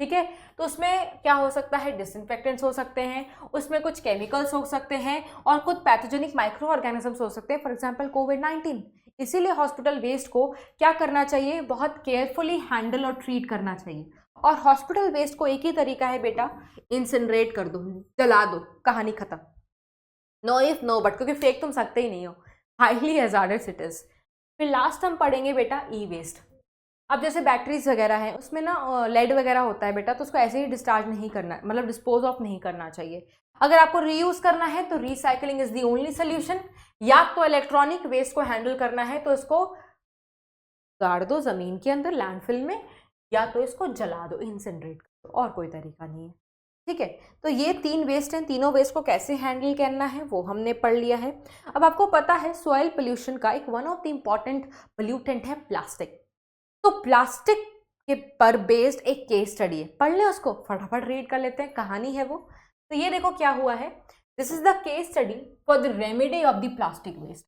ठीक है। तो उसमें क्या हो सकता है, डिसइंफेक्टेंट्स हो सकते हैं, उसमें कुछ केमिकल्स हो सकते हैं, और कुछ पैथोजेनिक माइक्रो ऑर्गेनिजम्स हो सकते हैं, फॉर एग्जाम्पल कोविड-19। इसीलिए हॉस्पिटल वेस्ट को क्या करना चाहिए, बहुत केयरफुली हैंडल और ट्रीट करना चाहिए। और हॉस्पिटल वेस्ट को एक ही तरीका है बेटा, इंसिनरेट कर दो, जला दो, कहानी खत्म। नो इफ नो बट, क्योंकि फेंक तुम सकते ही नहीं हो, हाईली हैजार्डस इट इज। फिर लास्ट हम पढ़ेंगे बेटा ई वेस्ट। अब जैसे बैटरीज वगैरह हैं उसमें ना लेड वगैरह होता है बेटा, तो उसको ऐसे ही डिस्चार्ज नहीं करना, मतलब डिस्पोज ऑफ नहीं करना चाहिए। अगर आपको रीयूज करना है तो recycling is the only solution. या तो इलेक्ट्रॉनिक वेस्ट को हैंडल करना है तो इसको गाड़ दो जमीन के अंदर लैंडफिल में, या तो इसको जला दो, इंसिनरेट कर दो, और कोई तरीका नहीं है। ठीक है, तो ये 3 वेस्ट हैं, तीनों वेस्ट को कैसे हैंडल करना है वो हमने पढ़ लिया है। अब आपको पता है सॉइल पोल्यूशन का एक one of the important pollutant है प्लास्टिक। तो प्लास्टिक के पर बेस्ड एक केस स्टडी है, पढ़ ले उसको, फटाफट रीड कर लेते हैं, कहानी है वो। तो ये देखो क्या हुआ है, this is the case study for the remedy of the plastic waste.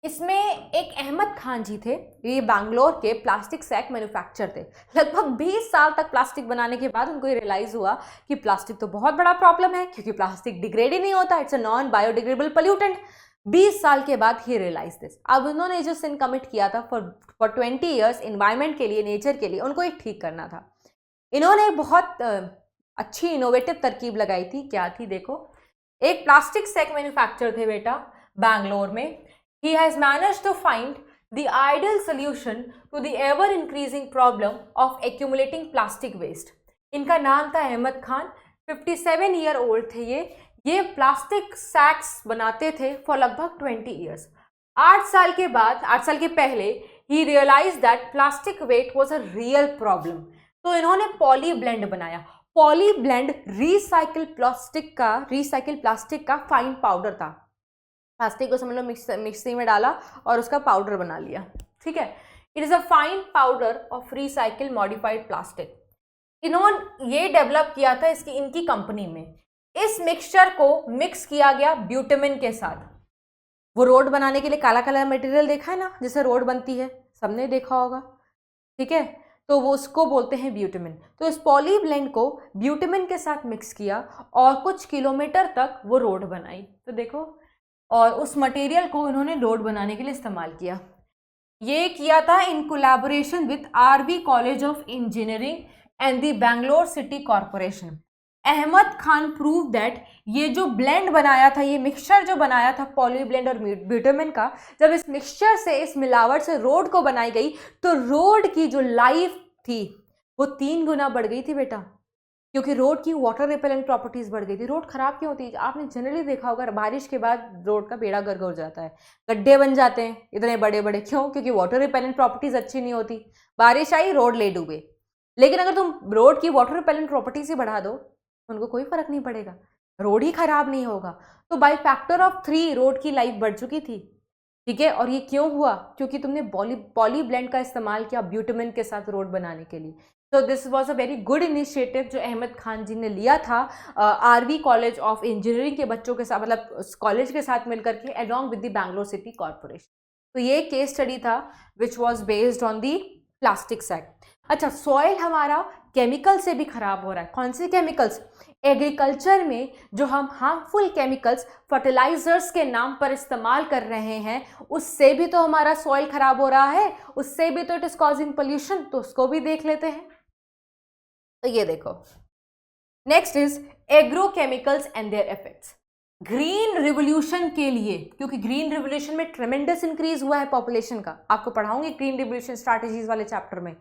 इसमें एक अहमद खान जी थे, ये बैंगलोर के प्लास्टिक सैक मैन्युफैक्चर थे। लगभग 20 साल तक प्लास्टिक बनाने के बाद उनको ये रियलाइज हुआ कि प्लास्टिक तो बहुत बड़ा प्रॉब्लम है, क्योंकि प्लास्टिक डिग्रेड ही नहीं होता, it's a non biodegradable pollutant. 20 साल के बाद ही रियलाइज दिस। अब उन्होंने जो सिन कमिट किया था फॉर 20 ईयर्स एनवायरमेंट के लिए, नेचर के लिए, उनको ये ठीक करना था। इन्होंने एक बहुत अच्छी इनोवेटिव तरकीब लगाई थी। क्या थी देखो, एक प्लास्टिक सैक मैन्युफैक्चर थे बेटा बैंगलोर में। He has managed to find the ideal solution to the ever increasing problem of accumulating plastic waste. इनका नाम था अहमद खान, 57 ईयर ओल्ड थे ये प्लास्टिक सैक्स बनाते थे फॉर लगभग 20 ईयर्स। 8 साल के बाद, 8 साल के पहले ही realize that plastic waste was a real problem. तो इन्होंने पॉली ब्लेंड बनाया। पॉली ब्लेंड रिसाइकिल प्लास्टिक का फाइन पाउडर था। प्लास्टिक को समझ लो मिक्सी में डाला और उसका पाउडर बना लिया। ठीक है, it is a fine powder of recycle modified plastic. इन्होंने ये डेवलप किया था इनकी कंपनी में। इस मिक्सचर को मिक्स किया गया ब्यूटामिन के साथ। वो रोड बनाने के लिए काला काला मटेरियल देखा है ना, जैसे रोड बनती है, सबने देखा होगा। ठीक है, तो वो उसको बोलते हैं ब्यूटामिन। तो इस पॉली ब्लेंड को ब्यूटामिन के साथ मिक्स किया और कुछ किलोमीटर तक वो रोड बनाई। तो देखो, और उस मटेरियल को इन्होंने रोड बनाने के लिए इस्तेमाल किया। ये किया था in collaboration with RV college of engineering and the Bangalore city corporation. Ahmed Khan prove that ये जो ब्लेंड बनाया था, ये मिक्सचर जो बनाया था पॉली ब्लेंड और ब्यूटामिन का, जब इस मिक्सचर से, इस मिलावट से रोड को बनाई गई तो रोड की जो लाइफ थी वो 3 गुना बढ़ गई थी बेटा, क्योंकि रोड की वाटर रिपेलेंट प्रॉपर्टीज बढ़ गई थी। रोड खराब क्यों होती है? आपने जनरली देखा होगा बारिश के बाद रोड का बेड़ा गर्क हो जाता है, गड्ढे बन जाते हैं इतने बड़े बड़े। क्यों? क्योंकि वाटर रिपेलेंट प्रॉपर्टीज अच्छी नहीं होती। बारिश आई, रोड ले डूबे। लेकिन अगर तुम रोड की वाटर रिपेलेंट प्रॉपर्टीज ही बढ़ा दो, उनको कोई फर्क नहीं पड़ेगा, रोड ही खराब नहीं होगा। तो बाय फैक्टर ऑफ 3 रोड की लाइफ बढ़ चुकी थी। ठीक है, और ये क्यों हुआ? क्योंकि तुमने पॉली ब्लेंड का इस्तेमाल किया ब्यूटामिन के साथ रोड बनाने के लिए। तो this was a very good initiative जो अहमद खान जी ने लिया था आरवी कॉलेज ऑफ इंजीनियरिंग के बच्चों के साथ, मतलब कॉलेज के साथ मिलकर के, along with the Bangalore city corporation. तो ये केस स्टडी था which was based on the plastic sack. अच्छा, सॉइल हमारा केमिकल से भी खराब हो रहा है। कौन से केमिकल्स? एग्रीकल्चर में जो हम हार्मफुल केमिकल्स फर्टिलाइजर्स के नाम पर इस्तेमाल कर रहे हैं, उससे भी तो हमारा सॉइल खराब हो रहा है, उससे भी तो इट इज कॉजिंग पोल्यूशन। तो उसको भी देख लेते हैं। तो ये देखो, next is agrochemicals and there effects. Green revolution के लिए, क्योंकि ग्रीन रिवोल्यूशन में ट्रेमेंडस इंक्रीज हुआ है पॉपुलेशन का, आपको पढ़ाऊंगी ग्रीन रिवोल्यूशन स्ट्रैटेजीज वाले चैप्टर में,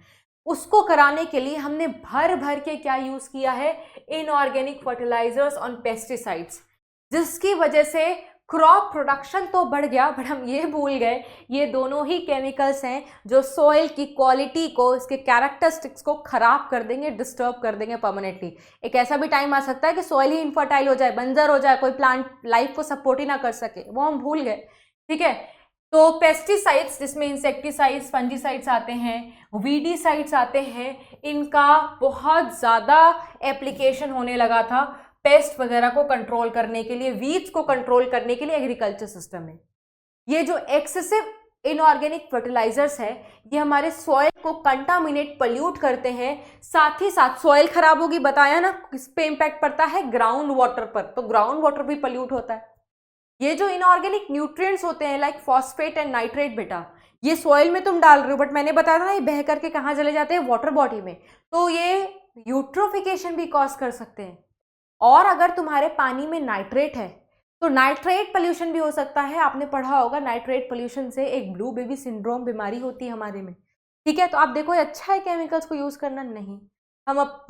उसको कराने के लिए हमने भर भर के क्या यूज किया है? इनऑर्गेनिक फर्टिलाइजर्स ऑन पेस्टिसाइड्स, जिसकी वजह से क्रॉप प्रोडक्शन तो बढ़ गया, बट हम ये भूल गए ये दोनों ही केमिकल्स हैं जो सॉइल की क्वालिटी को, इसके कैरेक्टरिस्टिक्स को खराब कर देंगे, डिस्टर्ब कर देंगे परमानेंटली। एक ऐसा भी टाइम आ सकता है कि सॉइल ही इनफर्टाइल हो जाए, बंजर हो जाए, कोई प्लांट लाइफ को सपोर्ट ही ना कर सके, वो हम भूल गए। ठीक है, तो पेस्टिसाइड्स जिसमें इंसेक्टिसाइड्स, फंजीसाइड्स आते हैं, वीडीसाइड्स आते हैं, इनका बहुत ज़्यादा एप्लीकेशन होने लगा था पेस्ट वगैरह को कंट्रोल करने के लिए, वीड्स को कंट्रोल करने के लिए एग्रीकल्चर सिस्टम में। ये जो एक्सेसिव इनऑर्गेनिक फर्टिलाइजर्स है, ये हमारे सॉइल को कंटामिनेट, पोल्यूट करते हैं। साथ ही साथ सॉइल खराब होगी, बताया ना, किस पे इम्पैक्ट पड़ता है? ग्राउंड वाटर पर। तो ग्राउंड वाटर भी पोल्यूट होता है। ये जो इनऑर्गेनिक न्यूट्रिएंट्स होते हैं लाइक फॉस्फेट एंड नाइट्रेट बेटा, ये सॉइल में तुम डाल रहे हो, बट मैंने बताया था ना ये बह करके कहाँ चले जाते हैं? वाटर बॉडी में। तो ये यूट्रोफिकेशन भी कॉज कर सकते हैं। और अगर तुम्हारे पानी में नाइट्रेट है तो नाइट्रेट पोल्यूशन भी हो सकता है। आपने पढ़ा होगा नाइट्रेट पोल्यूशन से एक ब्लू बेबी सिंड्रोम बीमारी होती है हमारे में। ठीक है, तो आप देखो ये अच्छा है केमिकल्स को यूज करना? नहीं,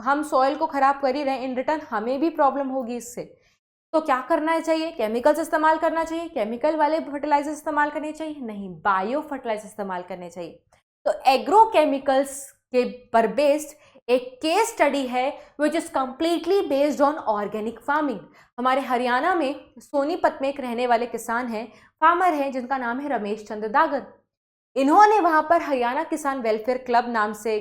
हम सॉइल को खराब कर ही रहे हैं, इन रिटर्न हमें भी प्रॉब्लम होगी इससे। तो क्या करना चाहिए? केमिकल्स इस्तेमाल करना चाहिए? केमिकल वाले फर्टिलाइजर इस्तेमाल करने चाहिए? नहीं, बायो फर्टिलाइजर इस्तेमाल करने चाहिए। तो एग्रो केमिकल्स के पर बेस्ड एक केस स्टडी है which is completely based on organic farming. हमारे हरियाणा में सोनीपत में एक रहने वाले किसान हैं, फार्मर हैं, जिनका नाम है रमेश चंद्र दागर। इन्होंने वहां पर हरियाणा किसान वेलफेयर क्लब नाम से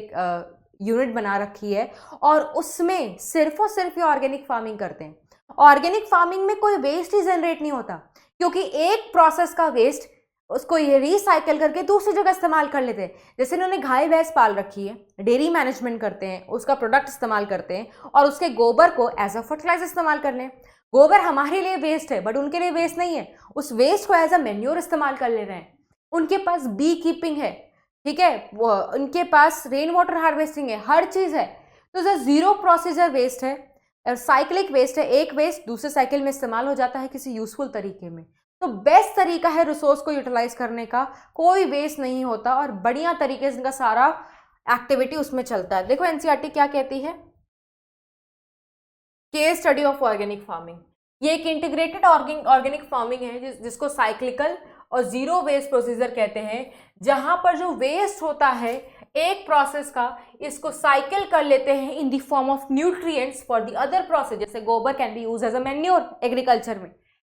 यूनिट बना रखी है और उसमें सिर्फ और सिर्फ ये ऑर्गेनिक फार्मिंग करते हैं। ऑर्गेनिक फार्मिंग में कोई वेस्ट ही जनरेट नहीं होता, क्योंकि एक प्रोसेस का वेस्ट उसको ये रिसाइकल करके दूसरी जगह इस्तेमाल कर लेते हैं। जैसे इन्होंने गाय भैंस पाल रखी है, डेयरी मैनेजमेंट करते हैं, उसका प्रोडक्ट इस्तेमाल करते हैं और उसके गोबर को एज अ फर्टिलाइजर इस्तेमाल कर लें। गोबर हमारे लिए वेस्ट है बट उनके लिए वेस्ट नहीं है, उस वेस्ट को एज अ मेन्योर इस्तेमाल कर ले रहे हैं। उनके पास बी कीपिंग है, ठीक है, वो उनके पास रेन वाटर हार्वेस्टिंग है, हर चीज है। तो जो जीरो प्रोसीजर वेस्ट है, साइक्लिक वेस्ट है, एक वेस्ट दूसरे साइकिल में इस्तेमाल हो जाता है किसी यूजफुल तरीके में। तो बेस्ट तरीका है रिसोर्स को यूटिलाइज करने का, कोई वेस्ट नहीं होता और बढ़िया तरीके से इनका सारा एक्टिविटी उसमें चलता है। देखो एनसीईआरटी क्या कहती है, case study of organic farming. ये एक इंटीग्रेटेड ऑर्गेनिक फार्मिंग है जिसको साइक्लिकल और जीरो वेस्ट प्रोसीजर कहते हैं, जहां पर जो वेस्ट होता है एक प्रोसेस का, इसको साइकिल कर लेते हैं in the form of nutrients for the other process. जैसे गोबर can be use as a manure agriculture में,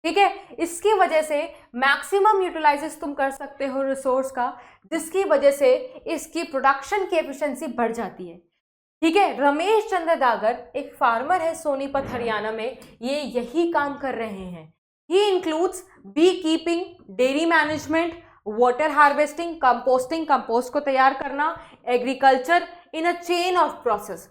ठीक है। इसकी वजह से मैक्सिमम यूटिलाइजेस तुम कर सकते हो रिसोर्स का, जिसकी वजह से इसकी प्रोडक्शन की एफिशिएंसी बढ़ जाती है, ठीक है। रमेश चंद्र दागर एक फार्मर है सोनीपत हरियाणा में, ये यही काम कर रहे हैं। He includes bee keeping, dairy management, water harvesting, composting, compost को तैयार करना, agriculture in a chain of process.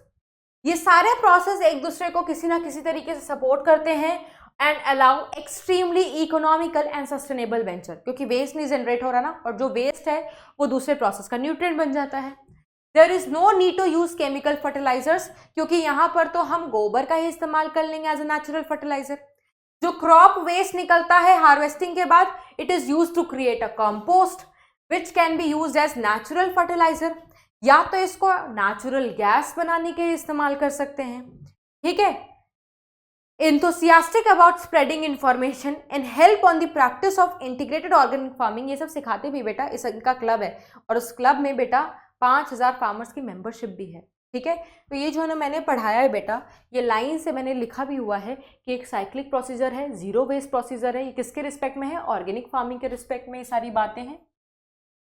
ये सारे प्रोसेस एक दूसरे को किसी ना किसी तरीके से सपोर्ट करते हैं and allow extremely economical and sustainable venture, क्योंकि वेस्ट नहीं जनरेट हो रहा ना, और जो वेस्ट है वो दूसरे प्रोसेस का न्यूट्रिएंट बन जाता है। There is no need to use chemical fertilisers, क्योंकि यहाँ पर तो हम गोबर का ही इस्तेमाल कर लेंगे एज अ नेचुरल फर्टिलाइजर। जो क्रॉप वेस्ट निकलता है हार्वेस्टिंग के बाद, it is use to create a compost which can be use as natural fertiliser, या तो इसको नेचुरल गैस बनाने के लिए इस्तेमाल कर सकते हैं, ठीक है। enthusiastic about spreading information and help on the practice of integrated organic farming, ये सब सिखाते भी बेटा, इस इनका क्लब है और उस क्लब में बेटा 5000 फार्मर्स की मेंबरशिप भी है, ठीक है। तो ये जो है ना मैंने पढ़ाया है बेटा, ये लाइन से मैंने लिखा भी हुआ है कि एक साइक्लिक प्रोसीजर है, जीरो वेस्ट प्रोसीजर है। ये किसके रिस्पेक्ट में है? ऑर्गेनिक फार्मिंग के रिस्पेक्ट में ये सारी बातें हैं,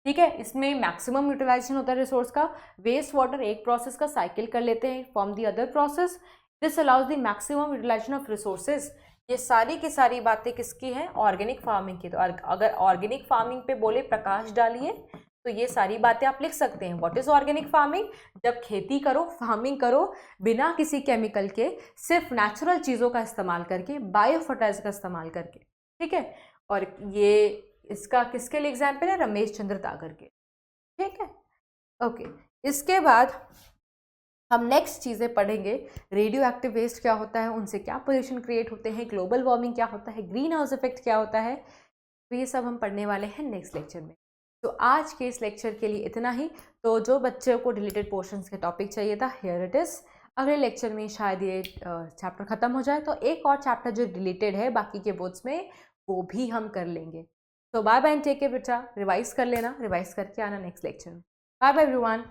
ठीक है। इसमें मैक्सिमम यूटिलाइजेशन होता है रिसोर्स का, वेस्ट वाटर एक प्रोसेस का साइकिल कर लेते हैं from the other process, this allows the maximum utilisation of resources. ये सारी की सारी बातें किसकी हैं? ऑर्गेनिक फार्मिंग की। तो अगर ऑर्गेनिक फार्मिंग पे बोले प्रकाश डालिए तो ये सारी बातें आप लिख सकते हैं। What is organic farming? जब खेती करो, फार्मिंग करो बिना किसी केमिकल के, सिर्फ नेचुरल चीज़ों का इस्तेमाल करके, बायो फर्टिलाइजर का इस्तेमाल करके, ठीक है। और ये इसका किसके लिए एग्जाम्पल है? रमेश चंद्र दागर के, ठीक है। ओके, इसके बाद हम नेक्स्ट चीज़ें पढ़ेंगे। रेडियो एक्टिव वेस्ट क्या होता है, उनसे क्या पोल्यूशन क्रिएट होते हैं, ग्लोबल वार्मिंग क्या होता है, ग्रीन हाउस इफेक्ट क्या होता है, तो ये सब हम पढ़ने वाले हैं नेक्स्ट लेक्चर में। तो आज के इस लेक्चर के लिए इतना ही। तो जो बच्चों को रिलेटेड पोर्शंस के टॉपिक चाहिए था, हियर इट इज़। अगले लेक्चर में शायद ये चैप्टर ख़त्म हो जाए, तो एक और चैप्टर जो रिलेटेड है बाकी के बोर्ड्स में, वो भी हम कर लेंगे। तो bye bye and take care बेटा, रिवाइज कर लेना, रिवाइज करके आना नेक्स्ट लेक्चर में। Bye bye everyone.